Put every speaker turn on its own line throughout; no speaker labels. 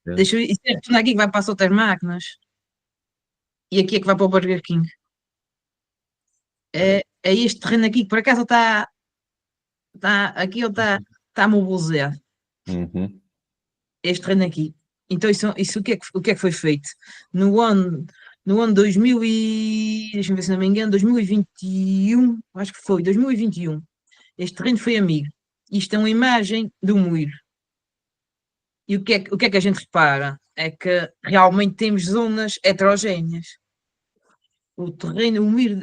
Deixa eu isso é retornar aqui que vai para as outras máquinas. E aqui é que vai para o Burger King. É este terreno aqui que por acaso aqui ele está mobilisado.
Uhum.
Este terreno aqui. Então isso o que é que foi feito? No ano, no ano 2000 e, deixa-me ver se não me engano, 2021, acho que foi, 2021. Este terreno foi amigo. Isto é uma imagem do moinho. E o que é que a gente repara? É que realmente temos zonas heterogéneas.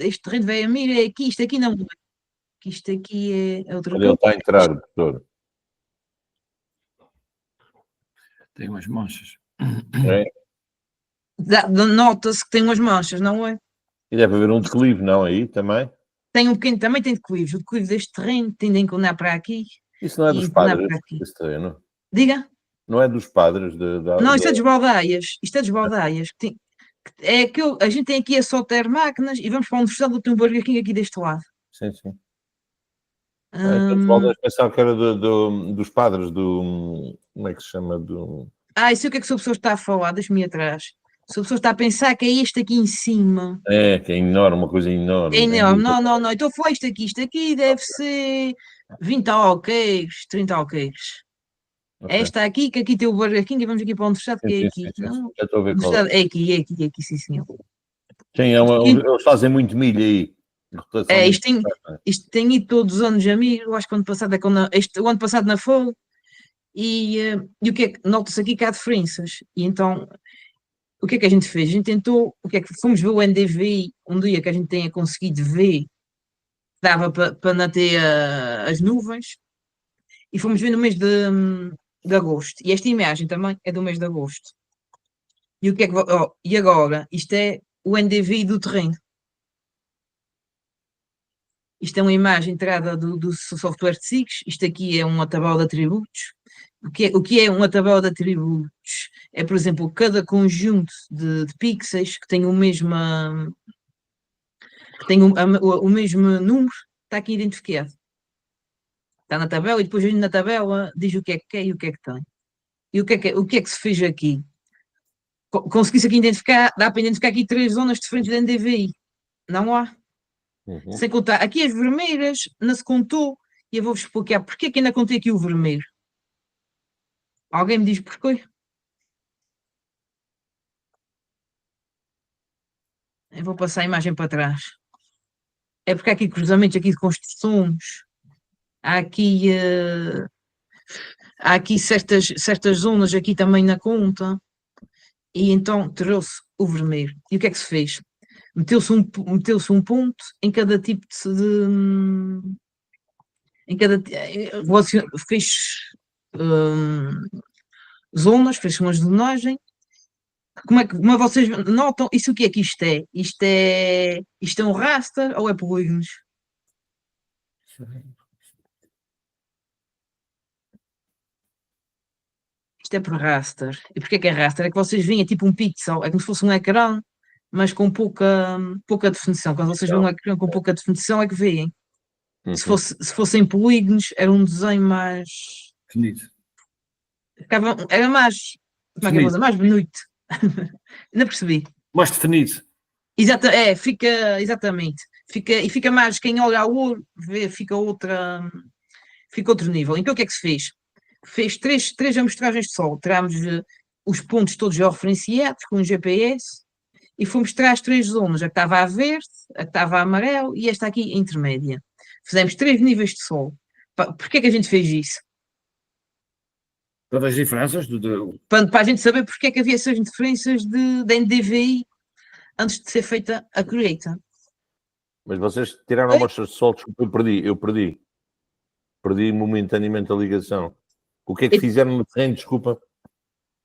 Este terreno veio a mim, é aqui, isto aqui não é. Isto aqui é outra
Olha, ele
coisa.
está a entrar, doutor.
Tem umas manchas.
É?
Nota-se que tem umas manchas, não é?
E deve haver um declive, não, aí também?
Tem um pequeno, também tem declives. O declive deste terreno tem de inclinar para aqui
Isso não é
e
dos
inclinar
padres,
para aqui.
esse terreno?
Diga?
Não é dos padres
Não, isto é dos baldaias. Isto é dos baldaias. É que a gente tem aqui a só ter máquinas e vamos para a universidade do Burger King aqui deste lado.
Sim, sim. Então, os
Hum,
baldas pensavam que era dos padres como é que se chama?
isso é o que é que o professor está a falar? Deixa-me ir atrás. O professor está a pensar que é este aqui em cima.
É, que é enorme, uma coisa
É
enorme.
enorme. Não, não, não. Então a falar isto aqui. Isto aqui deve ser 20 alqueires, 30 alqueires.
Ok.
Esta aqui, que aqui tem o Burger King e vamos aqui para a universidade,
Sim,
que é
sim,
aqui.
sim, sim.
Não,
Já estou a ver qual é.
universidade é aqui, sim, senhor.
Sim, eles fazem muito milho aí. Rotação
É,
muito
isto tem,
importante.
isto tem ido todos os anos a mim. Eu acho que o ano passado, o ano passado na FOL, e o que é que nota-se aqui que há diferenças. E então, o que é que a gente fez? A gente tentou, o que é que fomos ver o NDVI um dia que a gente tenha conseguido ver, dava para não ter as nuvens, e fomos ver no mês de agosto. E esta imagem também é do mês de agosto. E o que é que, e agora? Isto é o NDVI do terreno. Isto é uma imagem tirada do software de SIGS. Isto aqui é uma tabela de atributos. O que é uma tabela de atributos? É, por exemplo, cada conjunto de pixels que tem o mesmo número, está aqui identificado. Está na tabela e depois na tabela diz o que é e o que é que tem. E o que é que se fez aqui? Consegui-se aqui identificar, dá para identificar aqui três zonas diferentes de NDVI. Não há?
Uhum.
Sem contar, aqui as vermelhas não se contou, e eu vou-vos explicar porque é que ainda contei aqui o vermelho. Alguém me diz porquê? Eu vou passar a imagem para trás. É porque há aqui cruzamentos aqui de construções, há aqui, eh, há aqui certas zonas aqui também na conta, e então trouxe o vermelho. E o que é que se fez? Meteu-se um ponto em cada tipo em cada, fez hum, zonas, fez uma zonagem. Como vocês notam, isso o que é que isto é? Isto é um raster ou é polígonos? Isto é por raster. E porquê que é raster? É que vocês veem, é tipo um pixel, é como se fosse um ecrã, mas com pouca definição. Quando vocês veem um ecrã com pouca definição, é que veem. Se
Uhum.
fossem polígonos, era um desenho mais.
Definido.
Era mais. Como é que eu vou dizer? Mais bonito. Não percebi.
Mais definido.
Exatamente. E fica mais, quem olha ao olho, vê, fica outro nível. Então o que é que se fez? Fez três amostragens de sol. Tirámos os pontos todos georreferenciados com o GPS e fomos tirar as três zonas, a que estava a verde, a que estava a amarelo e esta aqui a intermédia. Fizemos três níveis de sol. Porquê é que a gente fez isso?
Para as diferenças
Para a gente saber porque é que havia essas diferenças de NDVI antes de ser feita a colheita.
Mas vocês tiraram amostras de sol, desculpa, eu perdi. Perdi momentaneamente a ligação. O que é que fizeram no terreno, desculpa?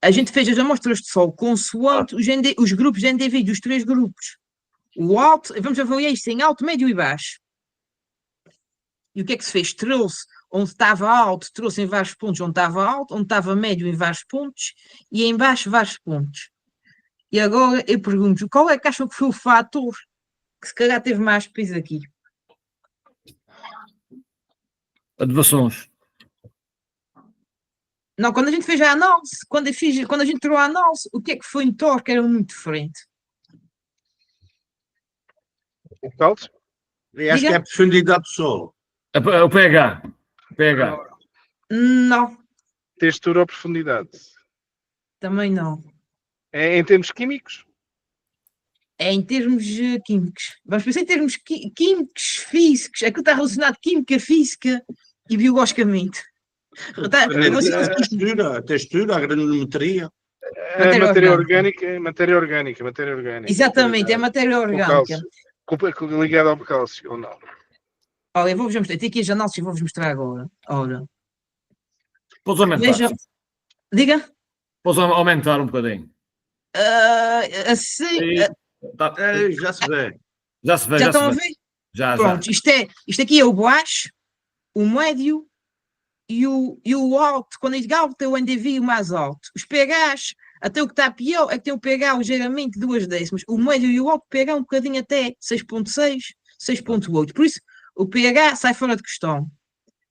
A gente fez as amostras de sol consoante os grupos de NDVI dos três grupos. O alto, vamos avaliar isto em alto, médio e baixo. E o que é que se fez? Trouxe onde estava alto, trouxe em vários pontos onde estava alto, onde estava médio em vários pontos e em baixo vários pontos. E agora eu pergunto, qual é que acham que foi o fator que se calhar teve mais peso aqui?
adequações.
Não, quando a gente fez a análise, quando a gente tirou a análise, o que é que foi em torque era muito diferente.
O cálcio?
Eu acho
Diga.
que é a profundidade do solo.
O pH. pH.
Não,
Textura ou profundidade?
também não.
É em termos químicos?
É em termos químicos. Vamos pensar em termos químicos, físicos. Aquilo está relacionado química, física e biologicamente. Tá,
A textura, a granometria.
Matéria orgânica.
exatamente, é matéria
O
orgânica.
cálcio. Ligado ao cálcio, ou não?
Olha, eu vou-vos mostrar. Tem aqui as análises e vou-vos mostrar agora. Ora,
Podes aumentar.
veja. Diga.
Podes aumentar um bocadinho.
Assim,
Tá.
Já se vê.
Já se vê,
já
já se
estão a
vê.
ver?
Já.
Pronto, isto aqui é o baixo, o médio e o alto. Quando eu digo alto, é o NDVI o mais alto. Os pHs, até o que está pior, é que tem o pH ligeiramente 2 décimas. O médio e o alto pH um bocadinho até 6.6, 6.8. Por isso, o pH sai fora de questão.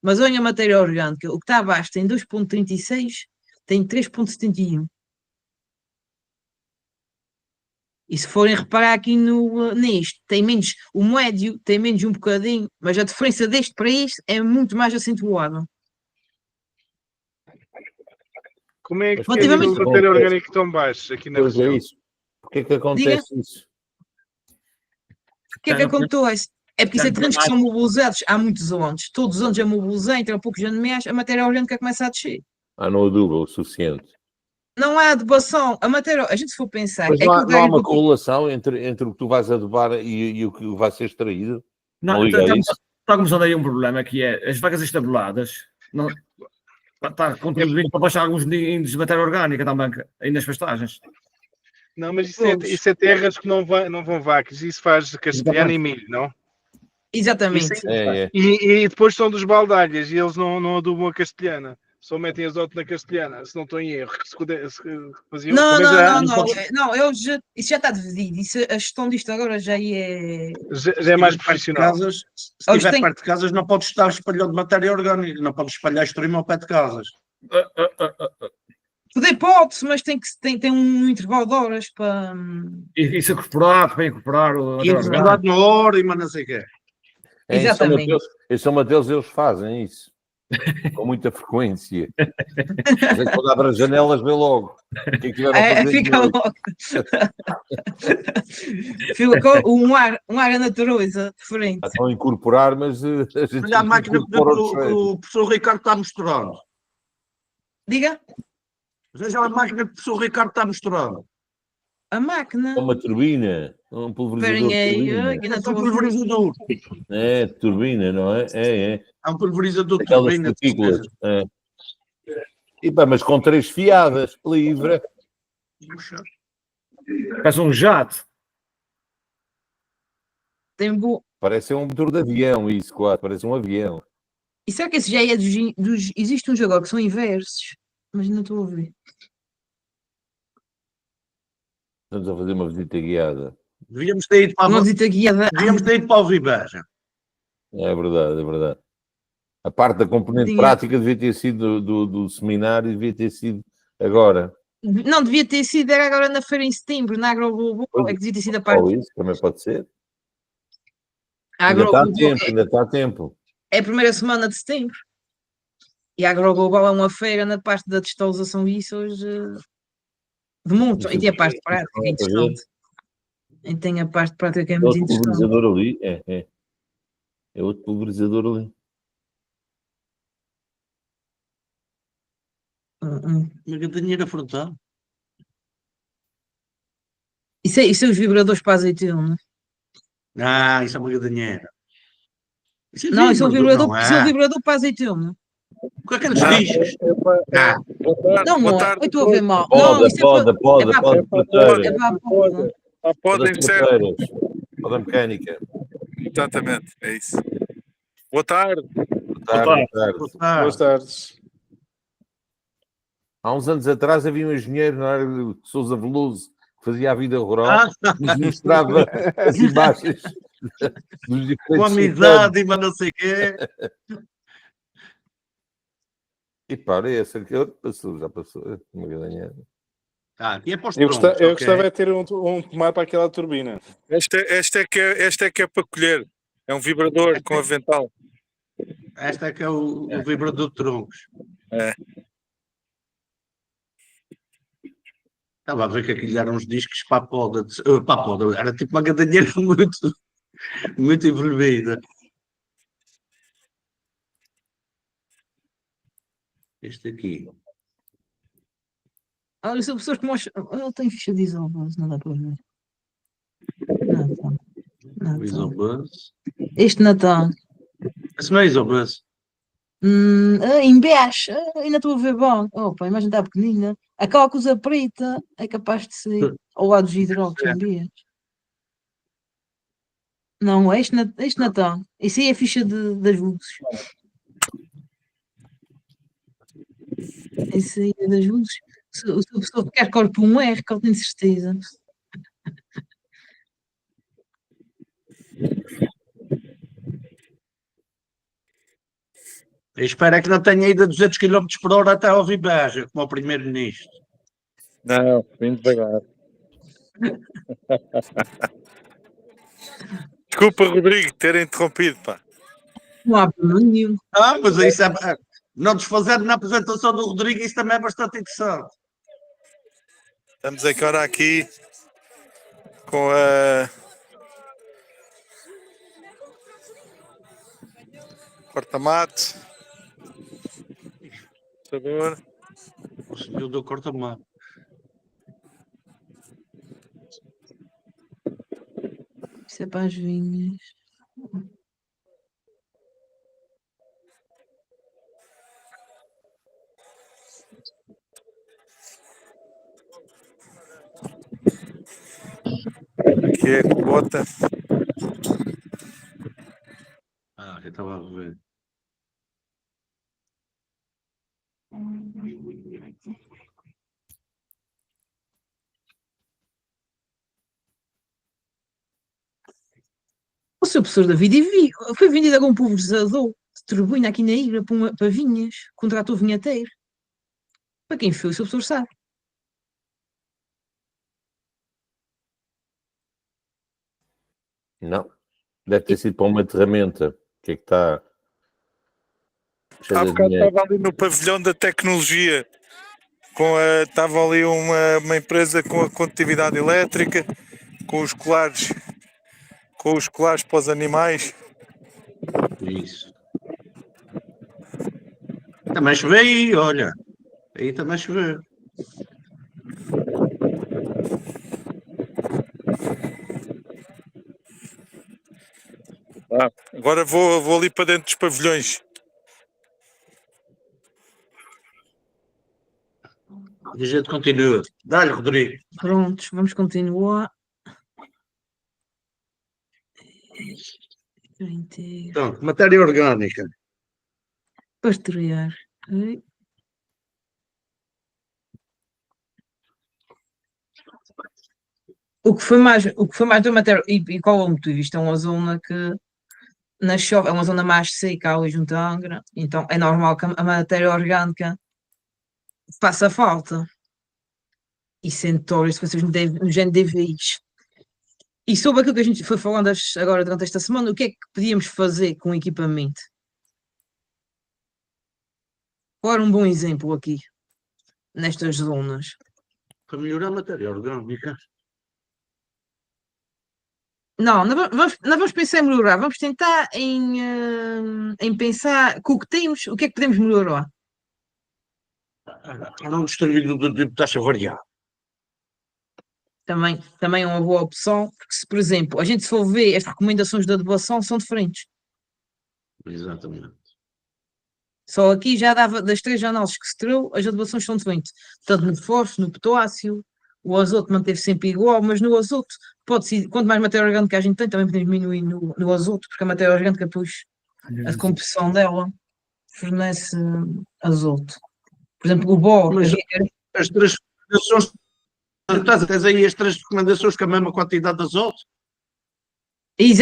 Mas olha a matéria orgânica. O que está abaixo tem 2.36, tem 3.71. E se forem reparar aqui neste, tem menos, o médio tem menos um bocadinho, mas a diferença deste para este é muito mais acentuada.
Como é que é
Relativamente-
a matéria orgânica tão baixa aqui na
Pois é
região?
isso. Porquê é que acontece isso?
O que é que acontece? É porque isso é terrenos que são mobilizados há muitos anos. Todos os anos a mobilizar, entre poucos anos meses, a matéria orgânica começa a descer.
Não aduba o suficiente.
Não há adubação. A matéria, a gente se for pensar,
Mas
é
não há,
que
não há uma correlação entre o que tu vais adubar e o que vai ser extraído? Não liga a isso?
Está começando aí um problema que é as vagas estabuladas. Não, está contribuindo para baixar alguns índices de matéria orgânica também aí nas pastagens.
Não, mas isso é terras que não vão vacas. Isso faz castelhano e milho, não?
Exatamente.
Isso
É.
E depois são dos baldalhas e eles não adubam a castelhana. Só metem azoto na castelhana, se não estou em erro. Se faziam,
Não,
também
não, isso já está dividido. A gestão disto agora já é.
já é mais profissional.
Se
Eles
tiver
têm-
perto de casas, não pode estar espalhando matéria orgânica, não pode espalhar extremo ao pé de casas.
Poder pode-se, mas tem um intervalo de horas para.
E se incorporar, para incorporar o
E a velocidade na hora e mas não sei o quê.
Exatamente.
Em São Mateus eles fazem isso. Com muita frequência. A gente quando abre as janelas vê logo. O que é que tiveram a fazer de
Fica
noite?
logo. Fica com um ar a natureza diferente.
Estão a incorporar, mas a gente
Olha a máquina que
incorpora o cheiro.
o professor Ricardo está mostrando.
Diga,
Veja a máquina que o professor Ricardo está mostrando.
a máquina.
É uma turbina, um pulverizador de
Esperem aí,
turbina.
ainda
É um
estou a ver.
pulverizador.
É, turbina, não é? É.
É um pulverizador de
Aquelas
turbina.
partículas. É. E pá, mas com 3 fiadas, livre.
Parece um jato.
Tem
Parece um motor de avião, isso, quase. Parece um avião.
E será que esse já é dos. Existe um jogo que são inversos, mas não estou a ver.
Estamos a fazer uma visita guiada.
Devíamos ter ido para
Uma visita guiada.
o Viveja.
É verdade, é verdade. A parte da componente
Tinha-
prática devia ter sido do seminário, devia ter sido agora.
Não devia ter sido, era agora na feira em setembro, na AgroGlobal,
Pois.
é que devia ter sido a parte.
Ou isso, também pode ser.
A
Ainda está a
AgroGlobal
tempo, ainda está a tempo.
é a primeira semana de setembro. E a AgroGlobal é uma feira na parte da digitalização e isso hoje de muito. E tem a parte prática, que é interessante. E tem a parte prática que é muito
Outro
interessante.
pulverizador ali, é. É outro pulverizador ali.
Uma gadanheira frontal.
Isso é os vibradores para azeitona.
Isso é uma gadanheira.
Não, isso é um vibrador,
não
isso é um vibrador para azeitona.
Com aqueles fichos.
Não,
Boa
não,
tarde.
eu estou a ver mal. Não,
Poda,
isso é para
poda,
é para-
poda, poda,
é para a poda.
Podem ser.
Poda mecânica.
Exatamente, é isso. Boa tarde.
Boa tarde, boa tarde.
Boas tardes.
Há uns anos atrás havia um engenheiro na área de Sousa Veloso que fazia a vida rural, nos mostrava as imagens dos diferentes
Com amizade e mas não sei o quê.
E para, esse aqui passou, já passou. Uma gadanha.
Aqui é para os
Eu
troncos,
gostava, eu
ok?
gostava de ter um tomar para aquela turbina. Este é que é para colher. É um vibrador com avental.
Esta é que é o vibrador de troncos.
É.
Estava a ver que aquilo eram uns discos para a poda. Para a poda. Era tipo uma gadanheira muito, muito envolvida. Este aqui.
Olha, são pessoas que mostram. Ele tem ficha de isobase, não dá para ver. Natal.
O
Natal.
Isobus.
Este Natal.
Esse não é Isobus.
Em BH, ainda estou a ver bom. Opa, a imagem está pequenina. Aquela coisa preta é capaz de ser ao lado dos hidróxidos em BH. Não, é este Natal. Isso aí é a ficha das luzes. Isso aí é das luzes. Se a pessoa quer corpo um R, que ele tem certeza.
Eu espero é que não tenha ido a 200 km por hora até ao Ribeja, como o primeiro-ministro.
Não, vim devagar. Desculpa, Rodrigo, ter interrompido, pá.
Não há problema nenhum.
Mas isso é. Não desfazendo na apresentação do Rodrigo, isso também é bastante interessante.
Estamos agora aqui com a corta-mate. Sabor.
O senhor do corta-mar.
Isso é para as vinhas.
Aqui é a bota.
Eu estava a ver.
O seu professor David foi vendido a algum pulverizador de turbina aqui na ilha para vinhas, contratou vinhateiro. Para quem foi, o seu professor sabe.
Não. Deve ter sido para uma ferramenta. O que é que está? Cheio
Há
de
bocado
dinheiro.
estava ali no pavilhão da tecnologia. Estava ali uma empresa com a condutividade elétrica, com os colares para os animais.
Isso. Também choveu aí, olha. Aí também choveu.
Agora vou ali para dentro dos pavilhões.
E a gente continua. Dá-lhe, Rodrigo.
Prontos, vamos continuar. Inteiro.
Pronto, matéria orgânica.
Pastorear. Ok. O que foi mais da matéria, e qual é o motivo? Isto é uma zona que na chove, é uma zona mais seca ali junto à Angra, então é normal que a matéria orgânica faça falta. E sendo tóris, vocês no género de DVIs. E sobre aquilo que a gente foi falando agora durante esta semana, o que é que podíamos fazer com o equipamento? Qual era um bom exemplo aqui, nestas zonas?
Para melhorar a matéria orgânica.
Não, não vamos pensar em melhorar, vamos tentar em pensar com o que temos, o que é que podemos melhorar.
Não distribuído do tipo de taxa variável.
Também é uma boa opção, porque se, por exemplo, a gente se for ver as recomendações de adubação são diferentes.
Exatamente.
Só aqui já dava, das 3 análises que se tirou, as adubações são diferentes. Tanto no fósforo, no potássio, o azoto manteve sempre igual, mas no azoto, pode-se, quanto mais matéria orgânica a gente tem, também podemos diminuir no azoto, porque a matéria orgânica, depois, a composição dela fornece azoto. Por exemplo, o boro,
Mas as 3 recomendações, tens aí as 3 recomendações com a mesma quantidade de azoto?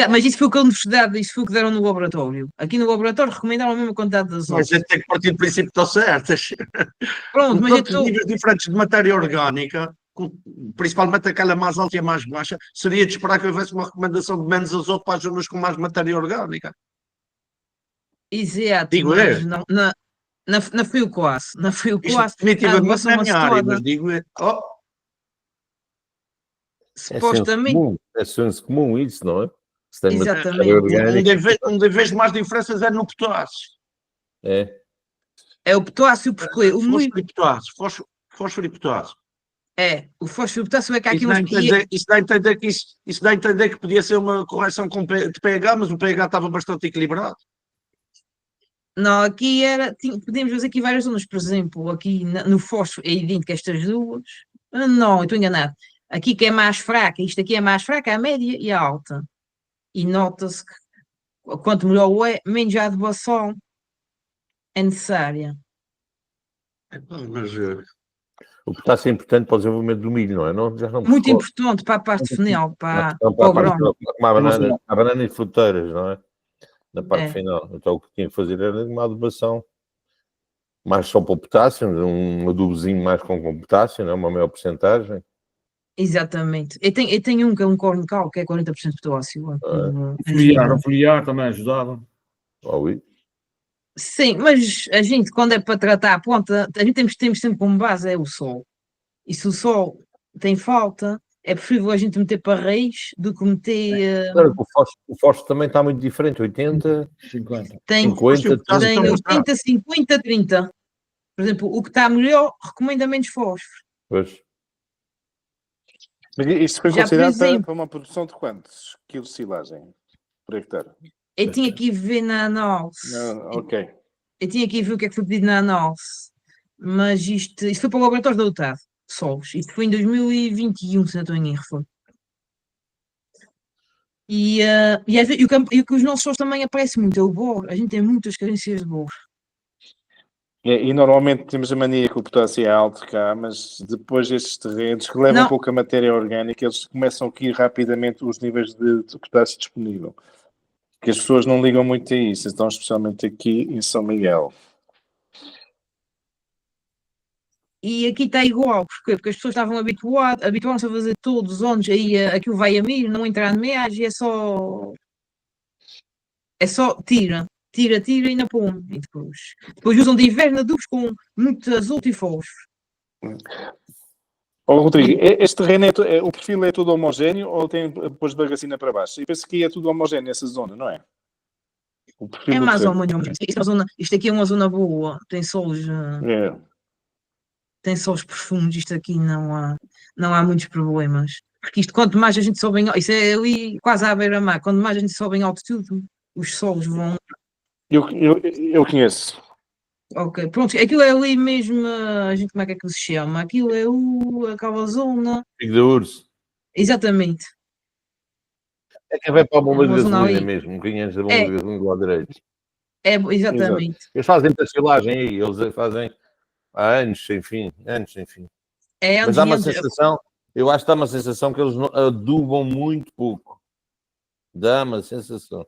Mas isso foi o que a universidade, isso foi o que deram no laboratório. Aqui no laboratório recomendaram a mesma quantidade de
A
azoto.
gente tem que partir do princípio que estão certas.
Pronto,
Com
mas eu
tantos
estou.
níveis diferentes de matéria orgânica, principalmente aquela mais alta e a mais baixa, seria de esperar que houvesse uma recomendação de menos azoto para as zonas com mais matéria orgânica.
Exato,
Digo
mas
eu.
não, na fui o quase. Na fui o
Isto
quase. A
definitivamente não é a
adequação
minha área,
toda.
mas digo eu. Oh,
Supostamente.
É senso comum isso, não é? Se tem matéria
Exatamente.
orgânica,
onde vejo mais diferenças é no potássio.
é.
É o potássio, porque
Fósforo e potássio. Fósforo e potássio.
o fósforo e o potássio é que há aqui
Isso dá, a
uns.
entender, isso dá a entender que podia ser uma correção de pH, mas o pH estava bastante equilibrado.
Não, aqui era. Podíamos fazer aqui várias zonas, por exemplo, aqui no fósforo é idêntico a estas duas. Não, eu estou enganado. Aqui que é mais fraca, isto aqui é mais fraca, a média e a alta. E nota-se que quanto melhor é, menos a adubação é necessária.
Mas
O potássio é importante para o desenvolvimento do milho, não é? Não, já não me
Muito
recordo.
importante para a parte final, para
Não,
o
para
grão.
a banana e fruteiras, não é? Na parte
É.
final. Então o que tinha que fazer era uma adubação mais só para o potássio, um adubozinho mais com potássio, não é? Uma maior porcentagem.
Exatamente. Eu tenho um que é um corn cow, que é 40% de potássio.
O foliar também ajudava.
Oui.
Sim, mas a gente, quando é para tratar a planta, a gente temos sempre como base é o sol. E se o sol tem falta, é preferível a gente meter para raiz do que meter.
Claro, o fósforo também está muito diferente, 80,
50.
Tem
50,
tem
Então,
80, 50, 30. Por exemplo, o que está melhor recomenda menos fósforo.
pois.
Mas isto foi
Já, por
considerado
exemplo-
para uma produção de quantos quilos de silagem por hectare?
Eu tinha que ir ver na análise.
Ok.
Eu tinha que ir ver o que é que foi pedido na análise. Mas isto foi para o laboratório da UTAD, solos. Isto foi em 2021, se não estou em erro. Foi. E que os nossos solos também aparece muito, é o boro. A gente tem muitas carências de boro.
E normalmente temos a mania que o potássio é alto cá, mas depois estes terrenos que levam
Não.
pouca matéria orgânica, eles começam a cair rapidamente os níveis de potássio disponível. Que as pessoas não ligam muito a isso, então especialmente aqui em São Miguel.
E aqui está igual, porque as pessoas estavam habituaram-se a fazer todos os anos, aí aquilo vai a milho, não entrar no meagem, é só tira e na põe. E depois usam de inverno adubos com muito azoto e fósforo.
Rodrigo, este terreno, o perfil é tudo homogéneo ou tem depois bagacina para baixo? Eu penso que é tudo homogéneo nessa zona, não é? O perfil
É
do
mais ou
terreno.
menos. Isto aqui é uma zona boa, tem solos profundos, isto aqui não há muitos problemas. Porque isto, quanto mais a gente sobe isso é ali quase à beira-mar, quanto mais a gente sobe em altitude, os solos vão.
Eu conheço.
Ok, pronto, aquilo é ali mesmo, a gente como é que se chama? Aquilo é aquela zona.
Pico da Urso.
Exatamente.
É que vai para a bomba de
Uma zona
gasolina
ali.
mesmo, um bocadinho antes da bomba de gasolina do lado direito.
Exatamente.
Eles fazem silagem aí, eles fazem há anos, sem fim, anos, sem fim. Mas dá uma sensação, eu acho que dá uma sensação que eles adubam muito pouco. Dá uma sensação.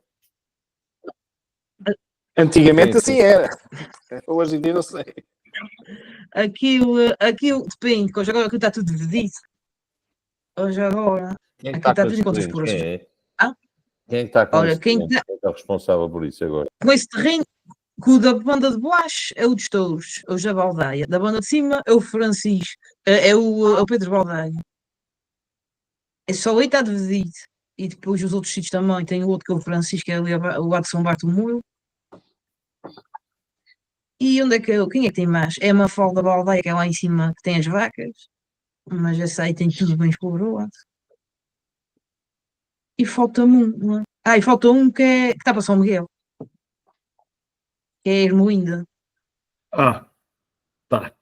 Antigamente
Sim,
assim era. Hoje em dia não sei.
Aquilo depende, porque hoje agora aquilo está tudo dividido. Hoje agora.
Quem é que
Aqui
está
está
com
tudo
esse
em contas
terreno?
puras.
Quem é?
Ah?
Quem é que está com
Olha,
esse
quem
terreno? Quem é responsável por isso agora?
com esse terreno, que o da banda de baixo é o dos touros, é o Jabaldeia. Da banda de cima é o Francisco, é o Pedro Baldeia. É só aí está dividido. E depois os outros sítios também. Tem o outro que é o Francisco, que é ali o lado de São Bartolomeu. E onde é que quem é que tem mais? É a Mafalda Baldeia, que é lá em cima, que tem as vacas. Mas essa aí tem tudo bem explorado. E falta-me um, não é? E falta um que está para São Miguel. Que é a Ermelinda.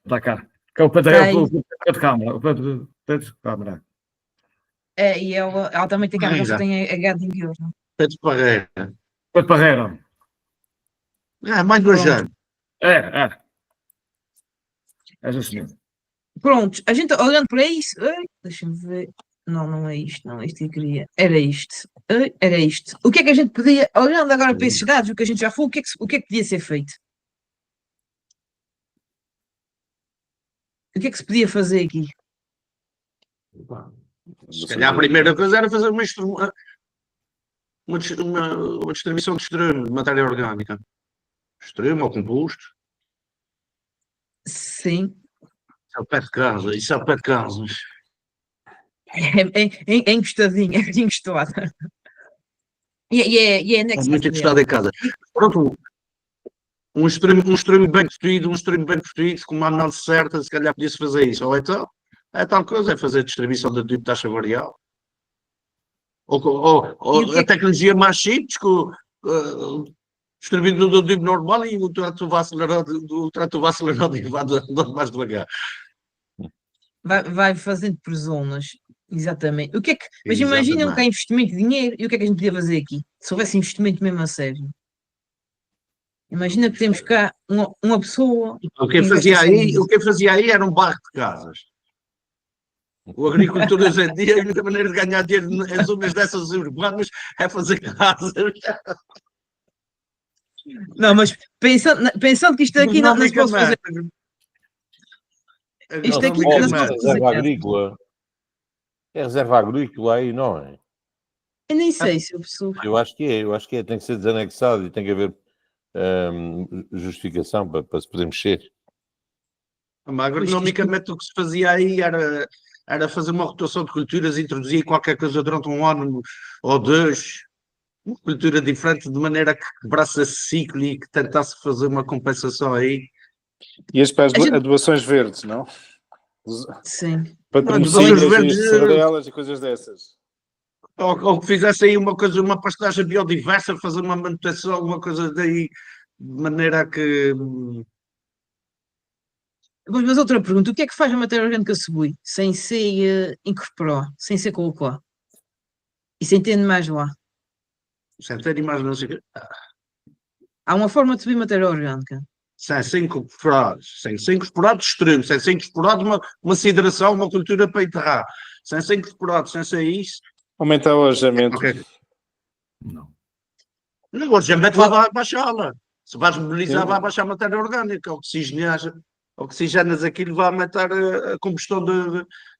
Está cá. Que é o Pedro de Câmara. O Pedro de Câmara.
E ela também tem carro, só tem a gado em euros.
Pedro Parreira.
Pedro Parreira.
Mais nojento.
É isso mesmo.
Pronto, a gente olhando para isso, deixa-me ver. Não é isto, não é isto que eu queria. Era isto. era isto. O que é que a gente podia, olhando agora para esses dados, o que a gente já falou, o que é que podia ser feito? O que é que se podia fazer aqui?
Se calhar a primeira coisa era fazer uma distribuição de extremo, de matéria orgânica. Extremo ou composto.
Sim.
Isso é o pé de casa. Isso é o pé de casa.
É encostadinho, é encostado. E é
É muito encostado em casa. Pronto, um extremo bem construído, com uma análise certa, se calhar podia-se fazer isso. Ou então, é tal coisa, é fazer distribuição de tipo de taxa variável. Ou a tecnologia mais simples, distribuindo do tipo normal e o trator acelerado e vai andando mais devagar.
Vai fazendo por zonas, exatamente. Mas imagina que há investimento de dinheiro, e o que é que a gente podia fazer aqui? Se houvesse investimento mesmo a sério. Imagina que temos cá uma pessoa.
O que eu fazia aí era um bairro de casas. O agricultor hoje em dia, a única maneira de ganhar dinheiro nas zonas dessas urbanas é fazer casas.
Não, mas pensando que isto aqui não se pode fazer.
Isto aqui não se pode fazer. Agrícola. É reserva agrícola aí, não é?
Eu nem sei se o pessoal.
Eu acho que é. Tem que ser desanexado e tem que haver justificação para se poder mexer.
Mas agronomicamente o que se fazia aí era fazer uma rotação de culturas, introduzir qualquer coisa durante um ano ou dois, uma cultura diferente, de maneira que quebrasse esse ciclo e que tentasse fazer uma compensação aí.
E as adubações verdes, não?
Sim.
Patrocínios verdes, cereais e coisas dessas.
Ou que fizesse aí uma pastagem biodiversa, fazer uma manutenção, alguma coisa daí, de maneira a que...
Mas outra pergunta, o que é que faz a matéria orgânica subir sem ser incorporar, sem ser colocar? E sem ter mais lá?
Sem ter mais não sei o quê.
Há uma forma de subir matéria orgânica.
Sem ser incorporado de extremo, sem ser incorporado uma sideração, uma cultura para enterrar. Sem ser incorporado, sem ser isso...
Aumentar o alojamento.
Não, o alojamento vai baixá-la. Se vais mobilizar, vai baixar a matéria orgânica. Oxigenas aquilo, vai aumentar a combustão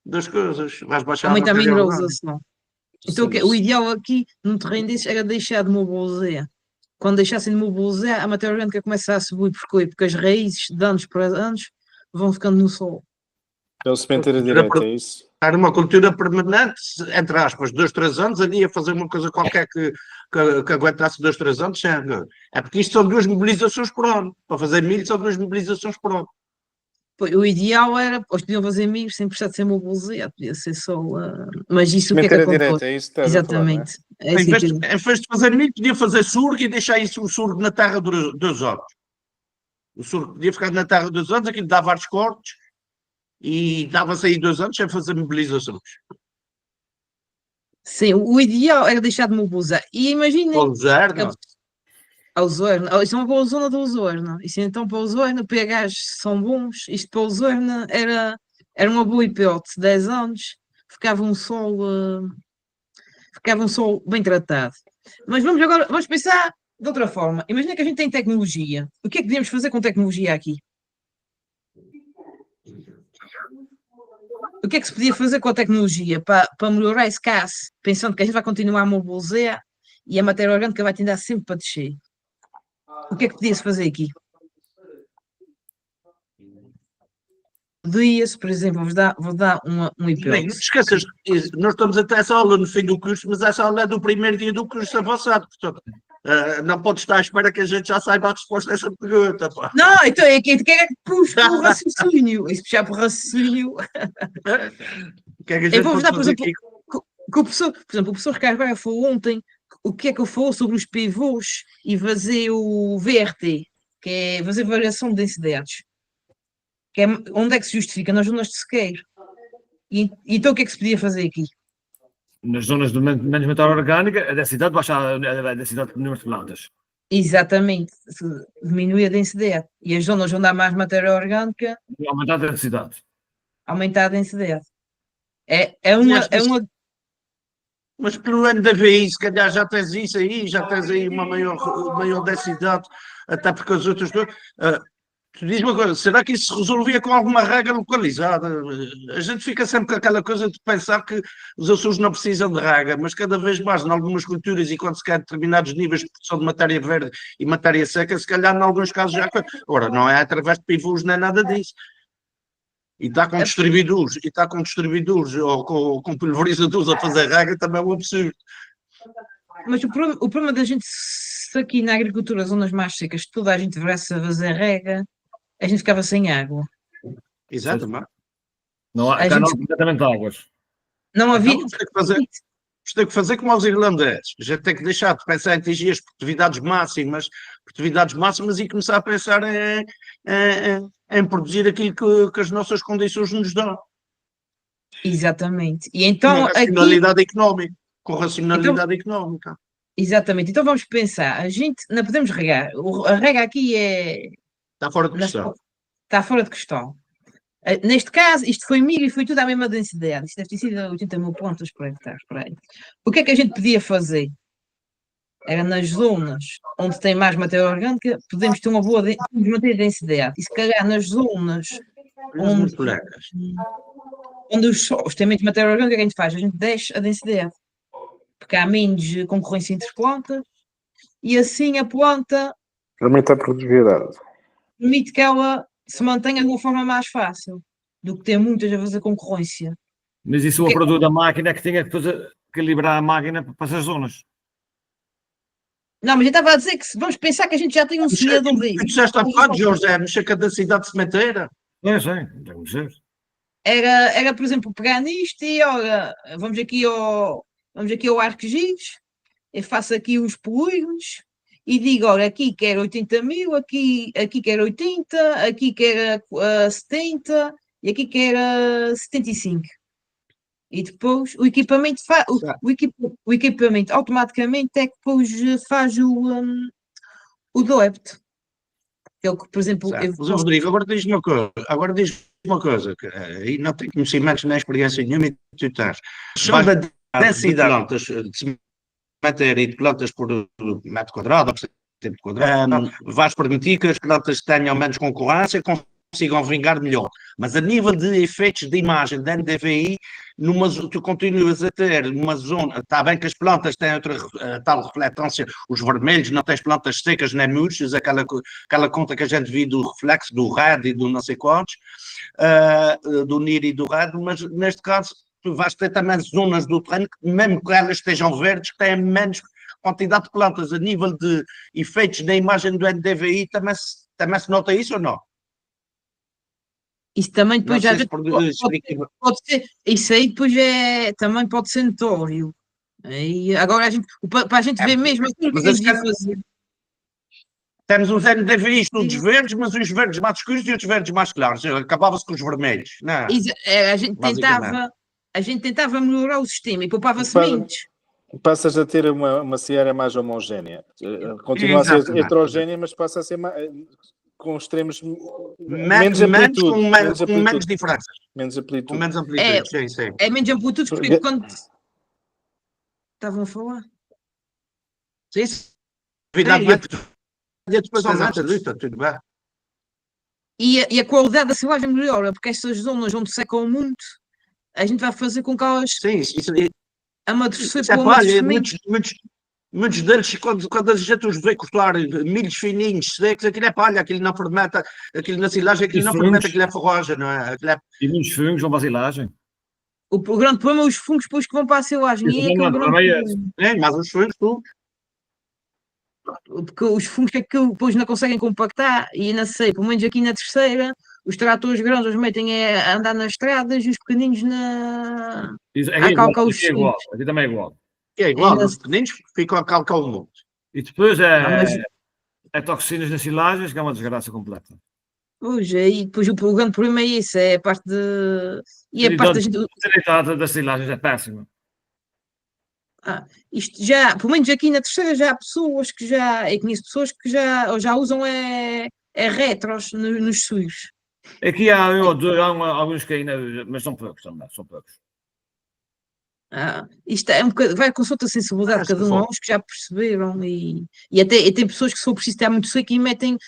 das coisas. Vais baixar
aumentar a mineralização. Então o ideal aqui, num terreno desses, era deixar de mobilizar. Quando deixassem de mobilizar, a matéria orgânica começa a subir. Porque as raízes, de anos para anos, vão ficando no solo.
É o sementeiro direto, é isso?
Era uma cultura permanente, entre aspas, 2, 3 anos, ali ia fazer uma coisa qualquer que aguentasse 2, 3 anos. É porque isto são 2 mobilizações por ano. Para fazer milho são 2 mobilizações por ano.
O ideal era, eles podiam fazer milho sem precisar de ser mobilizado, podia ser só... mas isso o que é que
acontece?
Direto,
é isso que
exatamente.
Falar, é? Em vez de fazer milho, podia fazer surgo e deixar isso o surgo na terra 2 anos. O surgo podia ficar na terra 2 anos, aquilo dá vários cortes, e dava-se aí 2 anos sem fazer mobilizações.
Sim, o ideal era deixar de mobilizar. E imaginem... A Osorno, isto é uma boa zona do Osorno. Isto então para o Osorno, pHs são bons. Isto para o Osorno era uma boa hipótese. 10 anos, ficava um solo bem tratado. Mas vamos pensar de outra forma. Imagina que a gente tem tecnologia. O que é que podemos fazer com tecnologia aqui? O que é que se podia fazer com a tecnologia para melhorar esse caso, pensando que a gente vai continuar a mobilizar e a matéria orgânica vai tender sempre para descer? O que é que podia-se fazer aqui? Podia-se, por exemplo, vou dar um hipótese.
Não te esqueças, nós estamos até essa aula no fim do curso, mas essa aula é do primeiro dia do curso avançado, portanto, não pode estar à espera que a gente já saiba a resposta a essa pergunta. Pá.
Não, então é que puxa para o raciocínio. E se puxar para o raciocínio...
que é que a gente
eu vou dar, por exemplo,
aqui?
o professor Ricardo Braga falou ontem o que é que eu falo sobre os pivôs e fazer o VRT, que é fazer variação de densidades. Que é onde é que se justifica? Nas zonas de sequeiro. E então o que é que se podia fazer aqui?
Nas zonas de menos matéria orgânica, a densidade baixa a densidade de número de plantas.
Exatamente. Diminui a densidade. E as zonas onde há mais matéria orgânica...
Aumentar a densidade.
Aumentar a densidade. É uma...
Mas pelo NDVI, se calhar já tens isso aí, já tens aí uma maior densidade, até porque as outras coisas. Tu diz uma coisa, será que isso se resolvia com alguma regra localizada? A gente fica sempre com aquela coisa de pensar que os Açores não precisam de regra, mas cada vez mais, em algumas culturas, e quando se quer determinados níveis de produção de matéria verde e matéria seca, se calhar, em alguns casos já. Agora, não é através de pivôs, nem nada disso. E está com distribuidores, ou com pulverizadores a fazer regra, também é um absurdo.
Mas o problema da gente, se aqui na agricultura, zonas mais secas, toda a gente tivesse a fazer rega, a gente ficava sem água.
Exatamente.
Não há, não há completamente águas.
Não havia.
Então, tem que fazer como aos irlandeses. A gente tem que deixar de pensar em atingir as produtividades máximas e começar a pensar em produzir aquilo que as nossas condições nos dão.
Exatamente. E então,
com racionalidade económica. Com racionalidade económica.
Exatamente. Então vamos pensar. A gente não podemos regar. A rega aqui é...
Está fora de questão.
Está fora de questão. Neste caso, isto foi milho e foi tudo à mesma densidade. Isto deve ter sido 80 mil pontos por hectare. O que é que a gente podia fazer? Era nas zonas onde tem mais matéria orgânica, podemos ter uma boa manter a densidade. E se calhar nas zonas onde os solos têm menos matéria orgânica, o que a gente faz? A gente deixa a densidade. Porque há menos concorrência entre plantas e assim a planta
permite a produtividade.
Permite que ela se mantenha de uma forma mais fácil do que ter muitas a fazer concorrência.
Mas isso o operador da máquina é que tinha que depois calibrar a máquina para essas zonas.
Não, mas eu estava a dizer que vamos pensar que a gente já tem um semeador disso.
Tu disseste há bocado, José, mexer com a densidade sementeira.
É, sim, tem que mexer.
Era, por exemplo, pegar nisto e, olha, vamos aqui ao ArcGIS, eu faço aqui os polígonos e digo, olha, aqui quero 80 mil, aqui quero 80, aqui quero 70 e aqui quero 75. E depois o equipamento o equipamento automaticamente é que depois faz o débito. Eu, por exemplo,
Rodrigo, agora diz-me uma coisa, que aí não tenho conhecimentos nem experiência nenhuma e tu tens. Sobre a densidade de matéria e de plantas por metro quadrado, ou por tempo quadrado, vais permitir que as plantas tenham menos concorrência, consigam vingar melhor. Mas a nível de efeitos de imagem da NDVI, tu continuas a ter uma zona, está bem que as plantas têm outra tal refletância, os vermelhos, não tens plantas secas nem murchas, aquela conta que a gente viu do reflexo, do red e do não sei quantos, do NIR e do red, mas neste caso tu vais ter também zonas do terreno que, mesmo que elas estejam verdes, que têm menos quantidade de plantas. A nível de efeitos na imagem do NDVI, também se nota isso ou não?
Isso também depois já pode ser, isso aí depois também pode ser notório. E agora para a gente ver mesmo aquilo que a gente fazer.
Temos os NDVIs todos verdes, mas os verdes mais escuros e os verdes mais claros. Acabava-se com os vermelhos. Não,
a gente tentava melhorar o sistema e poupava sementes.
Passas a ter uma seara mais homogénea. Continua a ser heterogénea, mas passa a ser com extremos menos amplitude.
Com menos diferenças.
Menos amplitude.
Com menos amplitude, sim.
É menos amplitude porque quando estavam a falar.
Sim. Evidentemente, depois aumenta, tudo bem.
E a qualidade da silagem melhora, porque essas zonas onde secam muito, a gente vai fazer com que elas amadurecer pelo menos.
Muitos deles, quando a gente os vê cortar milhos fininhos, secos, aquilo é palha, aquilo não fermenta, aquilo na silagem, aquilo não fermenta, aquilo é forragem, não é?
E muitos fungos vão para a silagem.
O grande problema é os fungos depois que vão para a silagem.
Mas os fungos, tudo.
Porque os fungos é que depois não conseguem compactar e não sei, pelo menos aqui na terceira, os tratores grandes os metem a andar nas estradas e os pequeninos
a calcar os fungos. Aqui também é igual.
É igual, os pequeninos ficam a calcar o monte.
E depois toxinas nas silagens, que é uma desgraça completa.
Pois é, e depois o grande problema é isso, é a parte de... E a parte da gente...
A das silagens é péssima.
Isto já, pelo menos aqui na terceira já há pessoas que eu conheço pessoas que já usam retros nos suíos.
Aqui há alguns que ainda, mas são poucos também, são poucos.
Isto é um bocado, vai consulta a sensibilidade de cada um, há uns que já perceberam e até tem pessoas que, se for preciso estar muito seco, e metem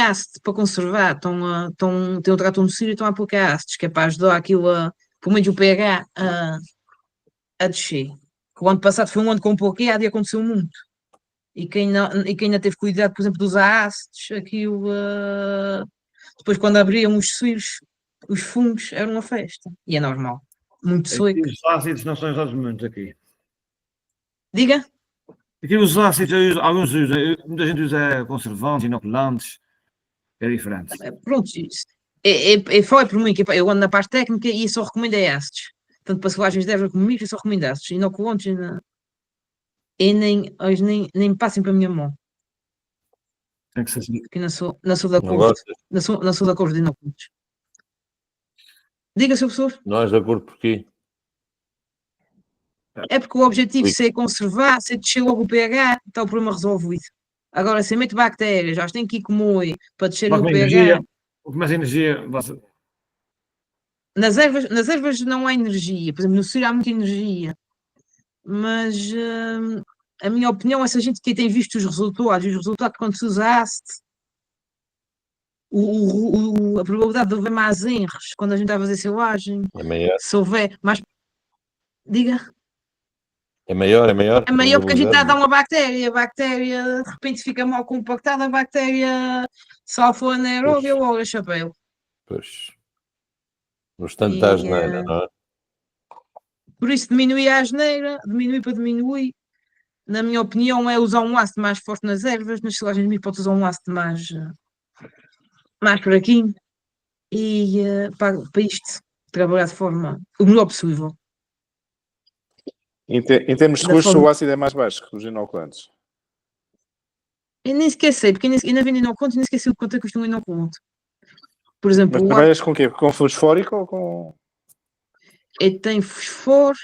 ácido para conservar, têm um trator no sítio e estão a aplicar ácidos, que é para ajudar aquilo pelo menos o pH a descer. O ano passado foi um ano com pouco e aconteceu muito. E quem ainda teve cuidado, por exemplo, de usar ácidos, aquilo depois quando abriam os fungos, era uma festa. E é normal. Muito seco.
Os ácidos não são usados muito aqui.
Diga?
Aqui os ácidos, alguns usam, muita gente usa conservantes, inoculantes, é diferente.
Pronto, isso. Foi por mim, que eu ando na parte técnica e só recomendo ácidos. Tanto para selvagens devem comigo, eu só recomendo ácidos. Inoculantes e nem me passem para a minha mão.
Tem que ser assim.
Porque não sou da cor. Não sou da cor de inoculantes. Diga, Sr. Professor.
Não és de acordo por quê?
É porque o objetivo é conservar, se descer logo o pH, está o problema resolvido. Agora, se mete bactérias, já tem que ir como para descer o pH.
Mas a energia.
Nas ervas não há energia, por exemplo, no sítio há muita energia. Mas a minha opinião, essa gente que tem visto os resultados quando se usa ácido, a probabilidade de haver mais enres quando a gente está a fazer silagem, se houver mais. Diga.
É maior.
É maior porque a gente está a dar uma bactéria. A bactéria de repente fica mal compactada, a bactéria só for anaeróbia ou a chapéu.
Pois. No instante da asneira, não é?
Por isso diminuir a asneira, diminuir. Na minha opinião, é usar um ácido mais forte nas ervas, nas silagens de milho pode usar um ácido mais fraquinho e para isto trabalhar de forma o melhor possível.
Em termos de custos, o ácido é mais baixo que os inoculantes.
Eu nem esqueci, porque ainda vendo inoculante, nem esqueci o quanto é que custa um inoculante. Por exemplo,
mas trabalhas com o quê? Com fosfórico ou com...
Ele tem fosfórico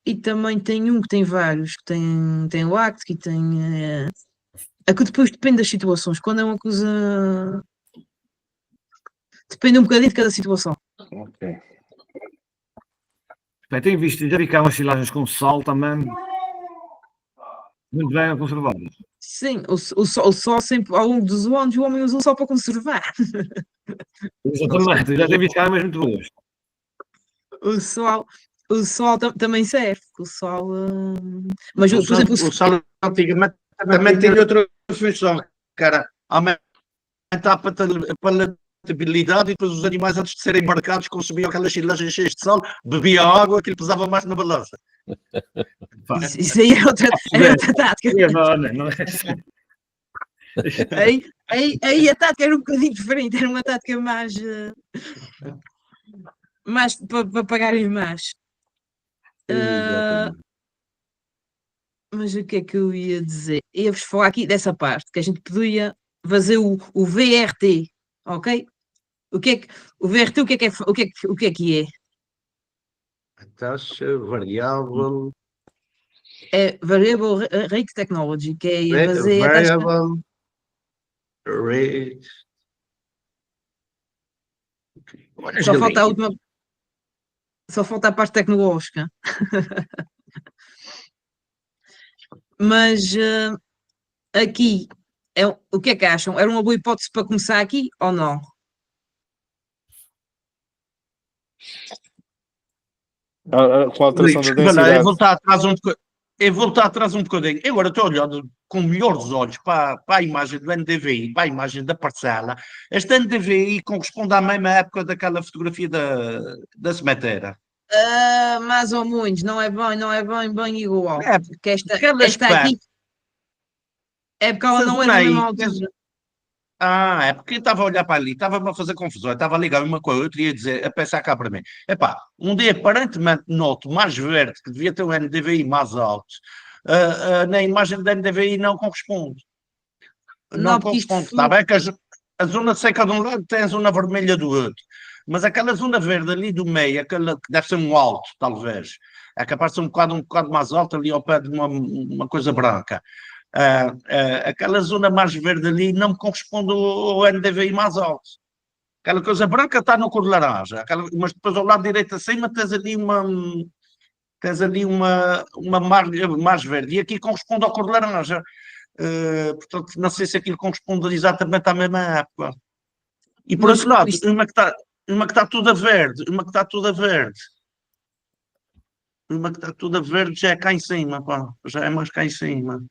e também tem um que tem vários, que tem láctico e tem... É que depois depende das situações. Quando é uma coisa... Depende um bocadinho de cada situação.
Ok.
Tenho visto, já vi cá umas silagens com sal também. Muito bem conservadas.
Sim, o sol sempre, ao longo dos anos, o homem usa o sol para conservar.
Exatamente, já tenho visto cá mesmo muito boas.
O sol também serve. O sol. Mas, por exemplo,
o sol antigamente também tinha outra função, cara. Aumentar a palatabilidade e depois os animais, antes de serem embarcados, consumiam aquelas silagens cheias de sal, bebiam água, aquilo pesava mais na balança.
Isso aí é outra tática.
Não é.
Aí a tática era um bocadinho diferente, era uma tática mais para pagarem mais. Mas o que é que eu ia dizer? Ia-vos falar aqui dessa parte, que a gente podia fazer o VRT, ok? O VRT, o que é que é?
A taxa variável.
É Variable Rate Technology, que é fazer
variable rate.
Só falta a parte tecnológica. Mas aqui, o que é que acham? Era uma boa hipótese para começar aqui ou não?
Com a alteração da densidade.
Eu voltar atrás um bocadinho. Eu agora estou olhando com melhores olhos para a imagem do NDVI, para a imagem da parcela. Este NDVI corresponde à mesma época daquela fotografia da sementeira.
Mais ou menos, não é bem igual.
É,
porque esta aqui é porque ela não é da mesma altura.
É porque eu estava a olhar para ali, estava-me a fazer confusão, eu estava a ligar uma com a outra e ia dizer, a pensar cá para mim. Epá, onde aparentemente noto mais verde, que devia ter um NDVI mais alto, na imagem do NDVI não corresponde. Não corresponde. Está bem que a zona seca de um lado tem a zona vermelha do outro. Mas aquela zona verde ali do meio, aquela que deve ser um alto, talvez, é capaz de ser um bocado mais alto ali ao pé de uma coisa branca. Aquela zona mais verde ali não me corresponde ao NDVI mais alto. Aquela coisa branca está no cor de laranja, mas depois ao lado direito acima tens ali tens ali uma margem verde, e aqui corresponde ao cor de laranja. Portanto, não sei se aquilo corresponde exatamente à mesma época. E por outro lado, uma que está toda verde, uma que está toda verde já é cá em cima, pá. Já é mais cá em cima.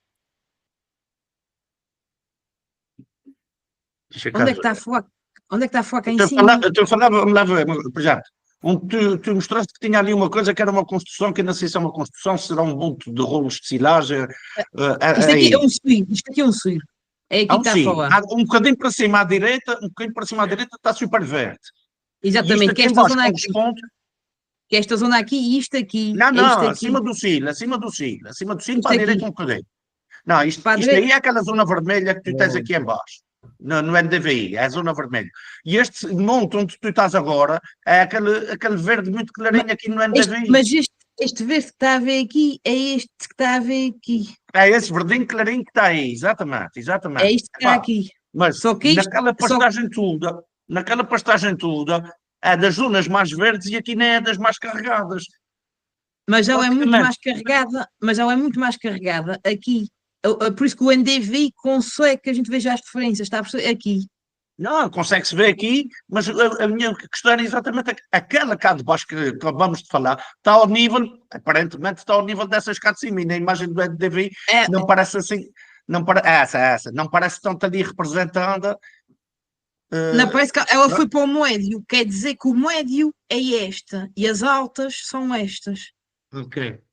Onde é que está a foca? Onde é que está a foca em cima?
Estou a falar, vamos lá ver, por exemplo, onde tu mostraste que tinha ali uma coisa que era uma construção, que eu não sei se é uma construção, se será um monte de rolos de silagem.
Isto aqui é um suíro, isto aqui é um suíro. É aqui que está a falar.
Um bocadinho para cima à direita, está super verde.
Exatamente, que esta zona aqui. Que esta zona aqui e isto aqui.
Não, acima do cílio, para a direita um bocadinho. Não, isto aí é aquela zona vermelha que tu tens aqui em baixo. No NDVI, é a zona vermelha. E este monte onde tu estás agora é aquele verde muito clarinho aqui no NDVI.
Mas este verde que está a ver aqui é este que está a ver aqui.
É esse verdinho clarinho que está aí, exatamente.
É isto que está aqui.
Mas só que naquela pastagem toda é das zonas mais verdes e aqui nem é das mais carregadas.
Mas ela é muito mais carregada, aqui. Por isso que o NDVI consegue que a gente veja as diferenças, está a perceber? Aqui.
Não, consegue-se ver aqui, mas a minha questão é exatamente aquela cá de baixo que acabamos de falar, está ao nível, aparentemente está ao nível dessas cá de cima, e na imagem do NDVI não parece assim, não parece tanto ali representada.
Não, parece que ela foi para o médio, quer dizer que o médio é esta, e as altas são estas.
Ok.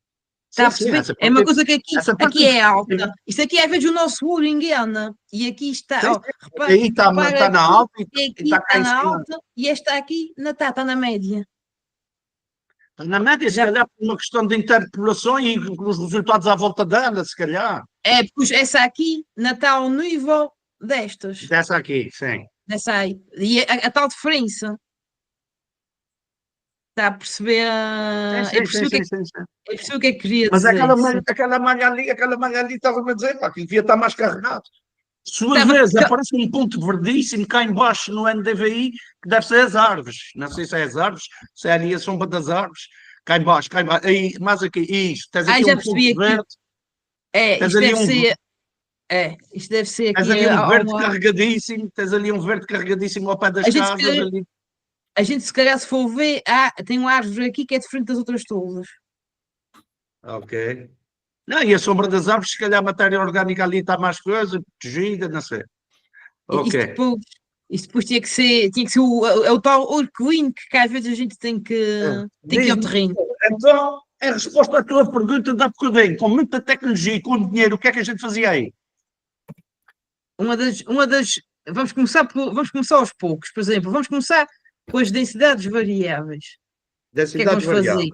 Está a perceber? É uma coisa que aqui é alta. Isto aqui é, veja, o nosso muro engana. E aqui está.
Aí está na alta.
E aqui está na alta. E esta aqui está na média.
Na média, se calhar, por uma questão de interpolação e os resultados à volta dela, se calhar.
É, porque essa aqui não está ao nível destas.
Dessa aqui, sim.
Dessa aí. E a tal diferença. Está a perceber? Eu percebi o que é que queria dizer.
Mas aquela malha ali estava-me a dizer, pá, que devia estar mais carregado. Às vezes aparece um ponto verdíssimo cá embaixo no NDVI, que deve ser as árvores. Não sei se é as árvores, se é ali a sombra das árvores. Cá embaixo. Aí, mas aqui, isto. Tens aqui
já percebi aqui. Verde. Isto deve ser aqui.
Tens ali um verde carregadíssimo. Tens ali um verde carregadíssimo ao pé das casas. Ali.
A gente, se calhar, se for ver, tem uma árvore aqui que é diferente das outras todas.
Ok. Não, e a sombra das árvores, se calhar a matéria orgânica ali está mais coisa, protegida, não sei. Ok.
Isso depois tinha que ser o tal orquinho que às vezes a gente tem que ir ao terreno.
Então, a resposta à tua pergunta dá bocadinho. Com muita tecnologia e com dinheiro, o que é que a gente fazia aí?
Vamos começar aos poucos, por exemplo. Vamos começar com as densidades variáveis.
Densidades variáveis.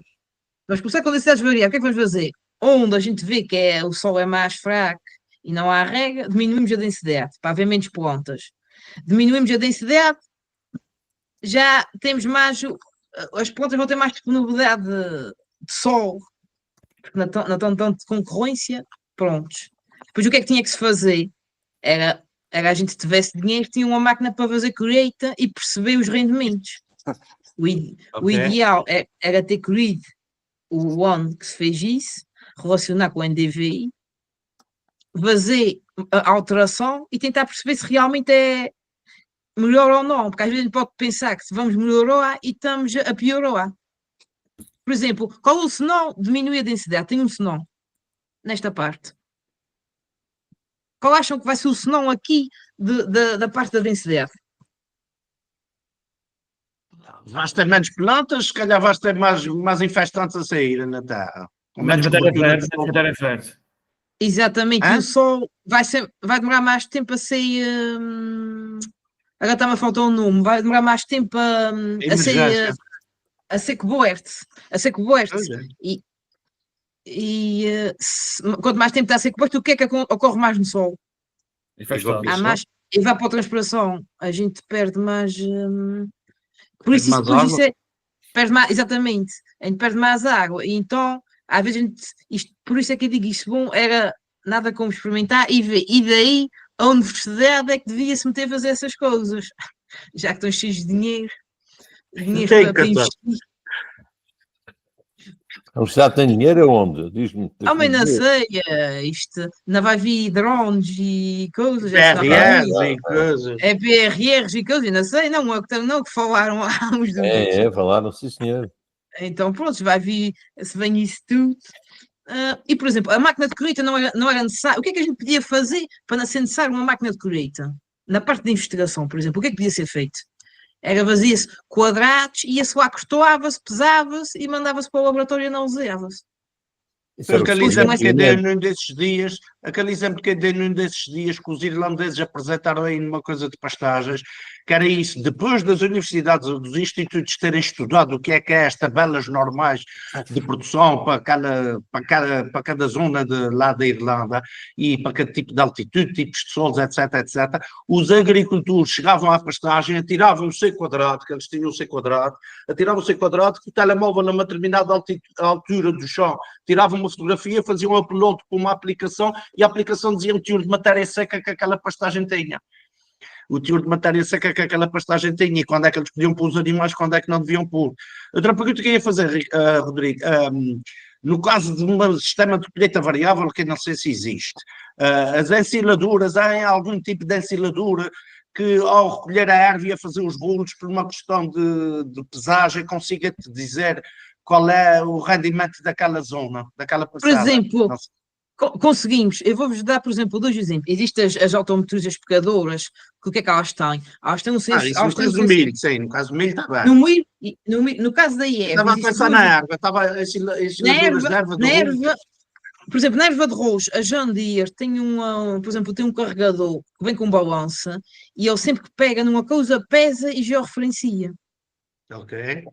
Vamos começar com densidades variáveis. O que é que vamos fazer? Onde a gente vê que o sol é mais fraco e não há rega, diminuímos a densidade para haver menos plantas. Diminuímos a densidade, já temos mais. As plantas vão ter mais disponibilidade de sol, porque não estão tanto de concorrência. Prontos. Depois o que é que tinha que se fazer? Era a gente tivesse dinheiro, tinha uma máquina para fazer colheita e perceber os rendimentos. O ideal era ter colhido o ano que se fez isso, relacionar com o NDVI, fazer a alteração e tentar perceber se realmente é melhor ou não, porque às vezes a gente pode pensar que se vamos melhorar e estamos a piorar. Por exemplo, qual o senão diminui a densidade? Tem um senão nesta parte. Qual acham que vai ser o senão aqui da parte da densidade?
Vais ter menos plantas, se calhar vais ter mais infestantes a sair na terra.
Menos matéria verde.
Exatamente, e o sol vai demorar mais tempo a sair. Agora está-me a faltar um nome, vai demorar mais tempo a ser coberto. Quanto mais tempo está a ser coberto, o que é que ocorre mais no sol? Há mais evapotranspiração, a gente perde mais. Por isso, perde mais, exatamente, a gente perde mais água. E então, às vezes, por isso é que eu digo, isto bom era nada como experimentar e ver. E daí, a universidade é que devia-se meter a fazer essas coisas, já que estão cheios de dinheiro para investir.
A universidade tem dinheiro aonde? Diz-me.
Homem, não sei, isto não vai vir drones e coisas.
PRRs e coisas.
É PRRs e coisas, não sei, não que falaram há uns dias.
Falaram, sim, senhor.
Então, pronto, vai vir, se vem isso tudo. E, por exemplo, a máquina de colheita não era necessária. O que é que a gente podia fazer para não ser necessário uma máquina de colheita? Na parte de investigação, por exemplo, o que é que podia ser feito? Era vazia-se quadrados, ia-se lá, cortava-se, pesava-se e mandava-se para o laboratório e analisava-se.
Aquele exemplo que eu dei num desses dias, que os irlandeses apresentaram aí numa coisa de pastagens, que era isso, depois das universidades ou dos institutos terem estudado o que é as tabelas normais de produção para cada zona lá da Irlanda e para cada tipo de altitude, tipos de solos, etc, os agricultores chegavam à pastagem, atiravam o C quadrado, que eles tinham o C quadrado, atiravam o C quadrado, que o telemóvel numa determinada altura do chão, tiravam uma fotografia, faziam um upload para uma aplicação e a aplicação dizia o teor de matéria seca que aquela pastagem tinha. O teor de matéria seca que aquela pastagem tinha e quando é que eles podiam pôr os animais, quando é que não deviam pôr. Outra pergunta que eu ia fazer, Rodrigo, no caso de um sistema de colheita variável, que eu não sei se existe, as ensiladuras, há algum tipo de ensiladura que ao recolher a erva e a fazer os bolos por uma questão de pesagem consiga-te dizer qual é o rendimento daquela zona, daquela passada?
Por exemplo, conseguimos, eu vou-vos dar, por exemplo, 2 exemplos. Existem as automotrias explicadoras, que o que é que elas têm? Elas têm um senso...
Isso no caso do milho, sim, no caso do milho está
bem. No caso da erva...
Estava a pensar na erva, estava
na erva, por exemplo, na erva de roxo, a John Deere tem por exemplo, tem um carregador que vem com balança e ele sempre que pega numa coisa, pesa e georreferencia.
Ok.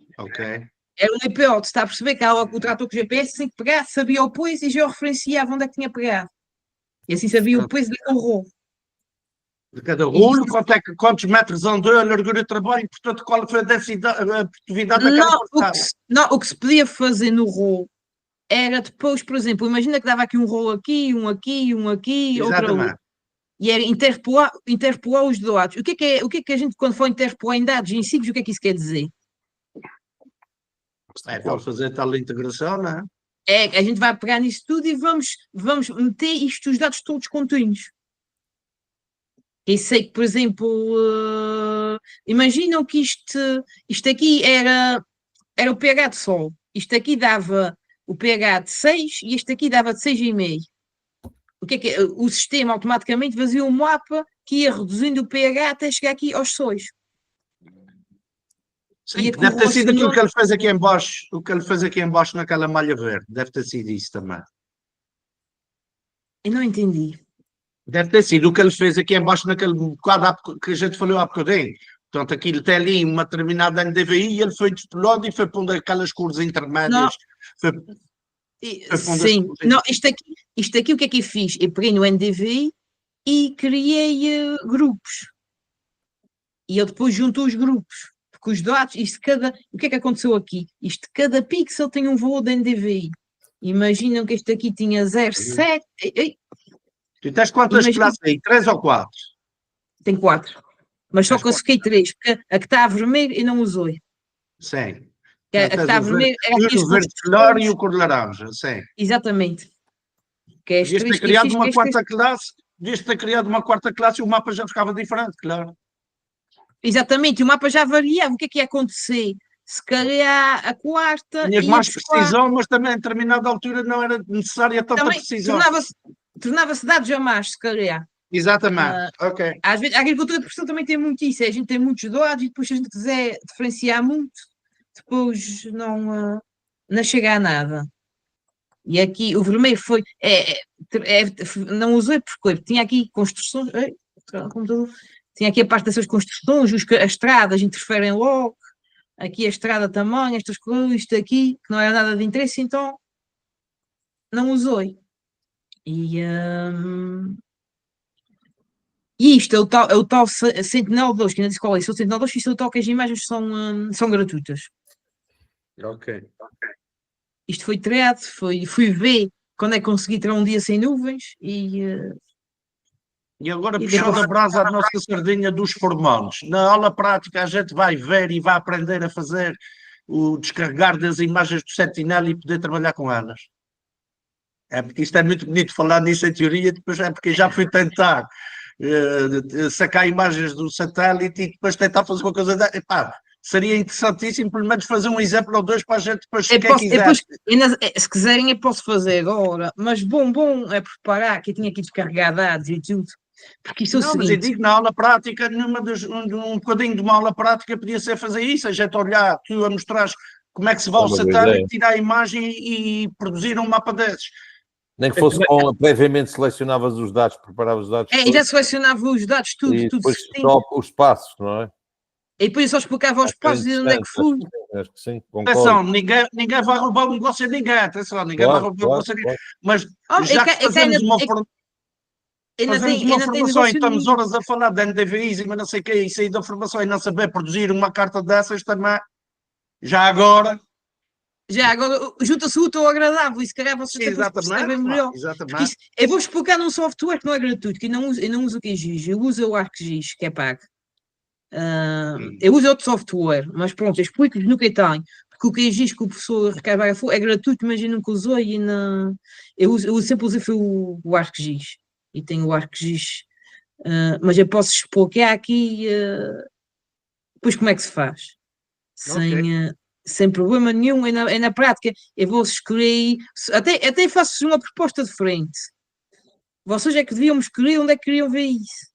Era um EPO, está a perceber que o trator com GPS sem que pegar, sabia o peso e georreferenciava onde é que tinha pegado. E assim sabia o peso de cada rolo.
De cada rolo, quantos metros andou, a largura de trabalho, portanto, qual foi a densidade, a produtividade daquela passada?
O que se podia fazer no rolo era depois, por exemplo, imagina que dava aqui um rolo aqui, um aqui, outro ali. E era interpolar os dados. O que é que a gente, quando for interpolar em dados em signos, o que é que isso quer dizer?
Pode fazer tal integração, não é?
A gente vai pegar nisso tudo e vamos meter os dados todos contínuos. E sei que, por exemplo, imaginam que isto aqui era o pH de sol. Isto aqui dava o pH de 6 e este aqui dava de 6,5. O que é? O sistema automaticamente fazia um mapa que ia reduzindo o pH até chegar aqui aos sóis.
Sim, deve ter sido aquilo que ele fez aqui em baixo, naquela malha verde, deve ter sido isso também.
Eu não entendi.
Deve ter sido o que ele fez aqui em baixo naquele quadro que a gente falou há bocadinho. Portanto, aquilo tem ali uma determinada NDVI e ele foi despolando e foi pondo aquelas cores intermédias.
Sim, não, isto aqui o que é que eu fiz? Eu peguei no NDVI e criei grupos. E eu depois junto os grupos. Porque os dados, o que é que aconteceu aqui? Cada pixel tem um valor de NDVI. Imaginam que este aqui tinha 0,7.
Tu tens quantas classes aí? 3 ou 4?
Tem 4. Mas só classifiquei 3, porque a que está a vermelho eu não usei.
Sim.
A que está a vermelho era aqui
o verde claro e o cor de laranja, sim.
Exatamente.
Devias ter criado uma quarta classe, e o mapa já ficava diferente, claro.
Exatamente, o mapa já variava. O que é que ia acontecer? Se calhar a quarta...
Tinhas mais precisão, mas também a determinada altura não era necessária tanta precisão.
Tornava-se dados a mais, se calhar.
Exatamente, ok.
Às vezes, a agricultura de precisão também tem muito isso. A gente tem muitos dados e depois se a gente quiser diferenciar muito, depois não chega a nada. E aqui o vermelho foi... não usei porque tinha aqui construções... Tinha aqui a parte dessas construções, as estradas interferem logo, aqui a estrada também, estas coisas, isto aqui, que não era nada de interesse, então não usei. E isto é o tal Sentinel-2, que ainda disse qual é. Isso é o Sentinel-2, isto é o tal que as imagens são gratuitas.
Ok.
Isto foi criado, fui ver quando é que consegui tirar um dia sem nuvens
E agora puxando a brasa à nossa sardinha dos formandos. Na aula prática a gente vai ver e vai aprender a fazer o descarregar das imagens do Sentinel e poder trabalhar com elas. É porque isto é muito bonito falar nisso em teoria, depois é porque já fui tentar sacar imagens do satélite e depois tentar fazer uma coisa. Epá, seria interessantíssimo, pelo menos fazer um exemplo ou dois para a gente depois se quiser.
Se quiserem, eu posso fazer agora, mas bom é preparar, que eu tinha que descarregar dados e tudo. Porque isso é o seguinte.
Mas eu digo, na aula prática, um bocadinho de uma aula prática podia ser fazer isso, a gente olhar, tu a mostrar como é que se vai ao satélite, tirar a imagem e produzir um mapa desses.
Nem que fosse previamente selecionavas os dados, preparavas os dados.
E já selecionava os dados, tudo.
E depois só os passos, não é?
E depois eu só explicava os passos e onde é que fui.
Acho que sim,
atenção, ninguém vai roubar o negócio a ninguém, atenção, ninguém vai roubar o negócio a ninguém. Mas já que fazemos uma formação e estamos horas a falar de NDVIs e não sei o que, e sair da formação e não saber produzir uma carta dessas também, já agora,
junta-se o útil ao agradável e se calhar vocês percebem melhor. Isso, eu vou explicar num software que não é gratuito, que eu não uso o QGIS, eu uso o ArcGIS, que é pago. Eu uso outro software, mas pronto, eu explico-lhes no que eu tenho, porque o QGIS que o professor Ricardo Braga é gratuito, mas eu nunca usou e eu sempre usei foi o ArcGIS, e tenho o ArcGIS, mas eu posso explicar aqui depois como é que se faz, sem problema nenhum, é na prática, eu vou escolher, até faço uma proposta de frente, vocês é que deviam escolher onde é que queriam ver isso.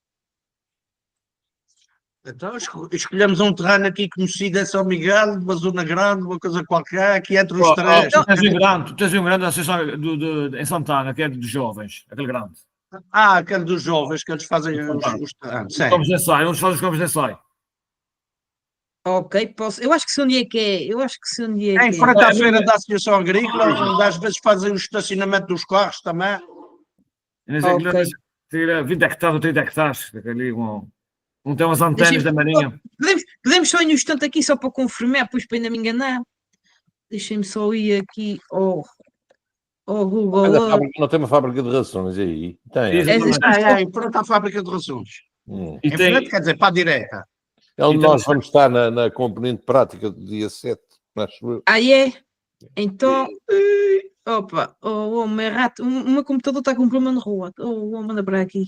Então escolhemos um terreno aqui conhecido em São Miguel, uma zona grande, uma coisa qualquer, aqui entre os três.
Tu tens um grande em Santana, que é dos jovens, aquele grande.
Aquele dos jovens, que eles fazem os terrenos.
Campos de ensaio, onde fazem os campos de ensaio.
Ok, posso. Eu acho que sei onde é que é.
Em frente à feira da Associação Agrícola, onde às vezes fazem o estacionamento dos carros também.
Tira 20 hectares ou 30 hectares, ali não tem umas antenas da Marinha.
Podemos só ir no instante aqui só para confirmar, depois para ainda me enganar. Deixem-me só ir aqui ao Google.
Não tem uma fábrica de rações aí?
Tem, pronto, a fábrica de rações. Em frente, quer dizer, para a direita.
Nós vamos estar na componente prática do dia 7, acho eu.
É? Então, opa, o meu rato, o meu computador está com um problema na rua. Manda para aqui.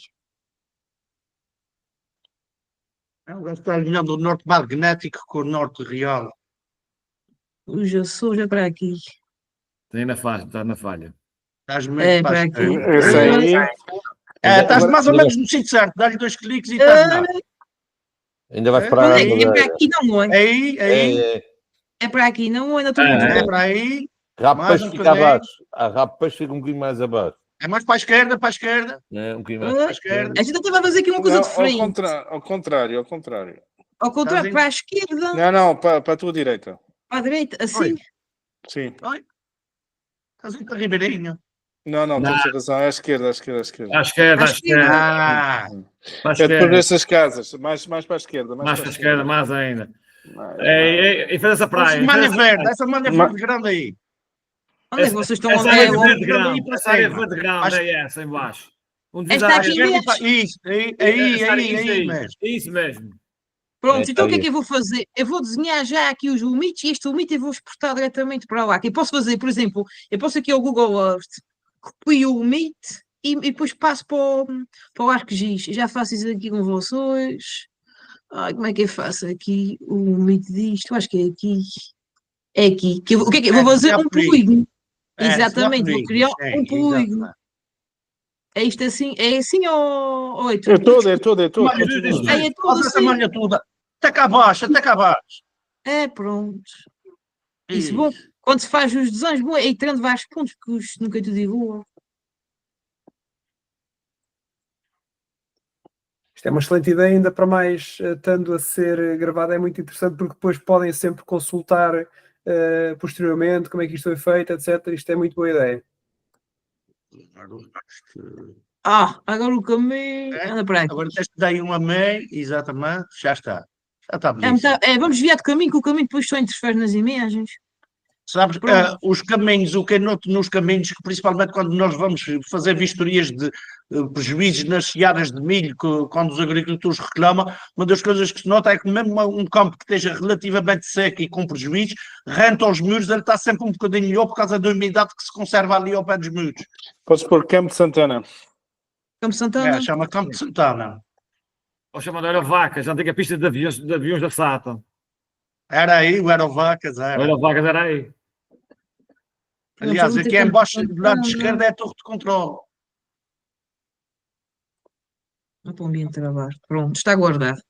O gajo está alinhando o norte magnético com o norte real.
Já para aqui.
Está na falha.
Estás muito
para aqui.
Estás mais ou menos no sítio certo. Dá-lhe 2 cliques e está.
Ainda vais para
é para aqui, não é?
Aí.
É para aqui, não é?
É para aí.
Rapaz fica abaixo. Rapaz fica um bocadinho mais abaixo.
É mais para a esquerda,
Um bocadinho mais para a esquerda.
A gente até vai fazer aqui uma coisa diferente.
Ao contrário.
Ao contrário, para a esquerda.
Não, para a tua direita.
Para a direita, assim?
Sim.
Estás aí para Ribeirinho.
Não, tens razão, é à esquerda.
À esquerda.
É depois dessas casas, mais para a esquerda.
Mais para a esquerda, mais ainda. E faz essa praia.
Essa malha verde grande aí.
Onde é que vocês estão a
ver? Essa área verde grande é essa, embaixo.
Está aqui mesmo.
Isso mesmo.
Pronto, então o que é que eu vou fazer? Eu vou desenhar já aqui os limites e este limite eu vou exportar diretamente para lá. Eu posso fazer, por exemplo, eu posso aqui ao Google Earth, copio o limite e depois passo para o ArcGIS. Já faço isso aqui com vocês. Como é que eu faço aqui o limite disto? Eu acho que é aqui. É aqui. O que é que eu vou fazer? Um polígono. Exatamente, vou criar um polígono. É isto assim? É assim ou é tudo?
É todo.
É tudo
essa malha toda. Até cá abaixo.
Pronto. Isso, bom. Quando se faz os desenhos, bom, é tirando vários pontos, porque nunca é tudo igual.
Isto é uma excelente ideia, ainda para mais estando a ser gravado, é muito interessante, porque depois podem sempre consultar posteriormente como é que isto foi feito, etc. Isto é muito boa ideia.
Agora o caminho anda para aqui.
Agora teste daí uma meia, exatamente, já está. Já está
bonito. Vamos desviar de caminho, que o caminho depois só interfere nas imagens.
Sabes, os caminhos, o que eu noto nos caminhos, que principalmente quando nós vamos fazer vistorias de prejuízos nas searas de milho, quando os agricultores reclamam, uma das coisas que se nota é que mesmo um campo que esteja relativamente seco e com prejuízos, rente aos muros, ele está sempre um bocadinho melhor por causa da umidade que se conserva ali ao pé dos muros.
Podes pôr Campo de Santana.
Campo de Santana?
Chama Campo de Santana.
Ou chamada Aerovacas, a antiga pista de aviões da SATA.
Era aí, o Aerovacas, era.
O Aerovacas era aí.
Aliás, aqui embaixo, do lado esquerdo, é a torre de controle.
Para o ambiente de trabalho. Pronto, está guardado.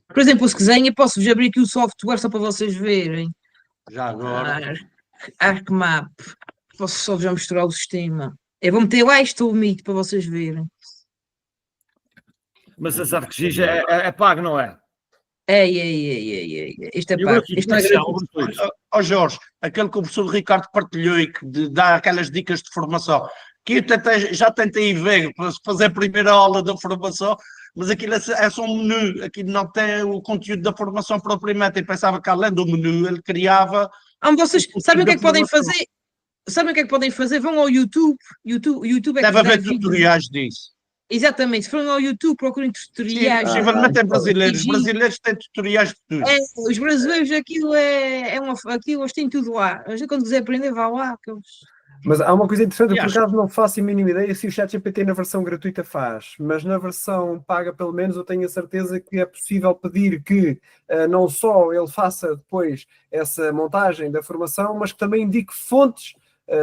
Por exemplo, se quiserem, eu posso-vos abrir aqui o software só para vocês verem.
Já agora.
ArcMap. Posso só já mostrar o sistema. Eu vou meter lá isto o Meet para vocês verem.
Mas você sabe que X é pago, não é?
Isto é pago. Isto não é gratuito.
Jorge, aquele que o professor Ricardo partilhou e que dá aquelas dicas de formação, que eu já tentei ver para fazer a primeira aula da formação, mas aquilo é só um menu, aquilo não tem o conteúdo da formação propriamente. Eu pensava que além do menu ele criava...
Vocês sabem o que é que podem fazer? Sabem o que é que podem fazer? Vão ao YouTube. YouTube é
deve haver tutoriais disso.
Exatamente, se forem ao YouTube, procurem tutoriais.
Possivelmente é brasileiros. Os brasileiros têm tutoriais de tudo.
Os brasileiros, aquilo aquilo eles têm tudo lá. Quando quiser aprender, vá lá.
Mas há uma coisa interessante, eu por acaso não faço a mínima ideia se o ChatGPT na versão gratuita faz, mas na versão paga, pelo menos, eu tenho a certeza que é possível pedir que não só ele faça depois essa montagem da formação, mas que também indique fontes,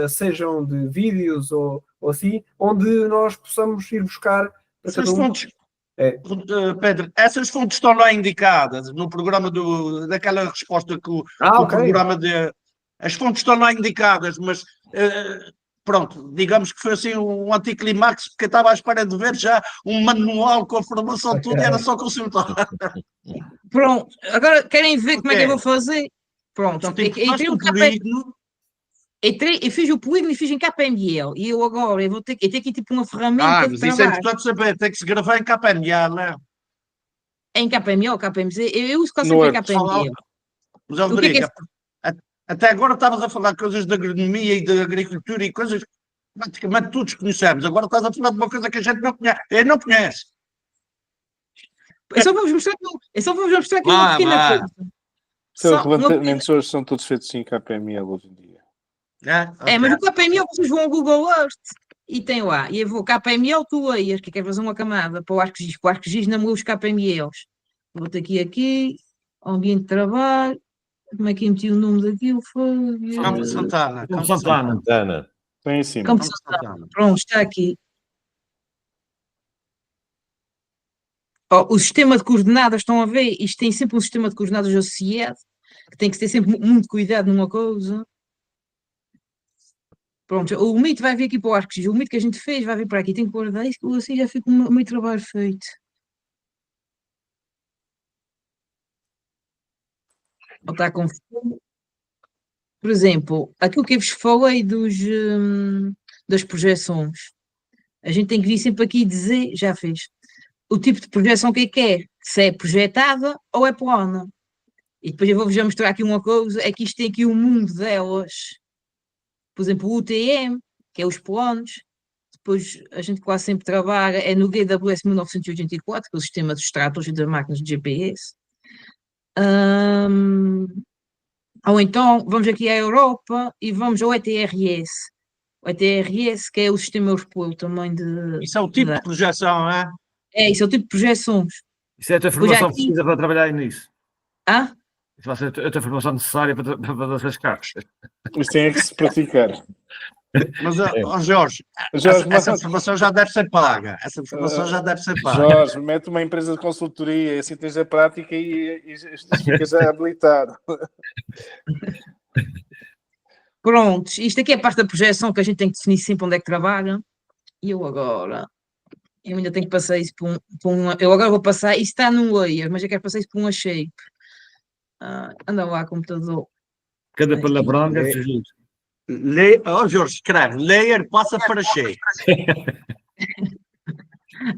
sejam de vídeos ou assim, onde nós possamos ir buscar.
Essas fontes, Pedro, essas fontes estão lá indicadas no programa daquela resposta que o programa de... As fontes estão lá indicadas, mas pronto, digamos que foi assim um anticlimax, porque eu estava à espera de ver já um manual com a formação toda e era só consultar.
Pronto, agora querem ver como é que eu vou fazer? Pronto,
então,
eu fiz o polígono e fiz em KPML e eu agora eu tenho aqui tipo uma ferramenta
mas isso é importante saber, tem que se gravar em KPML, não é?
Em KPML, KPMZ, eu uso quase sempre em KPML.
Mas, Rodrigo, até agora estavas a falar coisas de agronomia e de agricultura e coisas que praticamente todos conhecemos. Agora estás a falar de uma coisa que a gente não conhece. Eu não conheço.
É
só vou-vos mostrar aqui uma pequena coisa.
Os levantamentos hoje são todos feitos em KPML hoje em dia.
Mas o KPML vocês vão ao Google Earth e tem lá. E eu vou KPML tu layers, que quer fazer uma camada para o ArcGIS. O ArcGIS não me os KPMLs. Vou ter aqui, ambiente de trabalho. Como é que meti o nome daquilo?
Campo de Santana.
Campo de Santana.
Tem em cima.
Campo de Santana. Pronto, está aqui. O sistema de coordenadas, estão a ver? Isto tem sempre um sistema de coordenadas associado, que tem que ter sempre muito cuidado numa coisa. Pronto, o Meet vai vir aqui para o ArcGIS. O Meet que a gente fez vai vir para aqui. Tem que guardar isso, assim já fica o meu trabalho feito. Está com fome. Por exemplo, aquilo que eu vos falei das projeções, a gente tem que vir sempre aqui dizer, já fez, o tipo de projeção que quer, se é projetada ou é plana. E depois eu vou-vos já mostrar aqui uma coisa, é que isto tem aqui o mundo delas. Por exemplo, o UTM, que é os planos, depois a gente quase sempre trabalha, é no DWS 1984, que é o sistema dos tratores e das máquinas de GPS. Ou então vamos aqui à Europa e vamos ao ETRS. O ETRS, que é o sistema europeu também de...
Isso é o tipo de projeção, não é?
Isso é o tipo de projeções.
Isso é a tua formação que precisa para trabalhar nisso? Isso vai ser a tua formação necessária para fazer essas cartas.
Mas tem que se praticar.
Mas, Jorge, essa formação já deve ser paga. Essa formação já deve ser paga.
Jorge, mete uma empresa de consultoria, assim tens a prática e ficas já habilitado.
Pronto, isto aqui é a parte da projeção que a gente tem que definir sempre onde é que trabalha. E eu ainda tenho que passar isso por um... Eu agora vou passar, isso está num layer, mas eu quero passar isso por uma shape. Anda lá, computador.
Cada palavrão é fugido.
Jorge, escreve, layer passa para shape.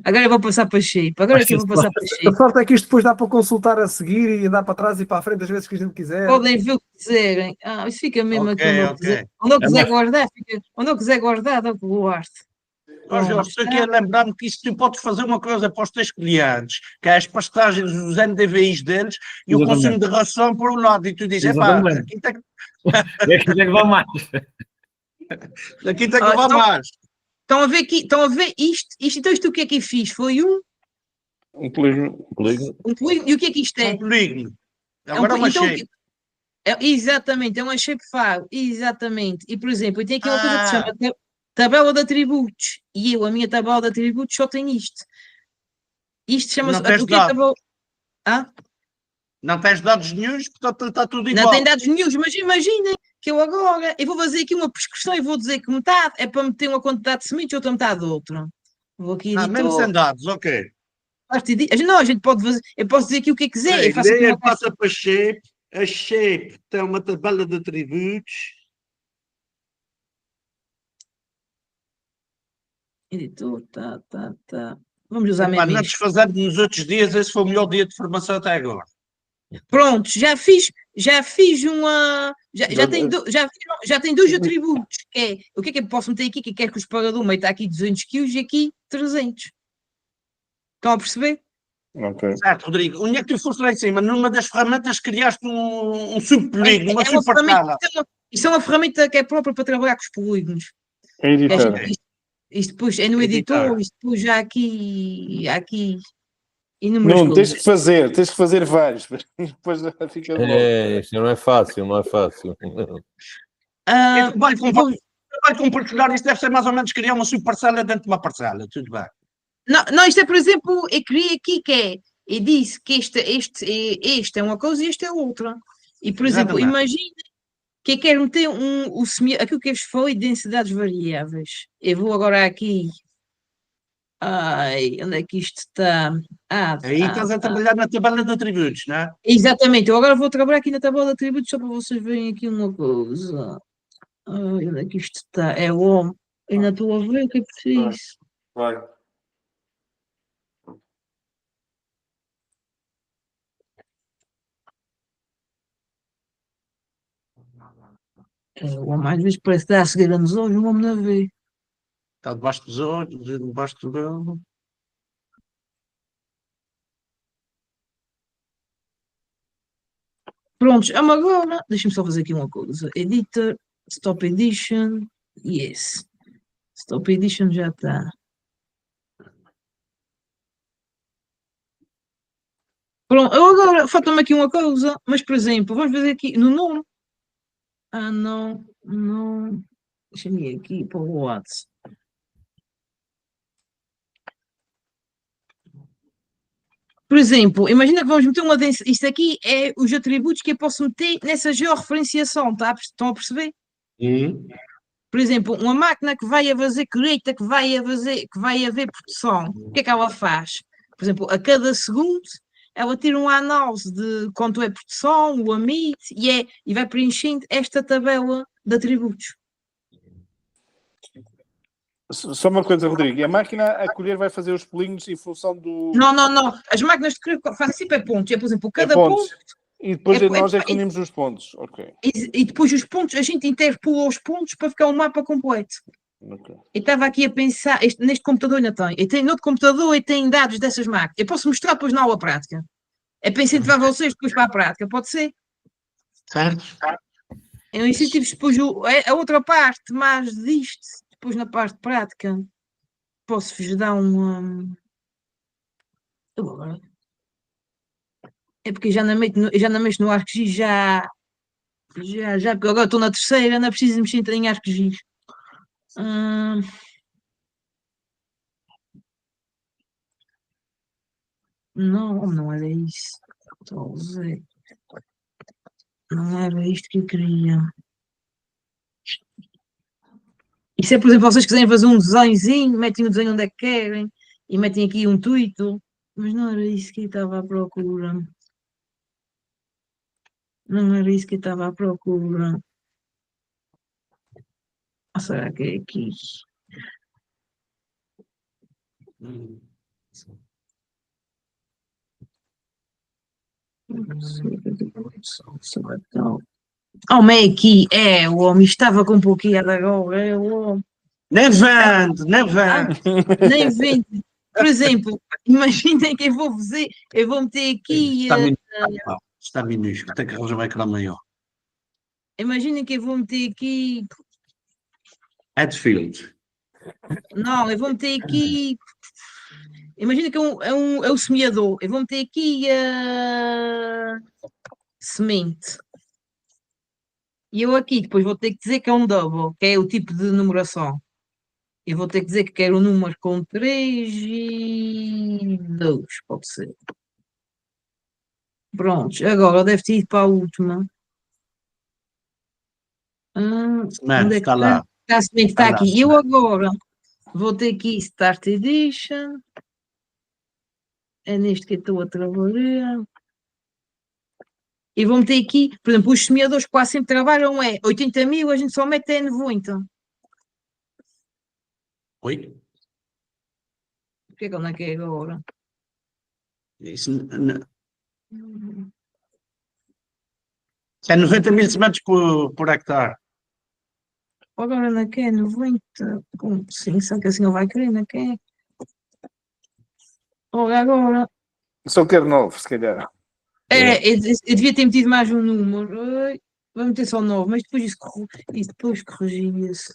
Agora eu vou passar para shape. Agora é que eu vou passar para shape.
A sorte é que isto depois dá para consultar a seguir e andar para trás e para a frente às vezes que a gente quiser.
Podem ver o que quiserem. Isso fica mesmo aqui onde eu quiser. Onde eu quiser guardar, fica. Onde eu quiser guardar, dá para guardar.
Jorge, estou aqui a lembrar-me que isso tu podes fazer uma coisa para os teus clientes, que é as pastagens dos NDVIs deles e o consumo de ração por um lado. E tu dizes, epá, aqui tem
que vá mais.
Aqui tem que levar mais.
Estão a ver aqui, estão a ver isto? Então isto o que é que eu fiz? Foi
um polígono.
Um polígono. E o que é que isto é?
Um polígono. Agora é uma shape.
Exatamente, é uma shapefile. Exatamente. E, por exemplo, eu tenho aqui uma coisa que se chama tabela de atributos. E a minha tabela de atributos só tem isto. Isto chama-se...
Não tens dados nenhuns, portanto está tudo igual.
Não tem dados nenhuns, mas imaginem que eu agora vou fazer aqui uma prescrição e vou dizer que metade é para meter uma quantidade de sementes e outra metade de outra. Vou aqui editar.
Mesmo sem dados, ok.
Não, a gente pode fazer, eu posso dizer aqui o que quiser.
Passa para shape, a shape tem uma tabela de atributos.
Editor, tá. Vamos usar mesmo.
Não desfazendo nos outros dias, esse foi o melhor dia de formação até agora.
Pronto, já fiz uma. Já tem dois atributos. O que é que eu posso meter aqui? Que quer que o separador meio está aqui 200 kg e aqui 300. Estão a perceber?
Ok.
Certo, Rodrigo. Onde é que tu foste lá em cima? Numa das ferramentas criaste um subpolígono, uma superscala.
Isso é uma ferramenta que é própria para trabalhar com os polígonos.
É editar.
Isto depois é no editor, isto depois já aqui
não, tens que fazer vários, depois já fica bom.
Isto não é fácil.
Vai compartilhar, isto deve ser mais ou menos criar uma subparcela dentro de uma parcela, tudo bem.
Não, isto é, por exemplo, eu criei aqui e disse que este é uma coisa e este é outra. E, por exemplo, imagina que eu quero meter aquilo que eu falei de densidades variáveis. Eu vou agora aqui. Onde é que isto está?
Aí estás a trabalhar na tabela de atributos, não é?
Exatamente, eu agora vou trabalhar aqui na tabela de atributos só para vocês verem aqui uma coisa. Onde é que isto está? É o homem. Ainda estou a ver o que é preciso.
Vai.
O homem às vezes parece que dá a cegueira nos olhos, o homem não vê.
Está debaixo dos olhos, debaixo do gelo.
Prontos, agora deixa-me só fazer aqui uma coisa. Editor, Stop Edition, yes. Stop Edition já está. Pronto, agora falta-me aqui uma coisa, mas por exemplo, vamos fazer aqui no nome. Não. Deixa-me ir aqui para o WhatsApp. Por exemplo, imagina que vamos meter uma densidade. Isto aqui é os atributos que eu posso meter nessa georreferenciação, estão a perceber? Por exemplo, uma máquina que vai a fazer colheita, que vai haver produção, o que é que ela faz? Por exemplo, a cada segundo ela tira uma análise de quanto é produção, o amit, e vai preenchendo esta tabela de atributos.
Só uma coisa, Rodrigo. E a máquina a colher vai fazer os polígonos em função do...
Não. As máquinas de colher fazem sempre pontos. Por exemplo, cada ponto...
E depois nós é que unimos os pontos. Ok.
E depois os pontos, a gente interpula os pontos para ficar um mapa completo.
Okay.
Eu estava aqui a pensar, neste computador ainda tem. No outro computador e tem dados dessas máquinas. Eu posso mostrar depois na aula prática. É para incentivar vocês depois para a prática, pode ser?
Certo.
Eu incentivo depois a outra parte, mais disto, depois na parte prática. Posso-vos dar uma... É porque eu já não mexo no ArcGIS já, porque agora estou na terceira, não é preciso mexer em ArcGIS. Não era isso. Estou a dizer. Não era isto que eu queria. Isso é, por exemplo, vocês quiserem fazer um desenhozinho, metem o desenho onde é que querem e metem aqui um tweet, mas não era isso que eu estava à procura. Não era isso que eu estava à procura. Ou será que é aqui? Homem aqui, o homem estava com um pouquinho de agora, é o homem.
Nem vende.
Nem vende. Por exemplo, imaginem que eu vou meter aqui.
Está minúsculo, tem que arranjar um ecrã maior.
Imaginem que eu vou meter aqui.
Hadfield.
Não, eu vou meter aqui. Imagina que é o semeador. Eu vou meter aqui semente. E eu aqui depois vou ter que dizer que é um double, que é o tipo de numeração. Eu vou ter que dizer que quero um número com 3 e 2, pode ser. Prontos, agora deve ter ido para a última. Onde é que
está lá.
A semente está aqui. Eu agora vou ter aqui Start Edition. É neste que eu estou a trabalhar. E vou meter aqui, por exemplo, os semeadores que quase sempre trabalham 80.000, a gente só mete 90.
Oi?
O que é que onde é que é agora?
Isso é 90.000 sementes por hectare.
Agora não é 90. Sim, só que assim não vai querer, não é? Olha agora.
Só quero 9, se calhar.
Eu devia ter metido mais um número. Vou meter só 9, mas depois isso depois corrigia-se.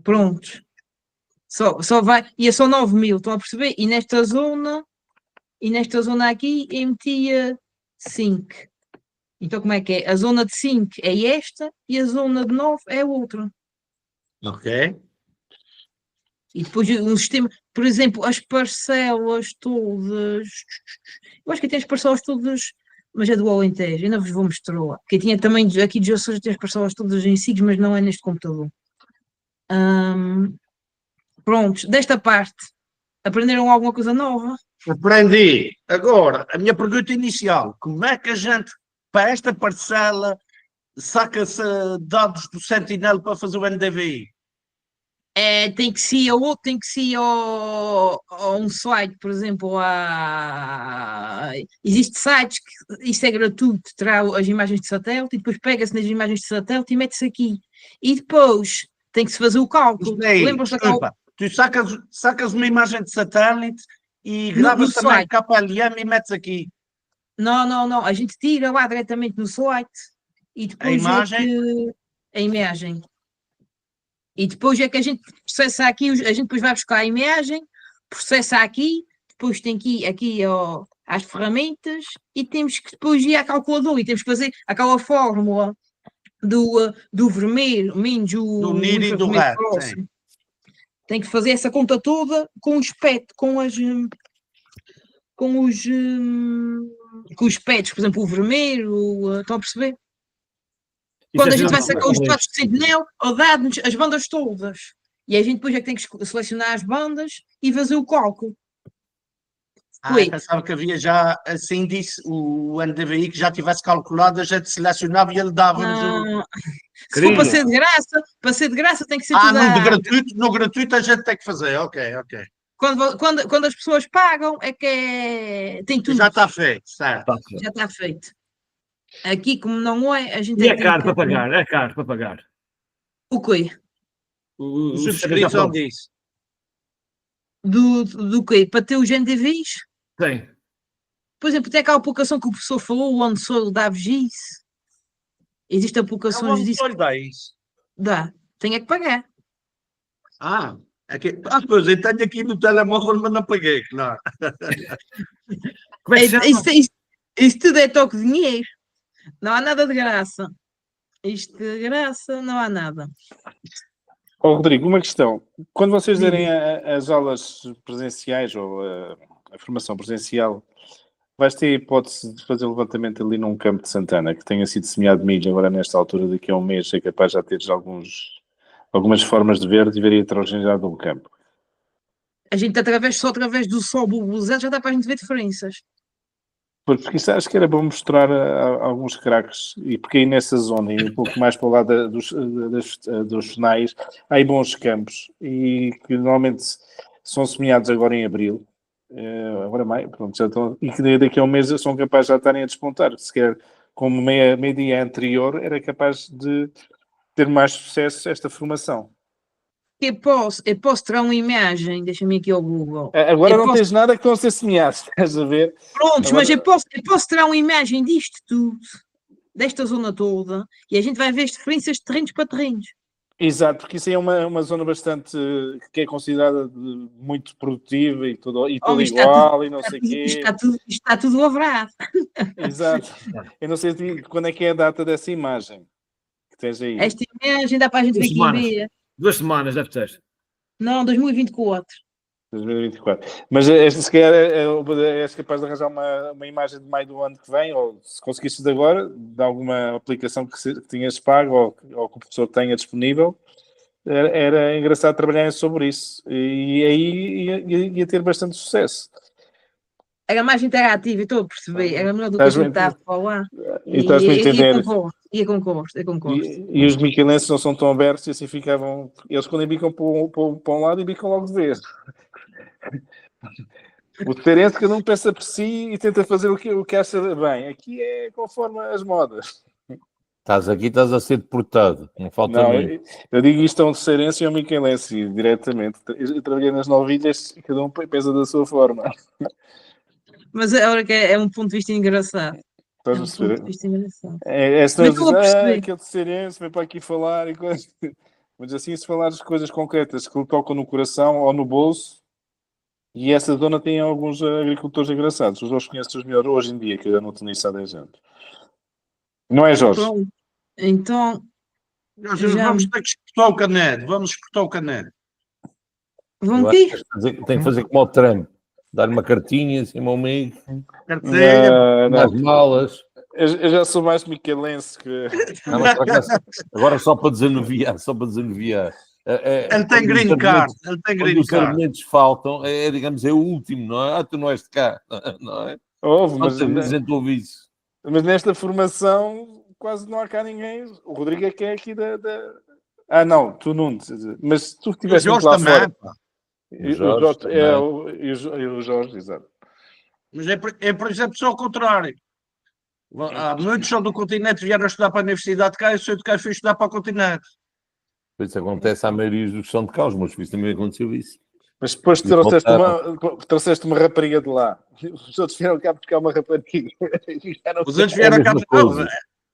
Pronto. Só vai. E é só 9.000, estão a perceber? E nesta zona aqui, eu metia 5. Então, como é que é? A zona de 5 é esta e a zona de 9 é outra.
Ok.
E depois um sistema, por exemplo, as parcelas todas. Eu acho que tem as parcelas todas, mas é do Alentejo, ainda vos vou mostrar. Porque tinha também aqui de Açores, tem as parcelas todas em SIGs, mas não é neste computador. Prontos, desta parte, aprenderam alguma coisa nova?
Aprendi. Agora, a minha pergunta inicial: como é que a gente, para esta parcela, saca-se dados do Sentinel para fazer o NDVI?
Tem que ser a um site, por exemplo, existe sites que isso é gratuito, terá as imagens de satélite e depois pega-se nas imagens de satélite e mete-se aqui. E depois tem que se fazer o cálculo.
Lembra-se tu sacas uma imagem de satélite e gravas também KLM e metes aqui.
Não, a gente tira lá diretamente no site e depois a imagem. E depois é que a gente processa aqui, a gente depois vai buscar a imagem, processa aqui, depois tem que ir aqui às ferramentas e temos que depois ir à calculadora e temos que fazer aquela fórmula do vermelho menos
do NIR e do RAT.
Tem que fazer essa conta toda com os PET, com os PETs, por exemplo, o vermelho, estão a perceber? Quando a gente vai sacar os dados de Sentinel, dá-nos as bandas todas. E a gente depois é que tem que selecionar as bandas e fazer o cálculo.
Pensava que havia já, assim disse, o NDVI que já tivesse calculado, a gente selecionava e ele dava-nos
Se for para ser de graça tem que ser tudo.
No gratuito a gente tem que fazer, ok.
Quando as pessoas pagam é que tem tudo.
Já está feito, certo.
Já está feito. Aqui, como não é, a gente
é caro para pagar, é caro para pagar.
O quê?
O subscrição disso.
Do quê? Para ter os NDVs?
Tem.
Por exemplo, tem aquela aplicação que o professor falou, o OneSoil dá isso. Existem aplicações disso.
Dá isso?
Dá. Tem é que pagar.
Pois, eu tenho aqui no telemóvel, mas não paguei, claro.
Isso tudo é toque de dinheiro. Não há nada de graça. Isto de graça não há nada.
Rodrigo, uma questão. Quando vocês derem as aulas presenciais ou a formação presencial, vais ter a hipótese de fazer o levantamento ali num campo de Santana que tenha sido semeado milho agora nesta altura, daqui a um mês, é capaz de já teres algumas formas de ver e ver a heterogeneidade de um campo.
A gente só através do sol bulbuzante já dá para a gente ver diferenças.
Porque isso acho que era bom mostrar alguns craques, e porque aí nessa zona, e um pouco mais para o lado dos finais, há aí bons campos, e que normalmente são semeados agora em abril, agora é maio, pronto, já estão, e que daqui a um mês são capazes de já estarem a despontar. Se quer, como meio-dia anterior, era capaz de ter mais sucesso esta formação.
Eu posso tirar uma imagem, deixa-me aqui ao Google.
Agora não tens nada que não ser cineasta, estás a ver?
Prontos, agora... mas eu posso tirar uma imagem disto tudo, desta zona toda, e a gente vai ver as diferenças de terrenos para terrenos.
Exato, porque isso aí é uma zona bastante que é considerada muito produtiva e tudo igual e não sei o quê.
Está tudo lavrado.
Exato. Eu não sei quando é que é a data dessa imagem que tens aí.
Esta imagem dá para a gente ver aqui em dia.
2 semanas, deve ter.
Não, 2024.
2024. Mas se calhar és capaz de arranjar uma imagem de maio do ano que vem, ou se conseguisses de agora, de alguma aplicação que tinhas pago ou que o professor tenha disponível, era engraçado trabalhar sobre isso. E aí ia ter bastante sucesso.
Era mais interativa, estou a perceber. Era melhor do que eu estava a falar.
E estás-me a entender.
Eu concordo.
E os miquelenses não são tão abertos e assim ficavam... Eles quando bicam para um lado e bicam logo de vez. O terrense que não pensa por si e tenta fazer o que acha bem. Aqui é conforme as modas.
Estás a ser deportado. Não falta muito.
Eu digo isto a um terceirense e a um miquelense diretamente. Eu trabalhei nas novilhas e cada um pensa da sua forma.
Mas a hora que é um ponto de vista engraçado.
Estás a perceber?
Ponto de vista engraçado.
Senão dizes, aquele terceirense veio para aqui falar e coisas. Mas assim, se falar as coisas concretas que lhe tocam no coração ou no bolso, e essa zona tem alguns agricultores engraçados. Os Jorge conheces os melhores hoje em dia, que eu já não tenho isso há 10 anos. Não é, Jorge?
Então
vamos ter que exportar o canedo. Vamos exportar o canedo.
Vamos aqui?
Tem que fazer como o Trump. Dar uma cartinha assim, meu amigo.
Carteira.
Nas malas.
Eu já sou mais miquelense que...
Agora só para desanuviar.
Ele tem green card.
Quando os argumentos faltam, digamos, é o último, não é? Tu não és de cá, não é?
Mas nesta formação quase não há cá ninguém. O Rodrigo é que é aqui da... não, tu não. Mas se tu estivesse lá fora... O Jorge, exato.
Mas por exemplo, só ao contrário. Há muitos só do continente vieram estudar para a universidade cá, eu sou de cá e fui estudar para o continente.
Isso acontece à maioria dos que são de cá, os meus filhos também aconteceu isso.
Mas depois trouxeste uma rapariga de lá. Os outros vieram cá buscar uma rapariga.
Os outros vieram cá buscar...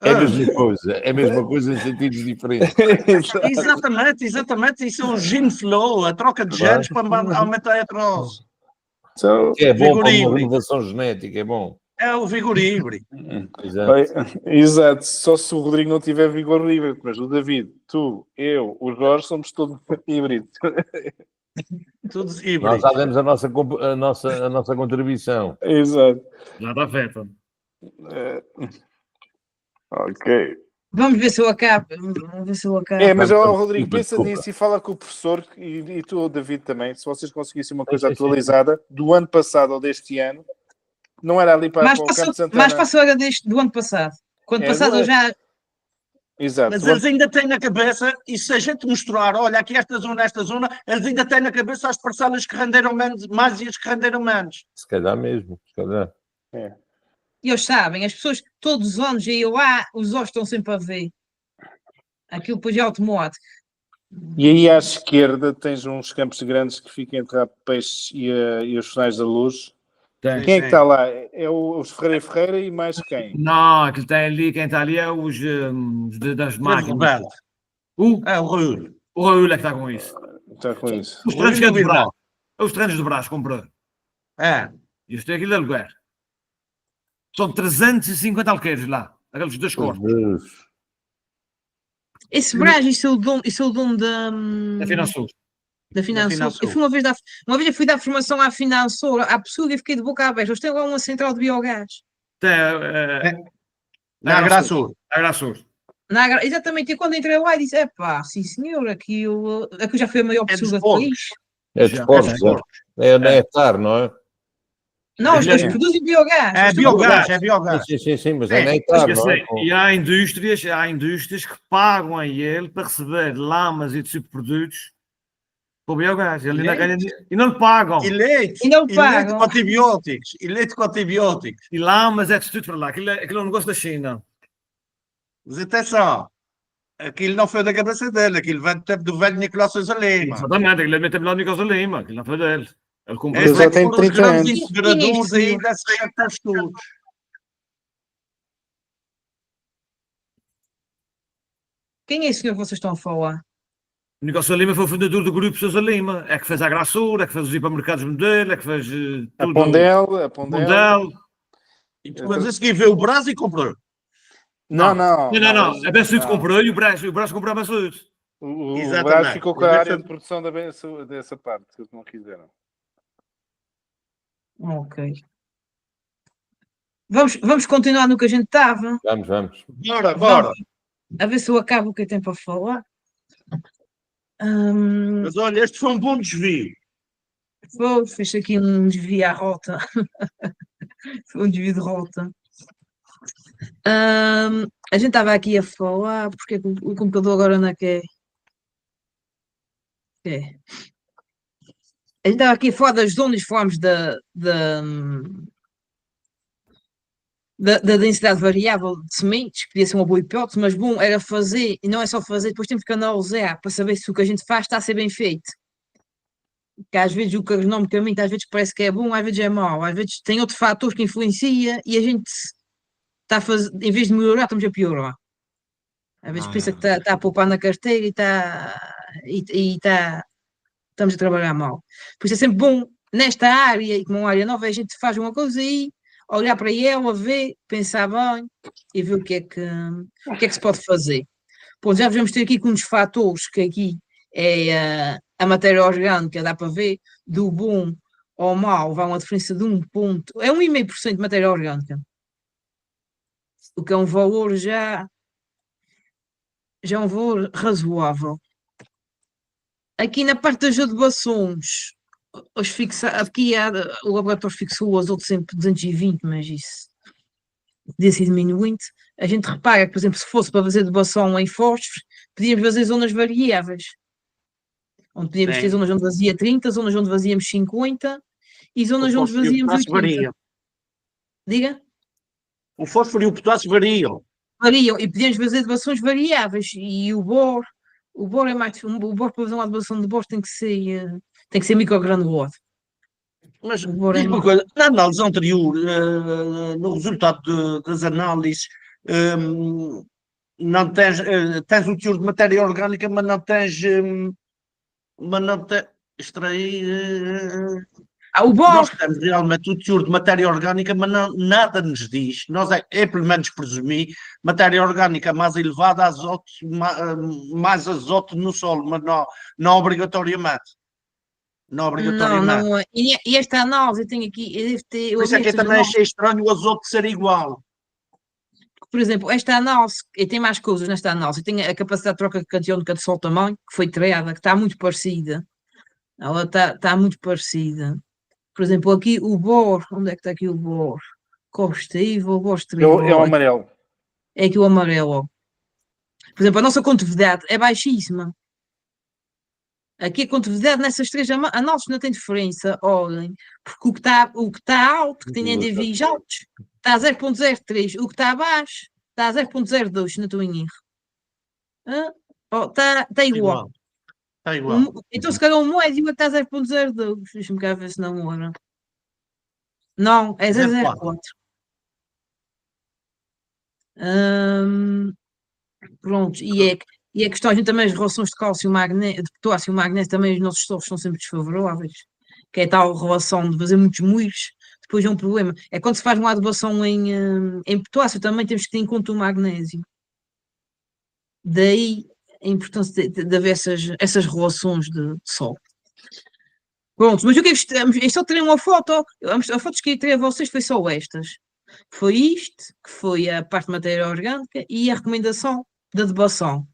É a mesma coisa em sentidos diferentes.
Exatamente. Isso é um gene flow, a troca de genes para aumentar a heterose.
É bom para uma renovação genética, é bom.
É o vigor híbrido.
Exato. Só se o Rodrigo não tiver vigor híbrido, mas o David, tu, eu, o Jorge, somos todos híbridos.
Todos híbridos.
Nós já demos a nossa contribuição.
Exato.
Nada afeta.
Ok.
Vamos ver se eu acabo.
Mas Rodrigo, pensa nisso e fala com o professor e tu, David, também. Se vocês conseguissem uma coisa atualizada do ano passado ou deste ano, não era ali para o Campo de Santana.
Mais passou do ano passado. Quando passado eu já...
Exato.
Mas eles ainda têm na cabeça, e se a gente mostrar, olha, aqui esta zona, eles ainda têm na cabeça as parcelas que renderam mais e as que renderam menos.
Se calhar mesmo, se calhar.
E eles sabem, as pessoas todos os anos iam lá, os olhos estão sempre a ver. Aquilo depois é automático.
E aí à esquerda tens uns campos grandes que ficam entre peixes e os finais da luz. Quem é que está lá? É os Ferreira e mais quem?
Não, aquele tem ali, quem está ali é os das máquinas.
É o Raul.
O Raul é que está com isso.
Está com isso.
Os terrenos do Brás. Os terrenos do Brás comprou. E isto é aquilo de lugar. São 350 alqueires lá. Aqueles dois corpos.
Esse Brás, isso é o dono da
Finançul.
Da Finançul. Eu fui uma vez eu fui dar formação à Finançul, à pessoa, e fiquei de boca aberta. Eles têm lá uma central de biogás.
Na Agrasul.
Exatamente. E quando entrei lá, disse: sim senhor, aqui já foi a maior pessoa do país.
É de porcos, é na hectare, não é?
Não, eles produzem biogás.
É biogás.
Sim, mas é na hectare, não é?
E há indústrias que pagam a ele para receber lamas e subprodutos para o biogás. Ele ainda ganha e não lhe pagam.
E leite,
E não
e leite
pagam.
com antibióticos, e leite com antibióticos.
E lá, mas é tudo para lá. Aquilo é um negócio da China.
Mas atenção, aquilo não foi da cabeça dele, aquilo vem do tempo do velho Nicolau Sousa Lima.
Exatamente, aquilo é mesmo lá no Nicolau Lima. Aquilo não foi dele. Ele comprou.
Ele já
É
tem
por os
30
grandes
anos.
integradores aí desses setores todos.
Quem é esse senhor que vocês estão a falar?
O Nicolau Sousa Lima foi o fundador do grupo Sousa Lima. É que fez a Graçura, é que fez os hipermercados modelo, é que fez
A
tudo.
Pondel.
Modelo.
E depois a seguir veio o Brás e comprou.
Não.
Não. A Bensuíte comprou e o Brás comprou a Bensuíte.
O
Exatamente.
Brás ficou com a área
Exatamente.
de produção dessa parte, que eles não quiseram.
Ok. Vamos continuar no que a gente estava.
Vamos.
Bora.
A ver se eu acabo o que eu tenho para falar.
Mas olha, este foi um bom desvio.
Fiz aqui um desvio à rota. Foi um desvio de rota. A gente estava aqui a falar, porque é que o computador agora não quer. A gente estava aqui a falar das zonas, falámos da densidade variável de sementes, que podia ser uma boa hipótese, mas bom, era fazer, e não é só fazer, depois temos que analisar para saber se o que a gente faz está a ser bem feito. Que às vezes o que agronomicamente às vezes parece que é bom, às vezes é mau, às vezes tem outro fator que influencia e a gente está a fazer, em vez de melhorar, estamos a piorar. Às vezes pensa que está a poupar na carteira e estamos a trabalhar mal. Por isso é sempre bom, nesta área, e como uma área nova, a gente faz uma coisa e olhar para ela, ver, pensar bem e ver o que é que se pode fazer. Bom, já devemos ter aqui com uns fatores que aqui é a matéria orgânica, dá para ver, do bom ao mau, vai uma diferença de 1,5% de matéria orgânica. O que é um valor já é um valor razoável. Aqui na parte das adubações, aqui o laboratório fixou as outras sempre 220, mas isso podia ser diminuinte. A gente repara que, por exemplo, se fosse para fazer adubação em fósforos, podíamos fazer zonas variáveis. Onde podíamos ter zonas onde vazia 30, zonas onde vazíamos 50 e zonas onde vazíamos 80.
Varia.
Diga?
O fósforo e o potássio variam.
Variam, e podíamos fazer adubações variáveis. E o bor é mais. O bor para fazer uma adubação de bor tem que ser microgranulado.
Mas diz uma coisa, na análise anterior, no resultado das análises, não tens o teor de matéria orgânica, mas não tens extrair.
O bor.
Nós temos realmente o teor de matéria orgânica, mas nada nos diz. Nós pelo menos presumi, matéria orgânica mais elevada, mais azoto no solo, mas não obrigatoriamente. Não obrigatoriamente.
Não. E esta análise tem aqui.
Por isso é que eu também achei estranho o azoto ser igual.
Por exemplo, esta análise, e tem mais coisas nesta análise, tem a capacidade de troca catiónica de sol também, que foi triada, que está muito parecida. Ela está muito parecida. Por exemplo, aqui o bor, onde é que está aqui o bor? Costivo, o bor exterior.
É o amarelo.
É aqui o amarelo. Por exemplo, a nossa condutividade é baixíssima. Aqui a condutividade nessas três análises não tem diferença, olhem, porque o que está alto, que tem NDVIs altos, está a 0,03, o que está abaixo está a 0,02, não estou em erro. Está igual.
Está igual.
Então se calhar o médio está a 0,02, deixa-me cá ver se não era. Não, é 0,04. Pronto, e a questão, a gente também as relações de cálcio, magnésio, de potássio e magnésio, também os nossos solos são sempre desfavoráveis, que é tal relação de fazer muitos muiros, depois é um problema. É quando se faz uma adubação em potássio, também temos que ter em conta o magnésio. Daí a importância de haver essas relações de sol. Pronto, mas o que é que estamos? Eu só tirei uma foto, a foto que eu tirei a vocês foi só estas. Foi isto, que foi a parte de matéria orgânica e a recomendação da adubação.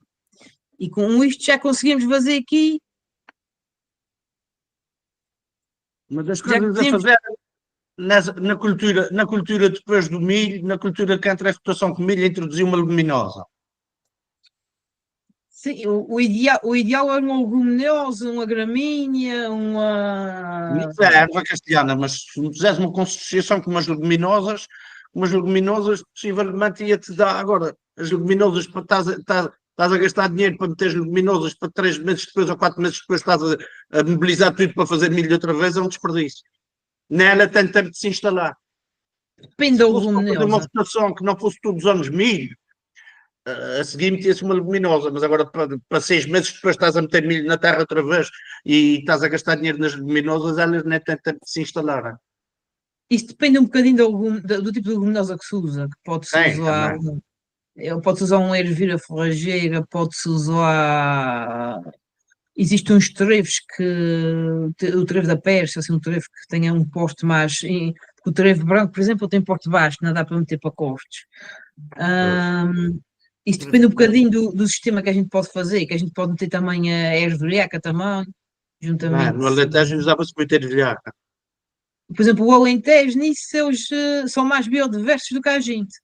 E com isto já conseguimos fazer aqui.
Uma das coisas a fazer na cultura depois do milho, na cultura que entra a rotação com milho, introduzir uma leguminosa.
Sim, o ideal é uma leguminosa, uma gramínea, uma.
Isso é erva castelhana, mas se me fizeres uma associação com umas leguminosas possivelmente ia-te dar. Agora, as leguminosas, estás a gastar dinheiro para meter as leguminosas para 3 meses depois ou 4 meses depois estás a mobilizar tudo para fazer milho outra vez, é um desperdício. Nela tem tempo de se instalar.
Depende da leguminosa.
Uma rotação que não fosse todos os anos milho, a seguir metia-se uma leguminosa, mas agora para 6 meses depois estás a meter milho na terra outra vez e estás a gastar dinheiro nas leguminosas, elas nem têm tempo de se instalar.
Isso depende um bocadinho do tipo de leguminosa que se usa, que pode-se usar. Pode-se usar um ervilha forrageira, pode-se usar. Existem uns trevos o trevo da Pérsia, assim, um trevo que tenha um poste mais. O trevo branco, por exemplo, tem porte baixo, não dá para meter pacotes. Isso depende um bocadinho do sistema que a gente pode fazer, que a gente pode meter também a ervilhaca também, juntamente.
No Alentejo usava-se muito ervilhaca.
Por exemplo, o Alentejo, nisso eles são mais biodiversos do que a gente.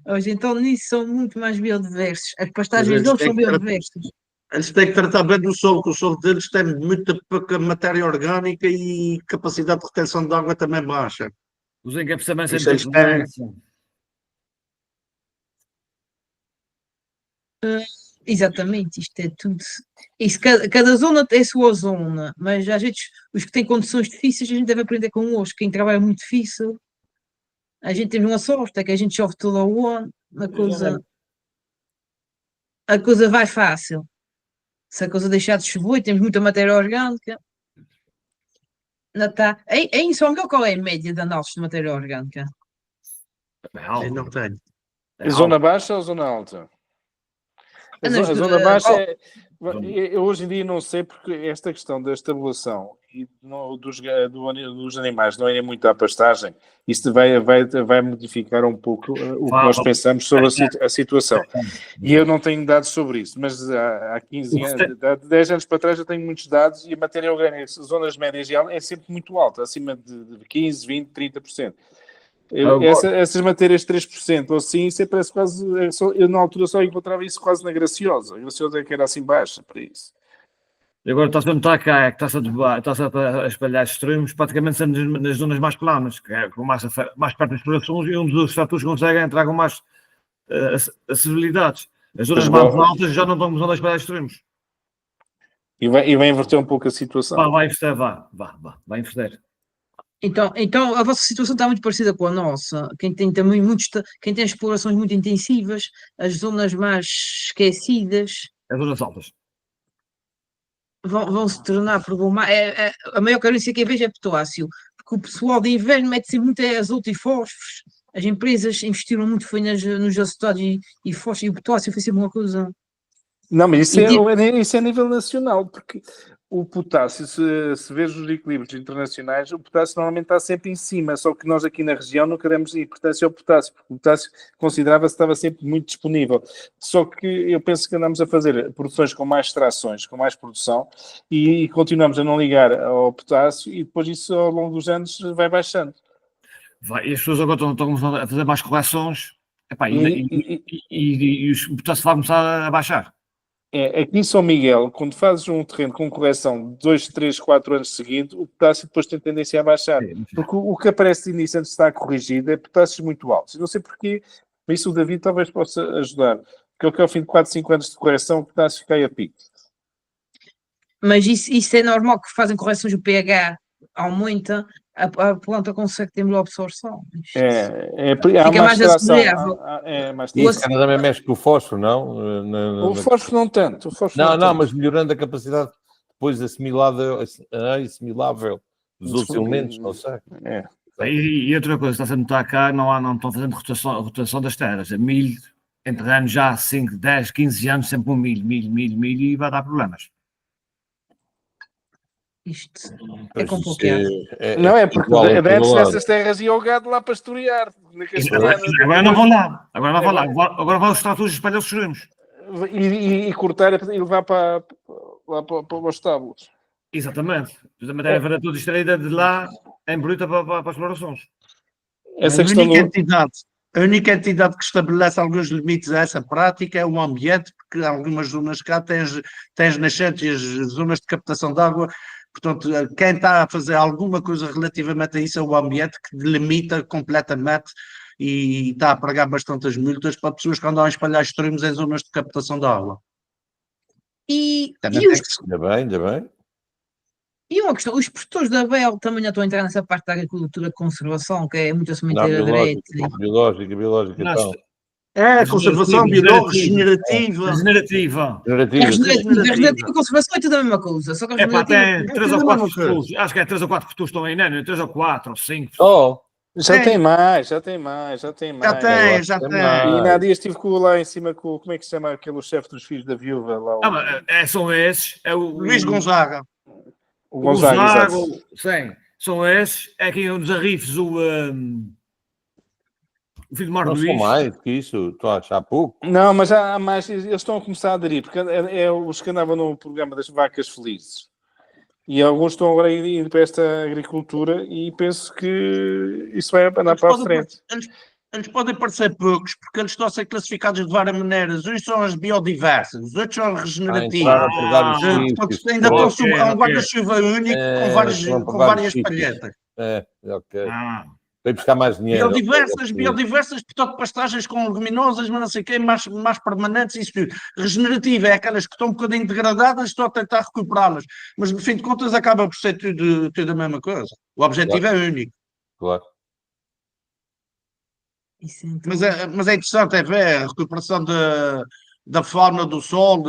Hoje, então, nisso são muito mais biodiversos. As pastagens deles são biodiversas.
Eles têm que tratar bem do solo, que o solo deles tem muita pouca matéria orgânica e capacidade de retenção de água também baixa.
Os encabeçamentos
Exatamente, isto é tudo. Isso, cada zona tem a sua zona, mas às vezes os que têm condições difíceis a gente deve aprender com os. Quem trabalha muito difícil, a gente tem uma sorte, é que a gente chove todo o ano, a coisa vai fácil. Se a coisa deixar de chover, temos muita matéria orgânica. Em São Miguel, qual é a média de análises de matéria orgânica?
Não tenho.
Zona baixa ou zona alta? A zona baixa eu hoje em dia não sei, porque esta questão da estabulação e dos animais não irem muito à pastagem, isso vai modificar um pouco o que nós pensamos sobre a situação. E eu não tenho dados sobre isso, mas há 15 anos, há 10 anos para trás eu tenho muitos dados e a matéria orgânica, zonas médias e altas, é sempre muito alta, acima de 15, 20, 30%. Essas matérias 3% ou assim, isso parece quase. Eu na altura só encontrava isso quase na Graciosa. A Graciosa é que era assim baixa para isso.
E agora está-se a notar cá, que está-se a espalhar extremos, praticamente nas zonas mais planas, que é com mais perto das explorações, e um dos fatores que conseguem entrar com mais acessibilidades. As zonas mais altas já não estão começando a espalhar extremos.
E vai inverter um pouco a situação.
Vai inverter.
Então a vossa situação está muito parecida com a nossa. Quem tem também quem tem explorações muito intensivas, as zonas mais esquecidas.
As zonas altas.
Vão se tornar problemáticas. A maior carência que eu vejo é potássio, porque o pessoal de inverno mete-se muito azoto e fósforos. As empresas investiram muito foi nos acetatos e fósforos, e o potássio foi sempre uma coisa.
Não, mas isso é a nível nacional, porque o potássio, se vês os equilíbrios internacionais, o potássio normalmente está sempre em cima, só que nós aqui na região não queremos importância ao potássio, porque o potássio considerava-se que estava sempre muito disponível. Só que eu penso que andamos a fazer produções com mais extrações, com mais produção, e continuamos a não ligar ao potássio, e depois isso ao longo dos anos vai baixando.
E as pessoas agora estão a fazer mais correções, e o potássio vai começar a baixar.
Aqui em São Miguel, quando fazes um terreno com correção de 2, 3, 4 anos seguidos, o potássio depois tem tendência a baixar. Porque o que aparece de início antes de estar corrigido é potássios muito altos. Eu não sei porquê, mas isso o David talvez possa ajudar. Porque ao fim de 4, 5 anos de correção, o potássio cai a pico.
Mas isso é normal que fazem correções, o pH aumenta, a planta consegue ter melhor absorção.
Fica
mais acessível.
Isso também mexe com o fósforo, não?
O fósforo não tanto.
Mas melhorando a capacidade depois assimilável dos outros elementos, não sei.
E outra coisa, está a notar cá, não estão fazendo rotação das terras. A milho, entre anos já 5, 10, 15 anos, sempre um milho, e vai dar problemas.
Isto é complicado.
Não é porque antes nessas terras ia o gado lá pastorear.
Agora não vão lá. Agora vão os tratores espalhar os extremos.
E cortar e levar para os estábulos.
Exatamente. A matéria vai toda extraída de lá em bruta para as explorações.
Essa questão A única entidade que estabelece alguns limites a essa prática é o ambiente, porque algumas zonas cá tens nascentes e as zonas de captação de água. Portanto, quem está a fazer alguma coisa relativamente a isso é o ambiente, que delimita completamente e está a pagar bastantes multas para pessoas que andam a espalhar extremos em zonas de captação de água.
Ainda bem.
E uma questão, os produtores da BEL também já estão a entrar nessa parte da agricultura de conservação, que é muita sementeira direita.
Biológica, então.
É, conservação biológica,
regenerativa.
Regenerativa e conservação é tudo a mesma coisa. Só que
tem 3 ou 4 futuros. Acho que é 3 ou 4 futuros estão aí, não é? 3 ou 4 ou 5.
Já tem mais.
Já tem.
E na dia estive lá em cima com, como é que se chama aquele chefe dos filhos da viúva lá?
São esses. É o
Luís Gonzaga.
O Gonzaga,
sim. São esses. É quem é um dos arrifes, o filho de Mar Luís.
Não são mais que isso, estou a achar pouco.
Não, mas há mais, eles estão a começar a aderir, porque é os que andavam no programa das vacas felizes. E alguns estão agora a ir para esta agricultura e penso que isso vai andar para a frente.
Eles podem parecer poucos, porque eles estão a ser classificados de várias maneiras. Uns são as biodiversas, os outros são regenerativos. Portanto, ainda estão sob um guarda-chuva único com várias palhetas.
Ok. Vai buscar mais dinheiro.
Biodiversas, portanto, pastagens com leguminosas, mas não sei o quê, mais permanentes, isso tudo. Regenerativa é aquelas que estão um bocadinho degradadas, estão a tentar recuperá-las. Mas, no fim de contas, acaba por ser tudo a mesma coisa. O objetivo é único.
Claro.
Mas é interessante ver a recuperação da fauna do solo,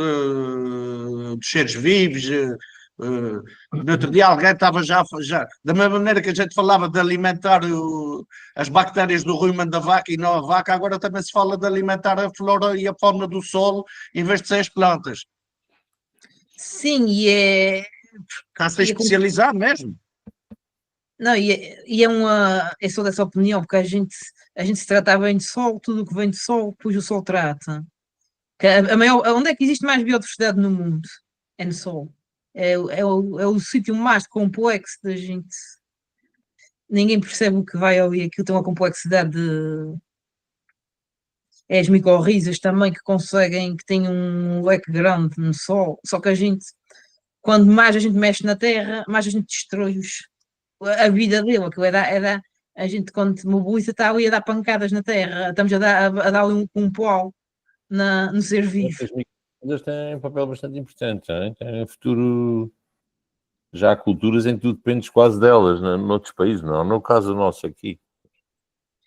dos seres vivos. No outro dia alguém estava já da mesma maneira que a gente falava de alimentar as bactérias do rumen da vaca e não a vaca, agora também se fala de alimentar a flora e a fauna do solo em vez de ser as plantas.
Sim, e é...
Está-se a especializar mesmo.
Não, eu sou dessa opinião, porque a gente se trata bem de sol, tudo o que vem de sol, pois o sol trata. Onde é que existe mais biodiversidade no mundo? É no sol. É o sítio mais complexo da gente. Ninguém percebe o que vai ali, aquilo tem uma complexidade É as micorrizas também que têm um leque grande no sol, só que quando mais a gente mexe na terra, mais a gente destrói a vida dele, aquilo a gente quando mobiliza está ali a dar pancadas na terra, estamos a dar um pau no ser vivo.
Eles têm um papel bastante importante, tem um futuro, já há culturas em que tu dependes quase delas, noutros países, não, no caso nosso aqui,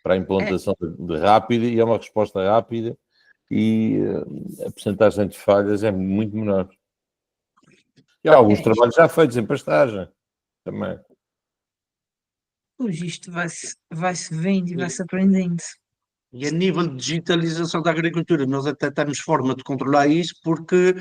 para a implantação rápida, e é uma resposta rápida, e a percentagem de falhas é muito menor. E há alguns trabalhos já feitos em pastagem, também.
Pois isto vai-se vendo e vai-se aprendendo.
E a nível de digitalização da agricultura, nós até temos forma de controlar isso, porque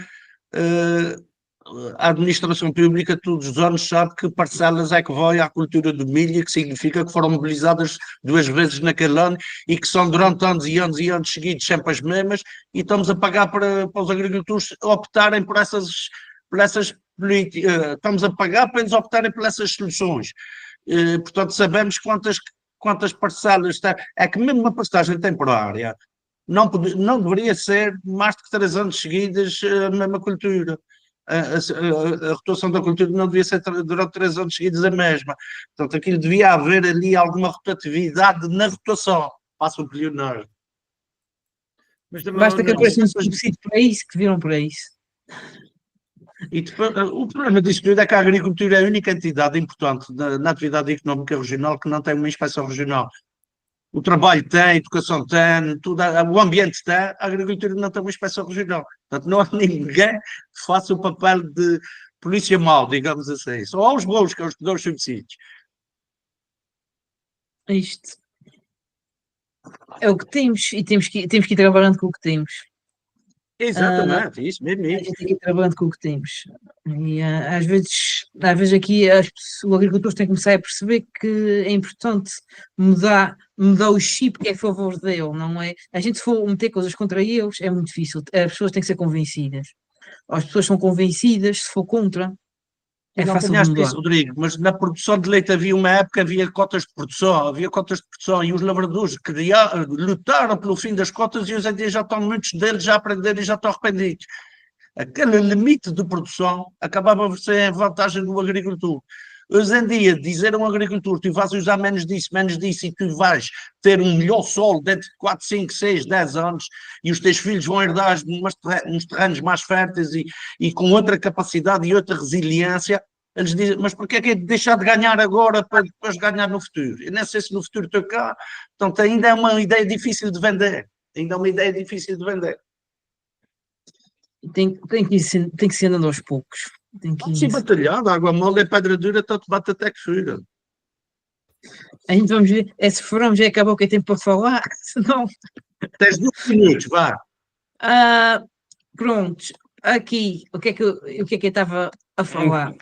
a administração pública todos os anos sabe que parcelas é que vai à cultura do milho, que significa que foram mobilizadas 2 vezes naquele ano e que são durante anos e anos e anos seguidos sempre as mesmas, e estamos a pagar para os agricultores optarem por essas políticas, estamos a pagar para eles optarem por essas soluções. Portanto, sabemos quantas parcelas tem. É que mesmo uma pastagem temporária não deveria ser mais de 3 anos seguidos a mesma cultura. A rotação da cultura não devia ser durante 3 anos seguidos a mesma. Portanto, aquilo devia haver ali alguma rotatividade na rotação. Passa o bilionário.
Basta que apareça um subsídio para isso, que viram para isso.
E depois, o problema disto tudo é que a agricultura é a única entidade importante na atividade económica regional que não tem uma inspeção regional. O trabalho tem, a educação tem, tudo, o ambiente tem, a agricultura não tem uma inspeção regional. Portanto, não há ninguém que faça o papel de polícia mau, digamos assim. Só há os bons que dão os subsídios.
Isto é o que temos e temos que ir trabalhando com o que temos.
Exatamente, isso mesmo.
A gente tem que ir trabalhando com o que temos. E às vezes aqui o agricultor tem que começar a perceber que é importante mudar o chip que é a favor dele, não é? A gente, se for meter coisas contra eles, é muito difícil. As pessoas têm que ser convencidas. As pessoas são convencidas, se for contra, É
não
fácil de
apanhaste
mudar.
isso, Rodrigo, mas na produção de leite havia uma época, havia cotas de produção e os lavradores lutaram pelo fim das cotas e hoje em dia já estão, muitos deles já aprenderam e já estão arrependidos. Aquele limite de produção acabava por ser em vantagem do agricultor. Hoje em dia, dizer a um agricultor, tu vais usar menos disso, e tu vais ter um melhor solo dentro de 4, 5, 6, 10 anos e os teus filhos vão herdar uns terrenos mais férteis e com outra capacidade e outra resiliência, eles dizem, mas porquê é que é de deixar de ganhar agora para depois ganhar no futuro? Eu não sei se no futuro estou cá. Portanto, ainda é uma ideia difícil de vender.
Tem que ser andando aos poucos. Tem que
Sim, batalhado, água mole é pedra dura, tanto bate até que fura.
A gente vamos ver, se formos já acabou que é tempo para falar, senão...
Tens 2 minutos, vá.
Pronto, aqui, o que é que eu estava a falar?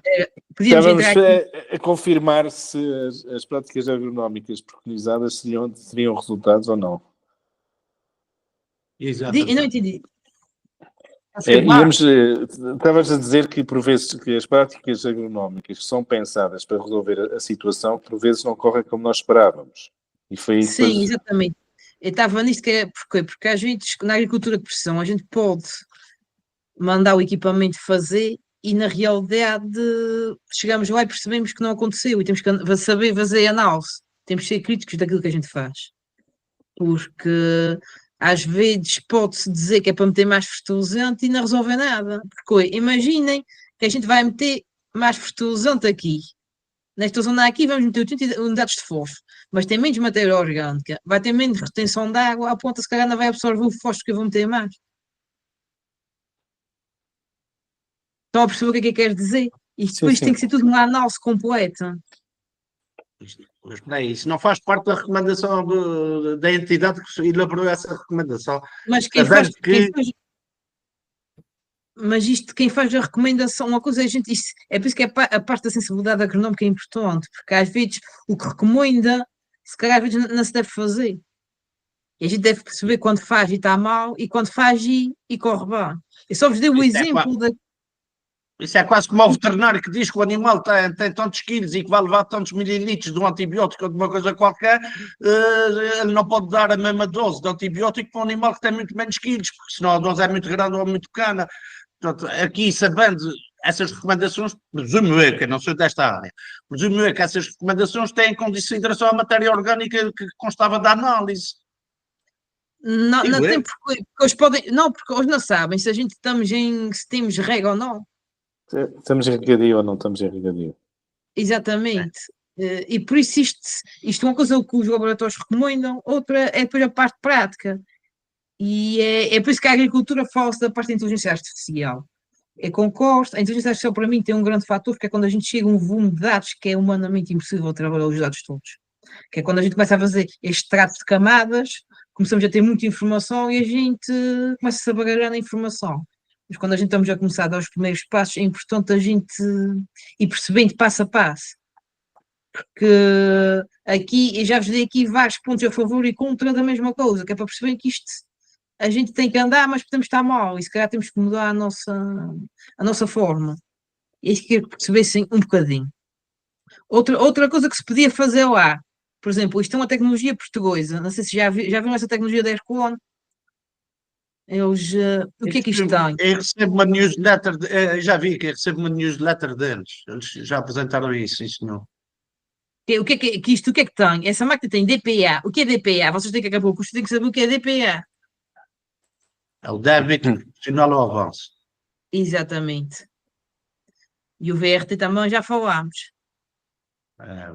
Estávamos a confirmar se as práticas agronómicas preconizadas teriam resultados ou não.
Exatamente.
Eu não entendi.
Estavas a dizer que por vezes que as práticas agronómicas que são pensadas para resolver a situação, por vezes não correm como nós esperávamos. E foi isso.
Sim, exatamente. Eu estava nisto que é porque às vezes na agricultura de precisão a gente pode mandar o equipamento fazer e na realidade chegamos lá e percebemos que não aconteceu e temos que saber fazer análise. Temos que ser críticos daquilo que a gente faz. Porque às vezes pode-se dizer que é para meter mais fertilizante e não resolve nada. Porque imaginem que a gente vai meter mais fertilizante aqui. Nesta zona aqui vamos meter 80 unidades de fósforo, mas tem menos matéria orgânica, vai ter menos retenção de água, a ponta se calhar não vai absorver o fósforo que eu vou meter mais. Estão a perceber o que é que quer dizer? Isto depois tem que ser tudo uma análise completa.
Mas peraí, isso não faz parte da recomendação da entidade que elaborou essa recomendação.
Mas quem faz a recomendação, uma coisa é a gente, é por isso que a parte da sensibilidade agronómica é importante, porque às vezes o que recomenda, se calhar às vezes não se deve fazer. E a gente deve perceber quando faz e está mal, e quando faz e corre bem. Eu só vos dei o exemplo da...
Isso é quase como o veterinário que diz que o animal tem tantos quilos e que vai levar tantos mililitros de um antibiótico ou de uma coisa qualquer, ele não pode dar a mesma dose de antibiótico para um animal que tem muito menos quilos, porque senão a dose é muito grande ou muito pequena. Portanto, aqui, sabendo essas recomendações, presumo eu, que eu não sou desta área, presumo eu que essas recomendações têm em consideração a matéria orgânica que constava da análise.
Não tem porque hoje podem, não, porque hoje não sabem se a gente se temos rega ou não.
Estamos em regadio ou não estamos em regadio.
Exatamente. E por isso isto é uma coisa que os laboratórios recomendam, outra é depois a parte prática. E é por isso que a agricultura fala-se da parte da inteligência artificial. Eu concordo, a inteligência artificial para mim tem um grande fator, porque é quando a gente chega a um volume de dados que é humanamente impossível trabalhar os dados todos. Que é quando a gente começa a fazer este trato de camadas, começamos a ter muita informação e a gente começa a se baralhar na informação. Mas quando a gente estamos a começar a dar os primeiros passos, é importante a gente ir percebendo passo a passo. Porque aqui, eu já vos dei aqui vários pontos a favor e contra da mesma coisa, que é para perceber que isto a gente tem que andar, mas podemos estar mal, e se calhar temos que mudar a nossa forma. E é isso que eu quero que percebessem um bocadinho. Outra coisa que se podia fazer lá, por exemplo, isto é uma tecnologia portuguesa, não sei se já viram essa tecnologia da Herculano. Eles, o que é que isto tem?
Eu recebo uma newsletter, já vi que eu recebo uma newsletter deles, eles já apresentaram isso, sim senhor.
O que é que tem? Essa máquina tem DPA. O que é DPA? Vocês têm que acabar o curso, têm que saber o que é DPA.
É o débito proporcional ao avanço.
Exatamente. E o VRT também já falámos.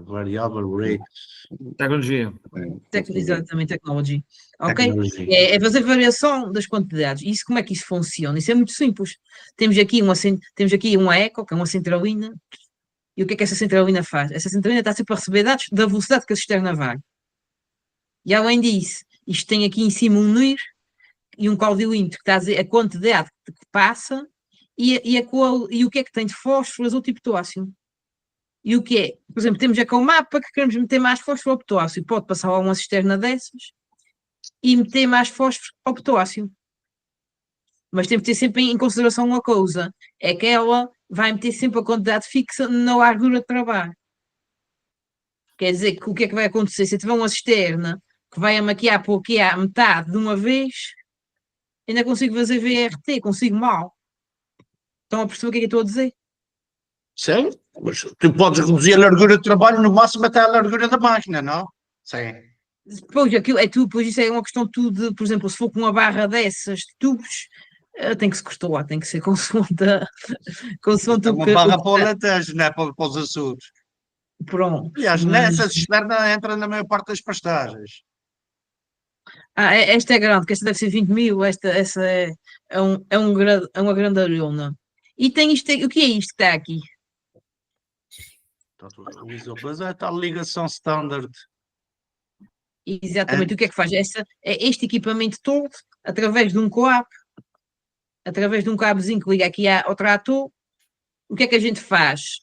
Variable rate.
Tecnologia.
Exatamente, technology. Ok?
Tecnologia.
É fazer variação das quantidades. Isso, como é que isso funciona? Isso é muito simples. Temos aqui uma eco, que é uma centralina. E o que é que essa centralina faz? Essa centralina está sempre a receber dados da velocidade que a cisterna vai. E além disso, isto tem aqui em cima um NIR e um caudilímetro que está a dizer a quantidade que passa e o que é que tem de fósforo, azoto e potássio. E o que é? Por exemplo, temos aqui um mapa que queremos meter mais fósforo ao potássio. Pode passar lá uma cisterna dessas e meter mais fósforo ao potássio. Mas temos que ter sempre em consideração uma coisa, é que ela vai meter sempre a quantidade fixa na largura de trabalho. Quer dizer, que o que é que vai acontecer? Se eu tiver uma cisterna que vai a maquiar por aqui à metade de uma vez, ainda consigo fazer VRT, consigo mal. Estão a perceber o que é que eu estou a dizer?
Sim, mas tu podes reduzir a largura de trabalho no máximo até a largura da máquina, não? Sim.
Pois, aquilo é tudo, pois isso é uma questão tudo de, por exemplo, se for com uma barra dessas de tubos, tem que se costurar, tem que ser consoante
É uma barra para o Alentejo, não é para os Açores.
Pronto.
Aliás, nessa cisterna entra na maior parte das pastagens.
Esta é grande, que esta deve ser 20 mil, essa é uma grandalhona. E tem isto, o que é isto que está aqui?
Mas é tal ligação standard.
Exatamente, o que é que faz? É este equipamento todo, através de um coape, através de um cabezinho que liga aqui ao trator, o que é que a gente faz?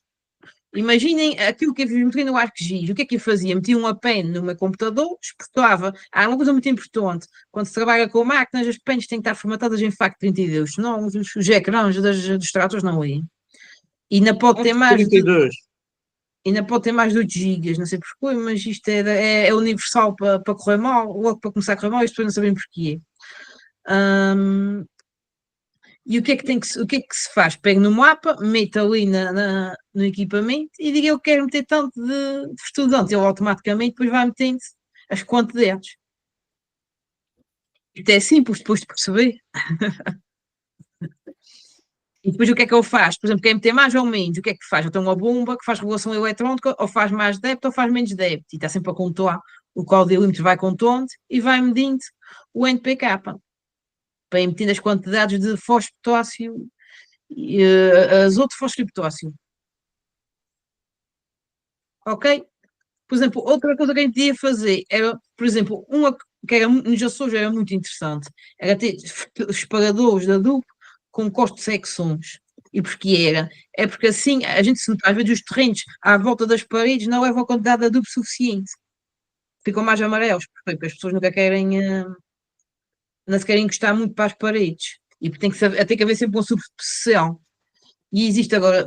Imaginem aquilo que eu meti no ArcGIS, o que é que eu fazia? Metia uma pen no meu computador, exportava. Há uma coisa muito importante, quando se trabalha com máquinas, as pens têm que estar formatadas em FAT32, senão os ecrãs dos tratores não leem. E ainda pode ter mais...
32.
Ainda pode ter mais de 8 GB, não sei porquê, mas isto é universal para correr mal, logo para começar a correr mal, isto depois não sabemos porquê. E o que é que se faz? Pego no mapa, meto ali no equipamento e digo eu quero meter tanto de estudante, ele automaticamente depois vai metendo as quantidades. Isto é simples depois de perceber. E depois o que é que ele faz? Por exemplo, quer meter mais ou menos, o que é que faz? Eu tenho uma bomba que faz regulação eletrónica, ou faz mais débito ou faz menos débito. E está sempre a controlar. O código vai contando e vai medindo o NPK. Para ir metendo as quantidades de fosfopotássio e azoto fosfopotássio. Ok? Por exemplo, outra coisa que a gente podia fazer era, por exemplo, uma que era, nos Açores era muito interessante, era ter espalhadores de adubo com costas de secções. E porquê era? É porque assim a gente se nota, às vezes os terrenos à volta das paredes não levam a quantidade de adubo suficiente. Ficam mais amarelos, porque as pessoas nunca querem, não se querem encostar muito para as paredes. E tem que haver sempre uma substituição. E existe agora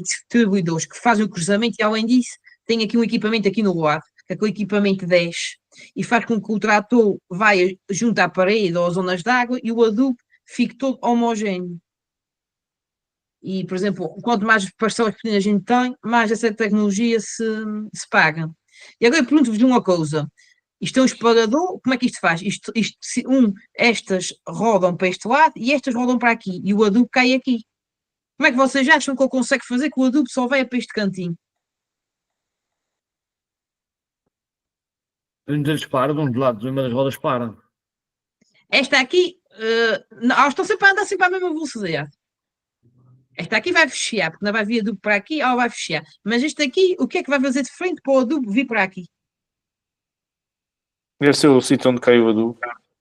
distribuidores que fazem o cruzamento e além disso tem aqui um equipamento aqui no lado, que é que o equipamento desce e faz com que o trator vai junto à parede ou às zonas de água e o adubo fique todo homogéneo. E, por exemplo, quanto mais parcelas pequenas a gente tem, mais essa tecnologia se paga. E agora eu pergunto-vos uma coisa. Isto é um espalhador, como é que isto faz? Estas rodam para este lado e estas rodam para aqui e o adubo cai aqui. Como é que vocês acham que eu consigo fazer que o adubo só venha para este cantinho?
Um deles para, de um lado, uma das rodas para.
Esta aqui, elas estão sempre a andar sempre à mesma velocidade. Esta aqui vai fechar, porque não vai vir adubo para aqui, ela vai fechar. Mas este aqui, o que é que vai fazer de frente para o adubo vir para aqui?
Deve ser o sítio onde caiu o adubo.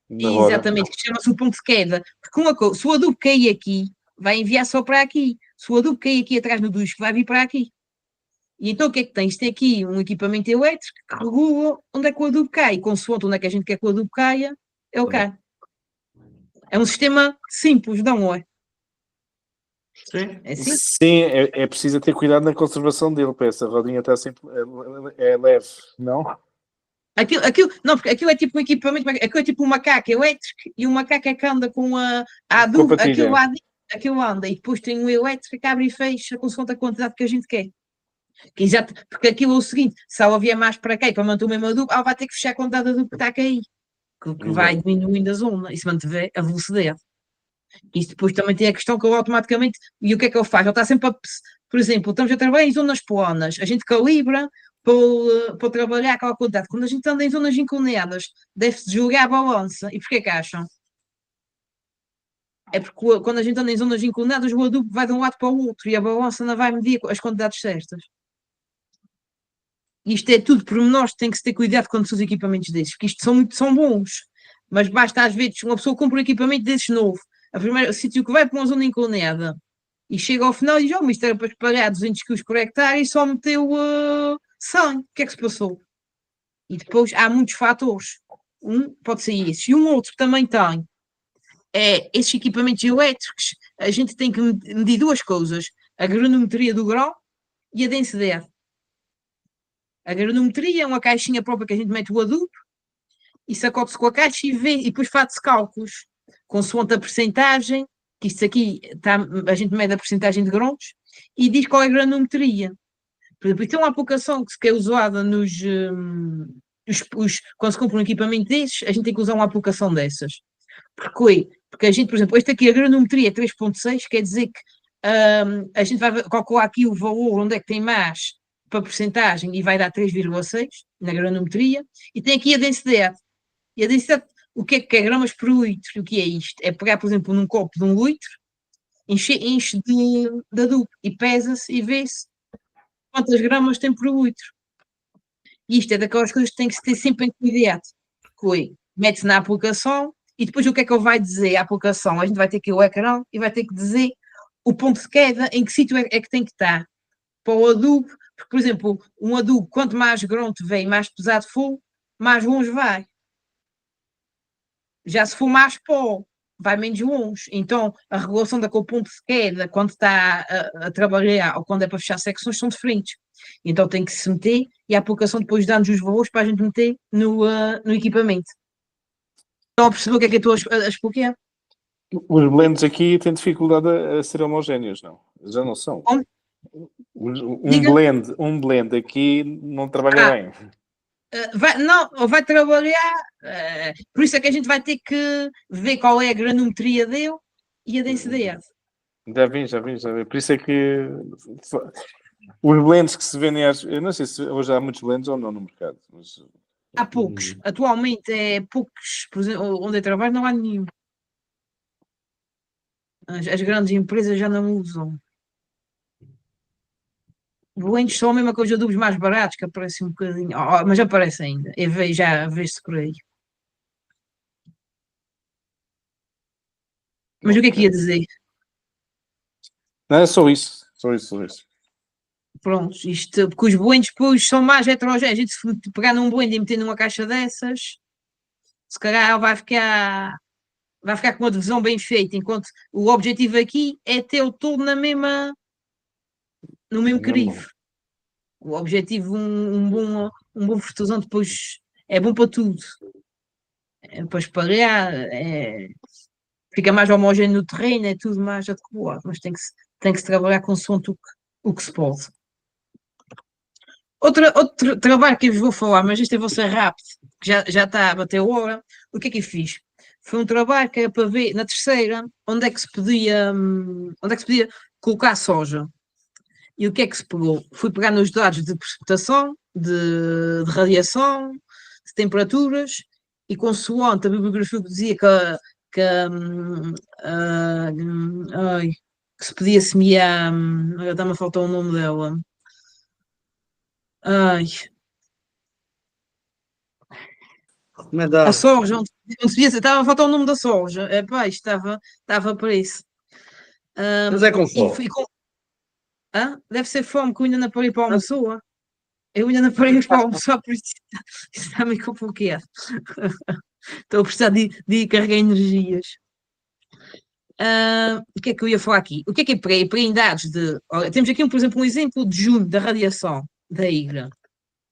Exatamente, que chama-se o ponto de queda. Porque se o adubo cair aqui, vai enviar só para aqui. Se o adubo cair aqui atrás no ducho, vai vir para aqui. E então o que é que tem? Isto tem aqui um equipamento elétrico que regula onde é que o adubo cai. Consoante onde é que a gente quer que o adubo caia, ele cai. É um sistema simples, não é?
Sim,
é, simples.
Sim, é preciso ter cuidado na conservação dele, para essa rodinha está sempre é leve, não?
Não, porque aquilo é tipo um equipamento, aquilo é tipo um macaco elétrico e o macaco é que anda com a adubo, aquilo anda e depois tem um elétrico que abre e fecha consoante a quantidade que a gente quer. Porque aquilo é o seguinte, se ela vier mais para cá e para manter o mesmo adubo, ela vai ter que fechar a quantidade de adubo que está a cair, que vai diminuindo a zona e se mantiver a velocidade. Isso depois também tem a questão que ele automaticamente, e o que é que ele faz? Ele está sempre por exemplo, estamos a trabalhar em zonas planas, a gente calibra para trabalhar aquela quantidade. Quando a gente anda em zonas inclinadas, deve-se desligar a balança. E porquê que acham? É porque quando a gente anda em zonas inclinadas, o adubo vai de um lado para o outro e a balança não vai medir as quantidades certas. Isto é tudo pormenores, tem que se ter cuidado quando se usa equipamentos desses, porque isto são bons, mas basta às vezes uma pessoa compra um equipamento desses novo, o sítio que vai para uma zona inclinada e chega ao final e diz, mas isto era para espalhar 200 kg por hectare e só meteu 100, o que é que se passou? E depois há muitos fatores, pode ser esse, e um outro que também tem, esses equipamentos elétricos, a gente tem que medir duas coisas, a granometria do grão e a densidade. A granometria é uma caixinha própria que a gente mete o adubo e sacode-se com a caixa e vê, e depois faz cálculos, consoante a percentagem, que isto aqui a gente mede a percentagem de grãos e diz qual é a granometria. Por exemplo, isto é uma aplicação que é usada quando se compra um equipamento desses, a gente tem que usar uma aplicação dessas. Porque a gente, por exemplo, este aqui, a granometria é 3.6, quer dizer que a gente vai calcular aqui o valor onde é que tem mais para percentagem e vai dar 3,6 na granometria, e tem aqui a densidade. E a densidade, o que é gramas por litro? O que é isto? É pegar, por exemplo, num copo de 1 litro, enche de adubo e pesa-se e vê-se quantas gramas tem por litro. E isto é daquelas coisas que tem que se ter sempre em cuidado. Mete-se na aplicação e depois o que é que ele vai dizer? A aplicação, a gente vai ter que ir ao ecrã e vai ter que dizer o ponto de queda, em que sítio é que tem que estar. Para o adubo, porque, por exemplo, um adubo, quanto mais grão te vem, mais pesado for, mais longe vai. Já se for mais pó, vai menos longe. Então, a regulação daquele ponto de queda, quando está a trabalhar ou quando é para fechar secções, são diferentes. Então, tem que se meter e a aplicação depois dá-nos os valores para a gente meter no equipamento. Estão a perceber o que é que eu estou a explicar?
Os blends aqui têm dificuldade a ser homogéneos, não? Já não são.
Como?
Um blend aqui não trabalha bem.
Vai trabalhar, por isso é que a gente vai ter que ver qual é a granometria dele e a densidade.
Já vi. Por isso é que os blends que se vendem, eu não sei se hoje há muitos blends ou não no mercado. Mas...
Há poucos. Atualmente é poucos, por exemplo, onde eu trabalho não há nenhum. As grandes empresas já não usam. Blends são a mesma coisa, adubos mais baratos, que aparecem um bocadinho. Mas aparece ainda. Já vejo-se por aí. Mas o que é que ia dizer?
Não, é só isso.
Pronto, isto, porque os blends depois são mais heterogéneos. A gente, se pegar num blend e meter numa caixa dessas, se calhar vai ficar com uma divisão bem feita, enquanto o objetivo aqui é ter o todo no mesmo crivo. O objetivo, um bom fertilizante depois é bom para tudo. É para espalhar, fica mais homogéneo no terreno, é tudo mais adequado, mas tem que se trabalhar consoante o que se pode. Outro trabalho que eu vos vou falar, mas este eu vou ser rápido, que já está a bater a hora. O que é que eu fiz? Foi um trabalho que era para ver na terceira onde é que se podia colocar soja. E o que é que se pegou? Fui pegar nos dados de precipitação, de radiação, de temperaturas, e consoante a bibliografia que dizia que se podia semear, está-me a faltar o nome dela. A soja, onde se podia, estava a faltar o nome da soja. Estava para isso.
Mas é com fome.
Deve ser fome, que eu ainda não parei para almoçar. Eu ainda não parei para almoçar, por isso está meio complicado. Estou a precisar de carregar energias. O que é que eu ia falar aqui? O que é peguei? Peguei em dados de... Olha, temos aqui, por exemplo, um exemplo de junho da radiação da IGRA.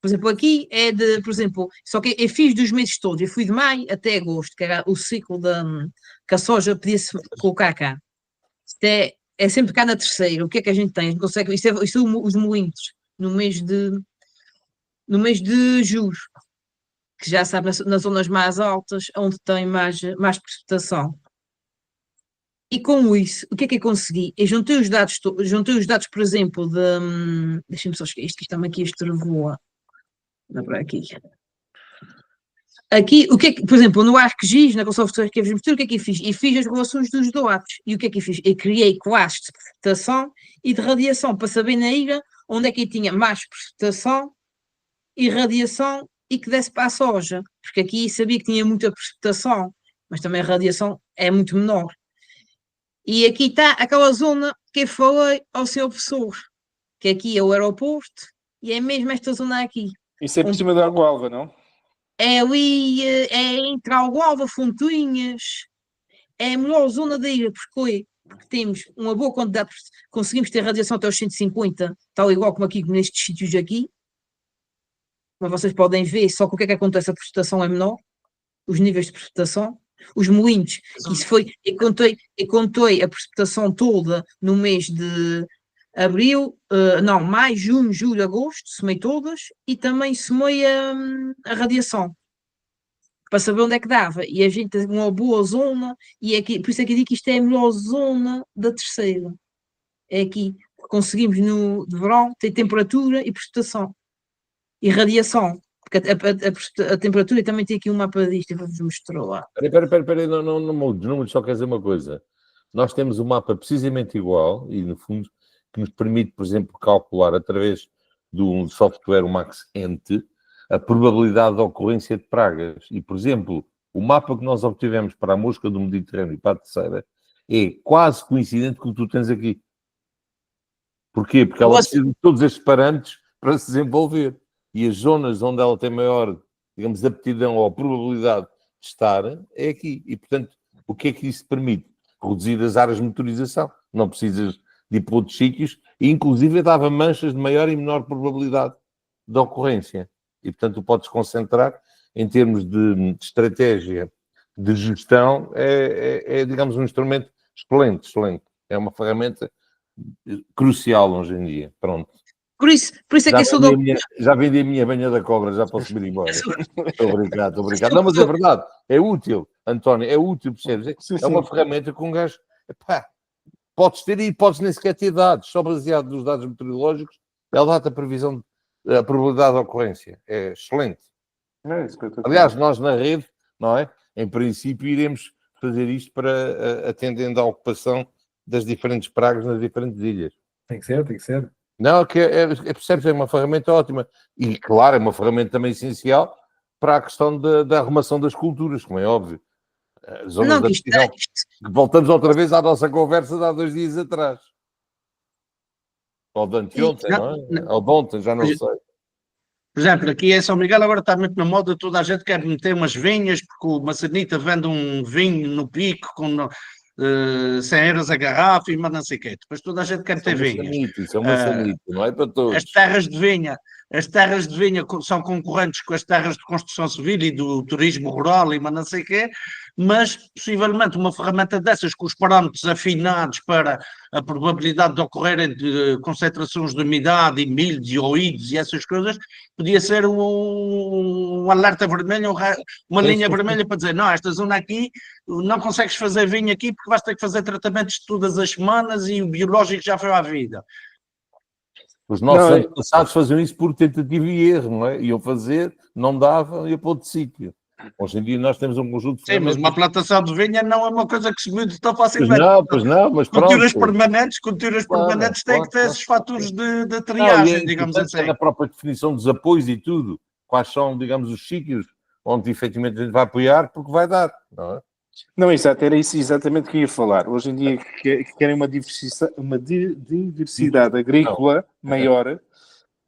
Por exemplo, aqui é de, por exemplo, só que eu fiz dos meses todos. Eu fui de maio até agosto, que era o ciclo que a soja podia-se colocar cá. Isto é sempre cá na terceira. O que é que a gente tem? A gente consegue, isto é os milímetros no mês de julho, que já sabe, nas zonas mais altas, onde tem mais precipitação. E com isso, o que é que eu consegui? Eu juntei os dados, por exemplo, deixa-me só esquecer, isto está-me aqui, isto revoa. Não, para aqui. Aqui, o que é que, por exemplo, no ArcGIS, na console de arquivos de mistura, o que é que eu fiz? Eu fiz as relações dos dados. E o que é que eu fiz? Eu criei classes de precipitação e de radiação para saber na ilha onde é que eu tinha mais precipitação e radiação e que desse para a soja. Porque aqui sabia que tinha muita precipitação, mas também a radiação é muito menor. E aqui está aquela zona que eu falei ao seu professor, que aqui é o aeroporto e é mesmo esta zona aqui.
Isso é por cima da Algualva, não?
É ali, é entre Algualva, Fontoinhas, é a melhor zona da ilha, porque porque temos uma boa quantidade, conseguimos ter radiação até aos 150, tal igual como aqui nestes sítios aqui, mas vocês podem ver, só que o que é que acontece? A precipitação é menor, os níveis de precipitação, os moinhos, isso foi, eu contei a precipitação toda no mês de abril, maio, junho, julho, agosto, somei todas, e também somei a radiação, para saber onde é que dava, e a gente tem uma boa zona, e é aqui, por isso é que eu digo que isto é a melhor zona da terceira, é aqui, conseguimos no de verão ter temperatura e precipitação, e radiação, porque a temperatura, também tem aqui um mapa disto, eu vou-vos mostrar lá.
Espera, não mudes, só quer dizer uma coisa, nós temos um mapa precisamente igual, e no fundo, que nos permite, por exemplo, calcular através do software MaxEnt a probabilidade de ocorrência de pragas. E, por exemplo, o mapa que nós obtivemos para a mosca do Mediterrâneo e para a terceira é quase coincidente com o que tu tens aqui. Porquê? Porque ela precisa de todos estes parâmetros para se desenvolver. E as zonas onde ela tem maior, digamos, aptidão ou probabilidade de estar é aqui. E, portanto, o que é que isso permite? Reduzir as áreas de motorização. Não precisas de ir para outros sítios, e inclusive dava manchas de maior e menor probabilidade de ocorrência. E, portanto, tu podes concentrar em termos de estratégia de gestão, digamos, um instrumento excelente. É uma ferramenta crucial hoje em dia. Pronto.
Por isso é que eu sou
já vendi a minha banha da cobra, já posso ir embora. Estou brincando. Não, mas é verdade, é útil, António, é útil, percebes? É uma ferramenta com um gajo... Epá, podes ter e podes nem sequer ter dados, só baseado nos dados meteorológicos, ela dá-te a previsão, a probabilidade de ocorrência. É excelente. Aliás, nós na rede, não é? Em princípio, iremos fazer isto para atendendo à ocupação das diferentes pragas nas diferentes ilhas.
Tem que ser.
Não, percebes, é uma ferramenta ótima. E, claro, é uma ferramenta também essencial para a questão da arrumação das culturas, como é óbvio. Zonas da decisão. Voltamos outra vez à nossa conversa de há 2 dias atrás. Ou de anteontem, não é? Ou de ontem, já não sei.
Por exemplo, aqui em São Miguel agora está muito na moda, toda a gente quer meter umas vinhas, porque o Maçanita vende um vinho no pico com 100 euros a garrafa e mas não sei o quê. Depois toda a gente quer ter vinhas.
Isso é uma sanita, não é para todos.
As terras de vinha são concorrentes com as terras de construção civil e do turismo rural e mas não sei o quê, mas possivelmente uma ferramenta dessas com os parâmetros afinados para a probabilidade de ocorrerem de concentrações de umidade e milhos e oídos e essas coisas, podia ser um alerta vermelho, uma linha vermelha para dizer, não, esta zona aqui não consegues fazer vinho aqui porque vais ter que fazer tratamentos todas as semanas e o biológico já foi à vida.
Os nossos antepassados faziam isso por tentativa e erro, não é? Iam fazer, não davam, iam para outro sítio. Hoje em dia nós temos um conjunto de
ferramentas. Sim, mas uma plantação de vinha não é uma coisa que se muda tão facilmente.
Pois não, mas pronto.
Culturas permanentes têm que ter esses fatores de triagem, digamos assim.
Na própria definição dos apoios e tudo, quais são, digamos, os sítios onde efetivamente a gente vai apoiar, porque vai dar, não é?
Não, exato, era isso exatamente que eu ia falar. Hoje em dia querem uma diversidade agrícola maior.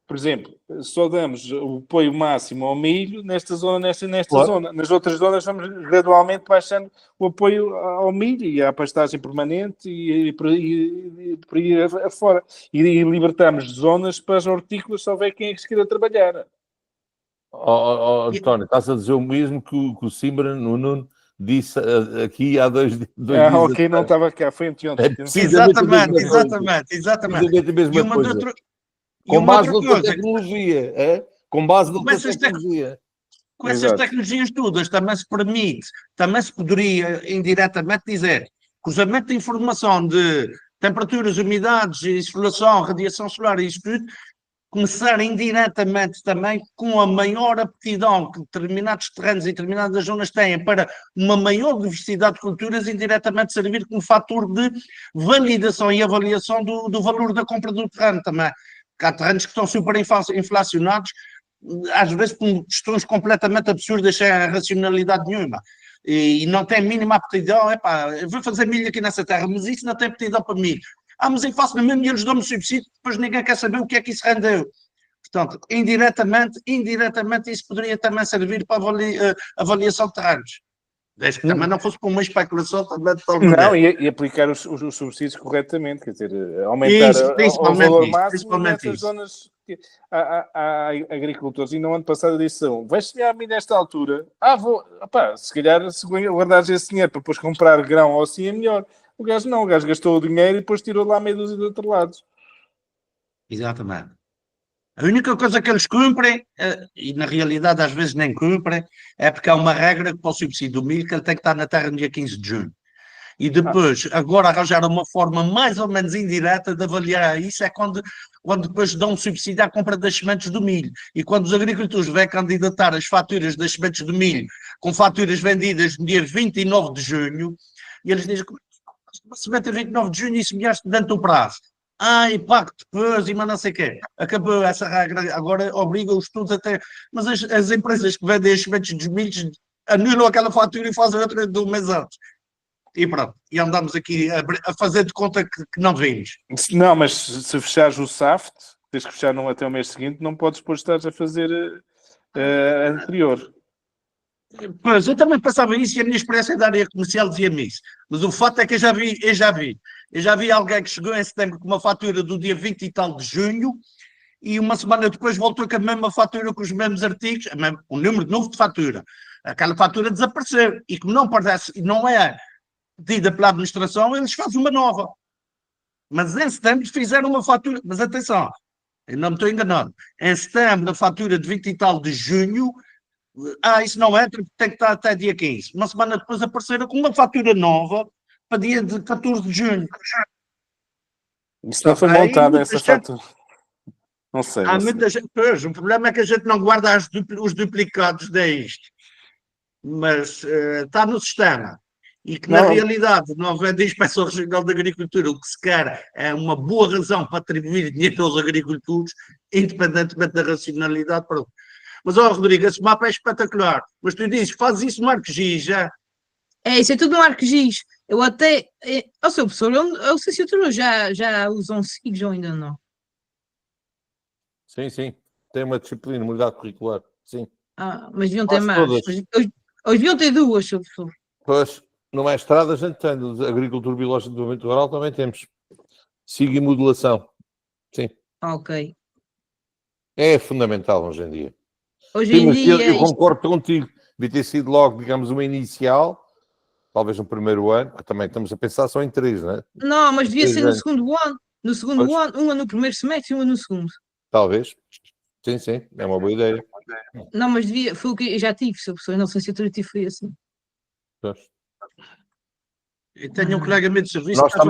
Por exemplo, só damos o apoio máximo ao milho nesta zona, nesta zona. Nas outras zonas vamos gradualmente baixando o apoio ao milho e à pastagem permanente e por aí afora. E libertamos zonas para as hortícolas se houver quem é que se queira trabalhar.
António, estás a dizer o mesmo que o Simbra, no Nuno, disse aqui há 2 dias.
Ok, não estava cá, foi anteontem.
Exatamente.
E uma outra... Com base noutra tecnologia, com base noutra tecnologia.
Com essas tecnologias todas também se permite, também se poderia indiretamente dizer, cruzamento de informação de temperaturas, umidades, insolação, radiação solar e isso tudo, começar indiretamente também com a maior aptidão que determinados terrenos e determinadas zonas têm para uma maior diversidade de culturas, indiretamente servir como fator de validação e avaliação do valor da compra do terreno também. Há terrenos que estão super inflacionados, às vezes por questões completamente absurdas, sem racionalidade nenhuma. E não tem mínima aptidão, eu vou fazer milho aqui nessa terra, mas isso não tem aptidão para milho. Mas eu faço na mesma e eles dão-me subsídio, depois ninguém quer saber o que é que isso rendeu. Portanto, indiretamente isso poderia também servir para avaliação de terrenos. Desde que também não fosse para uma especulação também de tal
Não,
maneira.
e aplicar os subsídios corretamente, quer dizer, aumentar o valor máximo nessas zonas. Há agricultores, e no ano passado disse: vais semear a mim nesta altura? Se calhar, se guardares esse dinheiro para depois comprar grão ou assim é melhor. O gajo não, o gajo gastou o dinheiro e depois tirou lá meia dúzia de outros lados.
Exatamente. A única coisa que eles cumprem, e na realidade às vezes nem cumprem, é porque há uma regra que para o subsídio do milho que ele tem que estar na terra no dia 15 de junho. E depois, agora arranjar uma forma mais ou menos indireta de avaliar isso, é quando depois dão um subsídio à compra das sementes do milho. E quando os agricultores vêm candidatar as faturas das sementes do milho com faturas vendidas no dia 29 de junho, e eles dizem: uma semente a 29 de junho e semeaste dentro do prazo. Impacto depois e mas não sei o quê. Acabou essa regra, agora obriga-os todos até. Mas as empresas que vendem as sementes dos milhos anulam aquela fatura e fazem outra do mês antes. E pronto, e andamos aqui a fazer de conta que não vimos.
Não, mas se fechares o SAFT, tens que fechar até o mês seguinte, não podes depois estar a fazer anterior.
Pois, eu também pensava isso e a minha experiência da área comercial dizia-me isso. Mas o fato é que eu já vi alguém que chegou em setembro com uma fatura do dia 20 e tal de junho e uma semana depois voltou com a mesma fatura, com os mesmos artigos, o número de novo de fatura. Aquela fatura desapareceu e como não é pedida pela administração, eles fazem uma nova. Mas em setembro fizeram uma fatura, mas atenção, eu não me estou enganado, em setembro a fatura de 20 e tal de junho, isso não entra, tem que estar até dia 15. Uma semana depois apareceram com uma fatura nova para dia de 14 de junho.
Isso não foi montada essa fatura. Não sei.
Há muita gente, pois, o problema é que a gente não guarda os duplicados disto. Mas está no sistema. E que, na realidade, não havendo Inspeção Regional de Agricultura, o que se quer é uma boa razão para atribuir dinheiro aos agricultores, independentemente da racionalidade. Mas, Rodrigo, esse mapa é espetacular. Mas tu dizes, faz isso no ArcGIS, já?
Isso é tudo no ArcGIS. Eu até... seu professor, eu sei se outros já usam SIGs ou ainda não.
Sim. Tem uma disciplina, uma unidade curricular. Sim.
Mas deviam ter mais. Hoje deviam ter duas, seu professor.
Pois, no mestrado a gente tem, Agricultura Biológica e Desenvolvimento Rural também temos. SIG e modulação. Sim.
Ok.
É fundamental hoje em dia.
Hoje em dia...
Eu concordo contigo. Devia ter sido logo, digamos, uma inicial, talvez no primeiro ano, que também estamos a pensar só em 3, não é?
Não, mas devia ser no segundo ano. No segundo ano, uma no primeiro semestre e uma no segundo.
Talvez. Sim, é uma boa ideia.
Não, mas foi o que eu já tive, seu professor, na licenciatura foi assim.
Pois.
Eu tenho um colega meu de serviço que está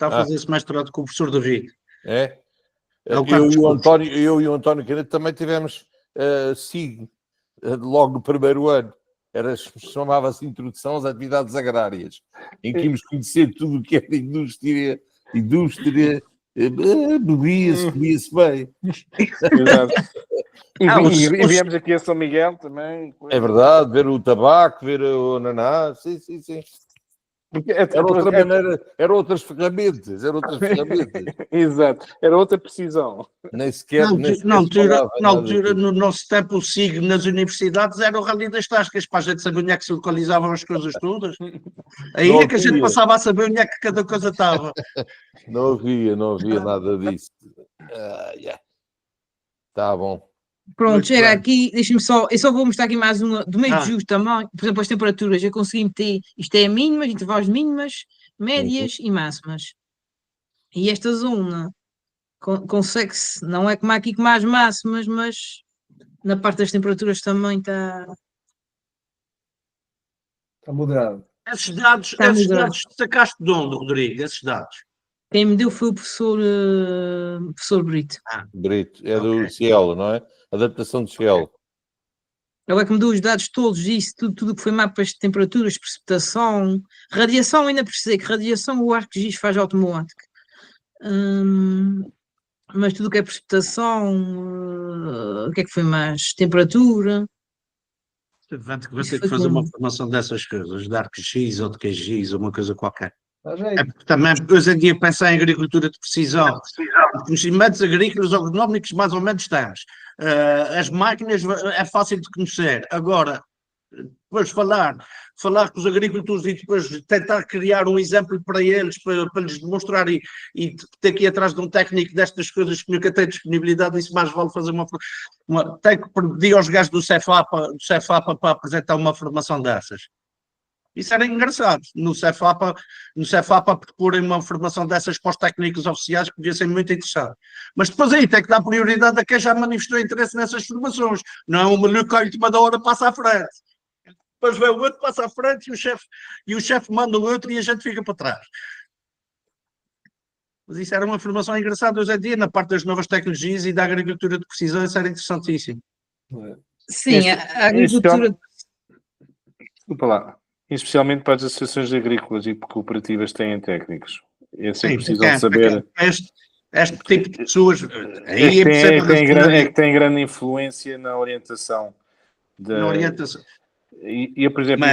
a fazer esse mestrado com o professor David.
É? Eu e o António Caneto também tivemos SIG logo no primeiro ano. Chamava-se Introdução às Atividades Agrárias, em que íamos conhecer tudo o que era indústria, bebia-se bem.
Exato. E viemos aqui a São Miguel também.
É verdade, ver o tabaco, ver o ananás, sim. Porque era outra maneira, eram outras ferramentas.
Exato, era outra precisão.
Nem sequer.
Na altura, no nosso tempo, o SIG nas universidades era o rally das tascas, para a gente saber onde é que se localizavam as coisas todas. Aí é que a gente passava a saber onde é que cada coisa estava.
Não havia nada disso. Tá bom.
Pronto, muito chega bem. Aqui, deixa-me só, eu só vou mostrar aqui mais uma do mês de julho também, por exemplo, as temperaturas, eu consegui meter, isto é mínimas, intervalos mínimas, médias e máximas. E esta zona consegue-se, não é como aqui com mais máximas, mas na parte das temperaturas também está
moderado.
Esses dados sacaste de onde, Rodrigo, esses dados?
Quem me deu foi o professor Brito.
Brito, é do Cielo, não é? Adaptação de Cielo.
Ele é que me deu os dados todos, isso, tudo que foi mapas de temperaturas, precipitação, radiação, ainda precisei que radiação o ArcGIS faz automático. Mas tudo o que é precipitação, o que é que foi mais? Temperatura.
Vai ter que fazer uma formação dessas coisas, de ArcGIS ou de QGIS, ou uma coisa qualquer. É porque também hoje em dia pensar em agricultura de precisão, os conhecimentos agrícolas agronómicos mais ou menos temos. As máquinas é fácil de conhecer. Agora, depois falar com os agricultores e depois tentar criar um exemplo para eles, para lhes demonstrar e ter que ir atrás de um técnico destas coisas que nunca tem disponibilidade, isso mais vale fazer tem que pedir aos gajos do Cefapa para apresentar uma formação dessas. Isso era engraçado, no Cefapa proporem uma formação dessas para os técnicos oficiais, que podia ser muito interessante. Mas depois aí tem que dar prioridade a quem já manifestou interesse nessas formações, não é um maluco à última da hora passa à frente. Depois vem o outro, passa à frente e o chefe manda o outro e a gente fica para trás. Mas isso era uma formação engraçada hoje em dia, na parte das novas tecnologias e da agricultura de precisão, isso era interessantíssimo.
Sim, a agricultura...
Desculpa lá. Especialmente para as associações agrícolas e cooperativas têm técnicos. Eles precisam saber...
Este tipo de pessoas...
que tem grande influência na orientação.
Na orientação.
E por exemplo,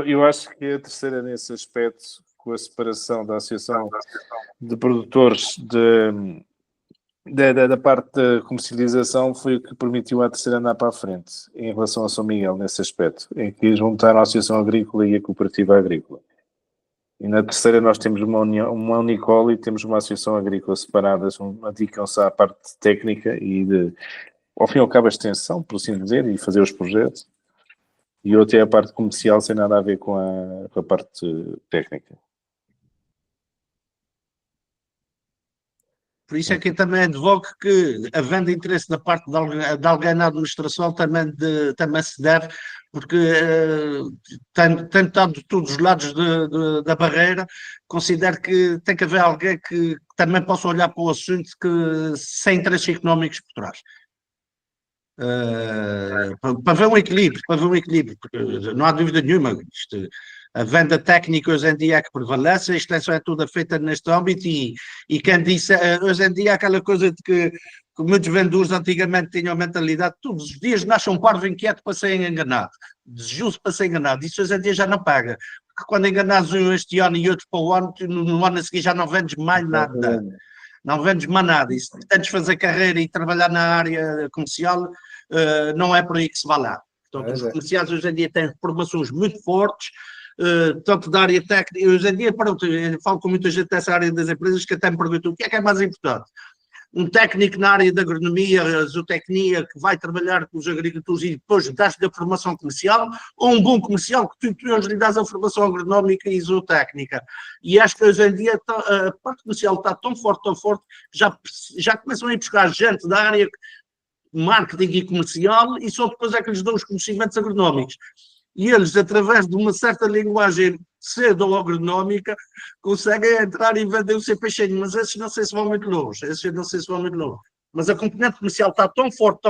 eu acho que a terceira nesse aspecto, com a separação da Associação de Produtores da parte da comercialização, foi o que permitiu à terceira andar para a frente, em relação a São Miguel, nesse aspecto, em que juntaram a Associação Agrícola e a Cooperativa Agrícola. E na terceira nós temos uma Unicol e temos uma Associação Agrícola separadas, dedicam-se à parte técnica e ao fim e ao cabo a extensão, por assim dizer, e fazer os projetos. E outra é a parte comercial, sem nada a ver com a parte técnica.
Por isso é que eu também advogo que, havendo interesse da parte de alguém na administração, também se deve, porque tendo estado de todos os lados da barreira, considero que tem que haver alguém que também possa olhar para o assunto sem interesses económicos por trás. Para ver um equilíbrio, porque não há dúvida nenhuma, a venda técnica hoje em dia é que prevalece, a extensão é toda feita neste âmbito e quem disse, hoje em dia aquela coisa de que muitos vendedores antigamente tinham a mentalidade, todos os dias nasce um parvo inquieto para ser enganado, desejoso para ser enganado, isso hoje em dia já não paga, porque quando enganas um este ano e outro para o ano, no ano a seguir já não vendes mais nada. Não vendes mais nada. E se tentes fazer carreira e trabalhar na área comercial, não é por aí que se vai lá. Portanto, os comerciais hoje em dia têm formações muito fortes, tanto da área técnica. Hoje em dia, pronto, eu falo com muita gente dessa área das empresas que até me perguntam o que é mais importante. Um técnico na área da agronomia, a zootecnia, que vai trabalhar com os agricultores e depois dás-lhe a formação comercial, ou um bom comercial que tu lhe dás a formação agronómica e zootécnica. E acho que hoje em dia a parte comercial está tão forte, que já começam a ir buscar gente da área marketing e comercial e só depois é que lhes dão os conhecimentos agronómicos. E eles, através de uma certa linguagem pseudo-agronómica, conseguem entrar e vender o seu peixinho, mas esses não sei se vão muito longe, Mas a componente comercial está tão forte,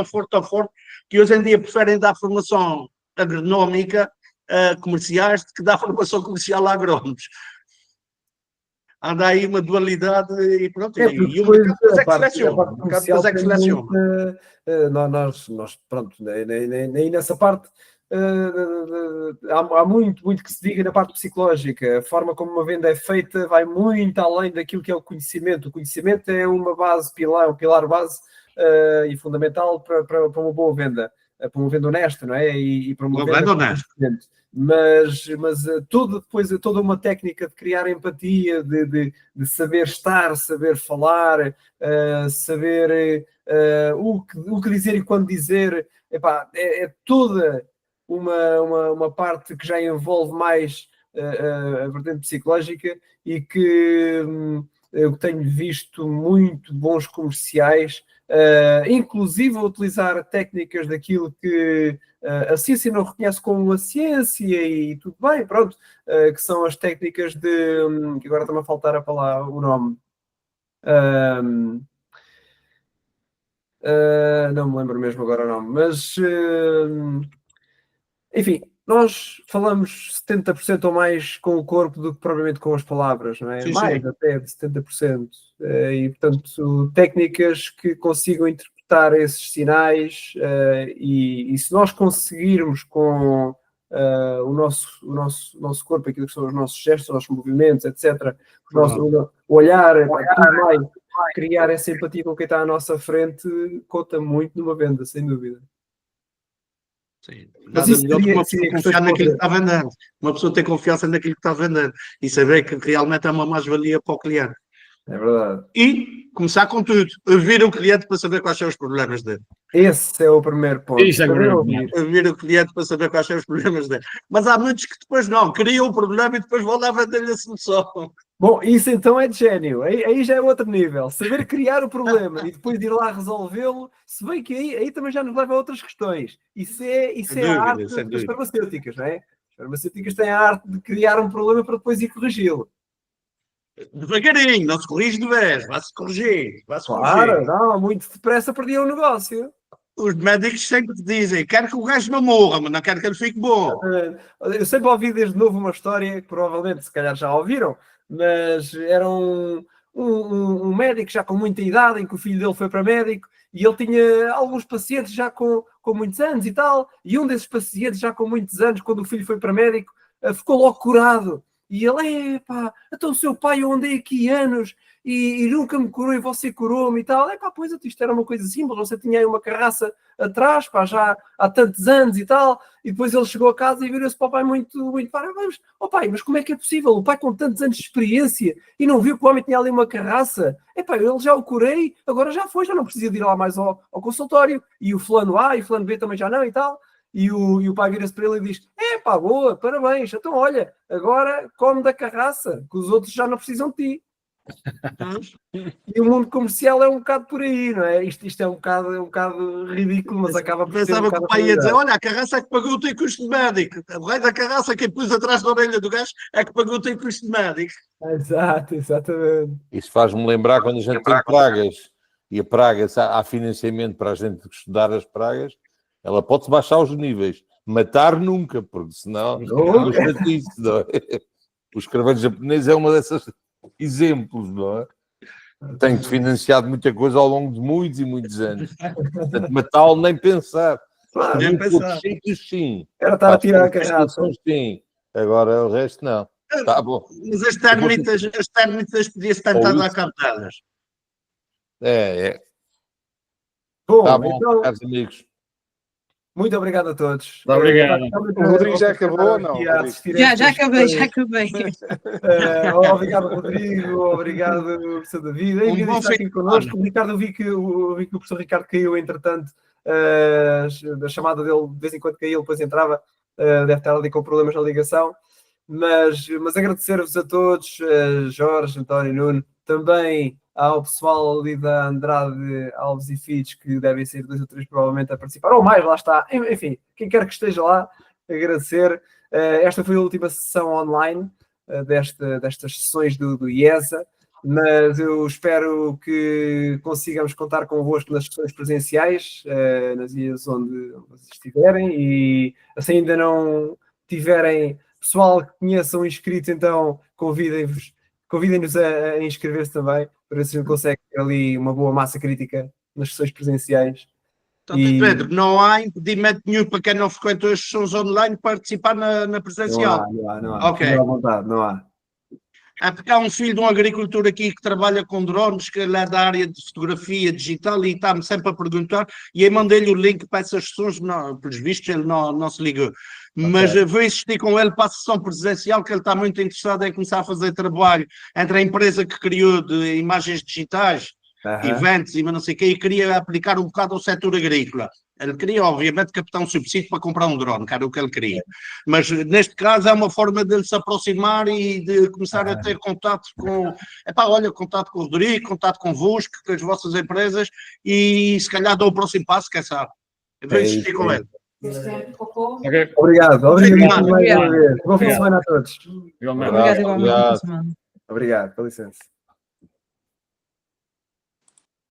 que hoje em dia preferem dar formação agronómica a comerciais do que dar formação comercial a agrónomos. Anda aí uma dualidade e pronto, e o mercado é que seleciona.
Nós, pronto, nem nessa parte há muito que se diga na parte psicológica. A forma como uma venda é feita vai muito além daquilo que é o conhecimento. O conhecimento é uma base, um pilar base e fundamental para uma boa venda, para uma venda honesta, não é? E para uma venda honesta. Mas depois toda uma técnica de criar empatia, de saber estar, saber falar, saber o que dizer e quando dizer, é toda uma parte que já envolve mais a vertente psicológica e que eu tenho visto muito bons comerciais, inclusive a utilizar técnicas daquilo que a ciência não reconhece como a ciência e tudo bem, pronto, que são as técnicas que agora está-me a faltar o nome. Não me lembro mesmo agora o nome, mas enfim, nós falamos 70% ou mais com o corpo do que propriamente com as palavras, não é?
Sim,
mais até de 70%. E, portanto, técnicas que consigam interpretar esses sinais e se nós conseguirmos com o nosso corpo, aquilo que são os nossos gestos, os nossos movimentos, etc., o nosso olhar, tudo mais, criar essa empatia com quem está à nossa frente, conta muito numa venda, sem dúvida.
Sim. Nada melhor do que uma pessoa confiar naquilo que está vendendo. Uma pessoa ter confiança naquilo que está vendendo e saber que realmente é uma mais-valia para o cliente.
É verdade.
E começar com tudo. Ouvir o cliente para saber quais são os problemas dele.
Esse é o primeiro ponto.
Isso é
Ouvir o cliente para saber quais são os problemas dele. Mas há muitos que depois não, criam o problema e depois vão lá vender-lhe a solução.
Bom, isso então é de gênio. Aí já é outro nível. Saber criar o problema e depois ir lá resolvê-lo, se bem que aí também já nos leva a outras questões. Isso é a arte das farmacêuticas, não é? As farmacêuticas têm a arte de criar um problema para depois ir corrigi-lo.
Devagarinho, não se corrige de vez, vai-se corrigir.
Claro, não, muito depressa perdia o negócio.
Os médicos sempre te dizem, quero que o gajo não morra, mas não quero que ele fique bom.
Eu sempre ouvi desde novo uma história que provavelmente, se calhar, já ouviram, mas era um médico já com muita idade, em que o filho dele foi para médico, e ele tinha alguns pacientes já com muitos anos e tal, e um desses pacientes já com muitos anos, quando o filho foi para médico, ficou logo curado. E ele, epá, então o seu pai eu andei aqui anos e nunca me curou e você curou-me e tal. Epá, pois isto era uma coisa simples, você tinha aí uma carraça atrás, pá, já há tantos anos e tal. E depois ele chegou a casa e virou-se para o pai muito parabéns. Oh pai, mas como é que é possível? O pai com tantos anos de experiência e não viu que o homem tinha ali uma carraça? Epá, ele já o curei, agora já foi, já não precisa de ir lá mais ao consultório. E o fulano A e o fulano B também já não e tal. E o pai vira-se para ele e diz, pá, boa, parabéns, então olha, agora come da carraça, que os outros já não precisam de ti. E o mundo comercial é um bocado por aí, não é? Isto é um bocado ridículo, mas acaba por ser
Pensava que o pai ia dizer, olha, a carraça é que pagou o teu custo de médico. O rei da carraça, quem pôs atrás da orelha do gajo, é que pagou o teu custo de médico.
Exato, exatamente.
Isso faz-me lembrar quando a gente tem pragas, e a praga, há financiamento para a gente estudar as pragas, ela pode-se baixar os níveis. Matar nunca, porque senão o escravelho japonês é uma dessas exemplos, não é? Tem financiado muita coisa ao longo de muitos e muitos anos. Portanto, matá-lo nem pensar.
Nem pensar.
Sim.
Era estar a tirar a carraça.
Sim. Agora o resto não. Tá bom.
Mas as térmitas podiam-se tentar dar captadas.
Bom,
tá bom,
então,
caros amigos.
Muito obrigado a todos.
Obrigado.
O Rodrigo já acabou ou não?
Já acabei.
Obrigado, Rodrigo. Obrigado, professor David. Em vez de estar aqui connosco, o Ricardo, eu vi que o professor Ricardo caiu, entretanto, a chamada dele de vez em quando caiu, depois entrava, deve estar ali com problemas na ligação. Mas agradecer-vos a todos, Jorge, António, Nuno, também ao pessoal ali da Andrade Alves e Filhos, que devem ser 2 ou 3 provavelmente a participar, ou mais, lá está. Enfim, quem quer que esteja lá, agradecer. Esta foi a última sessão online destas sessões do IESA, mas eu espero que consigamos contar convosco nas sessões presenciais, nas ilhas onde vocês estiverem, e se ainda não tiverem pessoal que conheçam inscritos, então convidem-nos a inscrever-se também, para ver se a gente consegue ter ali uma boa massa crítica nas sessões presenciais.
Portanto, Pedro, não há impedimento nenhum para quem não frequentou as sessões online participar na presencial?
Não há.
Ok.
À vontade, não há.
É porque há um filho de um agricultor aqui que trabalha com drones, que ele é da área de fotografia digital e está-me sempre a perguntar, e aí mandei-lhe o link para essas sessões, pelos vistos ele não se ligou. Mas vou insistir com ele para a sessão presencial, que ele está muito interessado em começar a fazer trabalho entre a empresa que criou de imagens digitais, eventos e não sei o quê, e queria aplicar um bocado ao setor agrícola. Ele queria, obviamente, captar um subsídio para comprar um drone, que era o que ele queria. Mas, neste caso, é uma forma dele se aproximar e de começar a ter contato com... contato com o Rodrigo, contato convosco, com as vossas empresas, e se calhar dá o próximo passo, quem sabe. Eu vou insistir com ele.
Okay. Obrigado. Bom fim de semana a todos.
Obrigado.
Obrigado, com licença.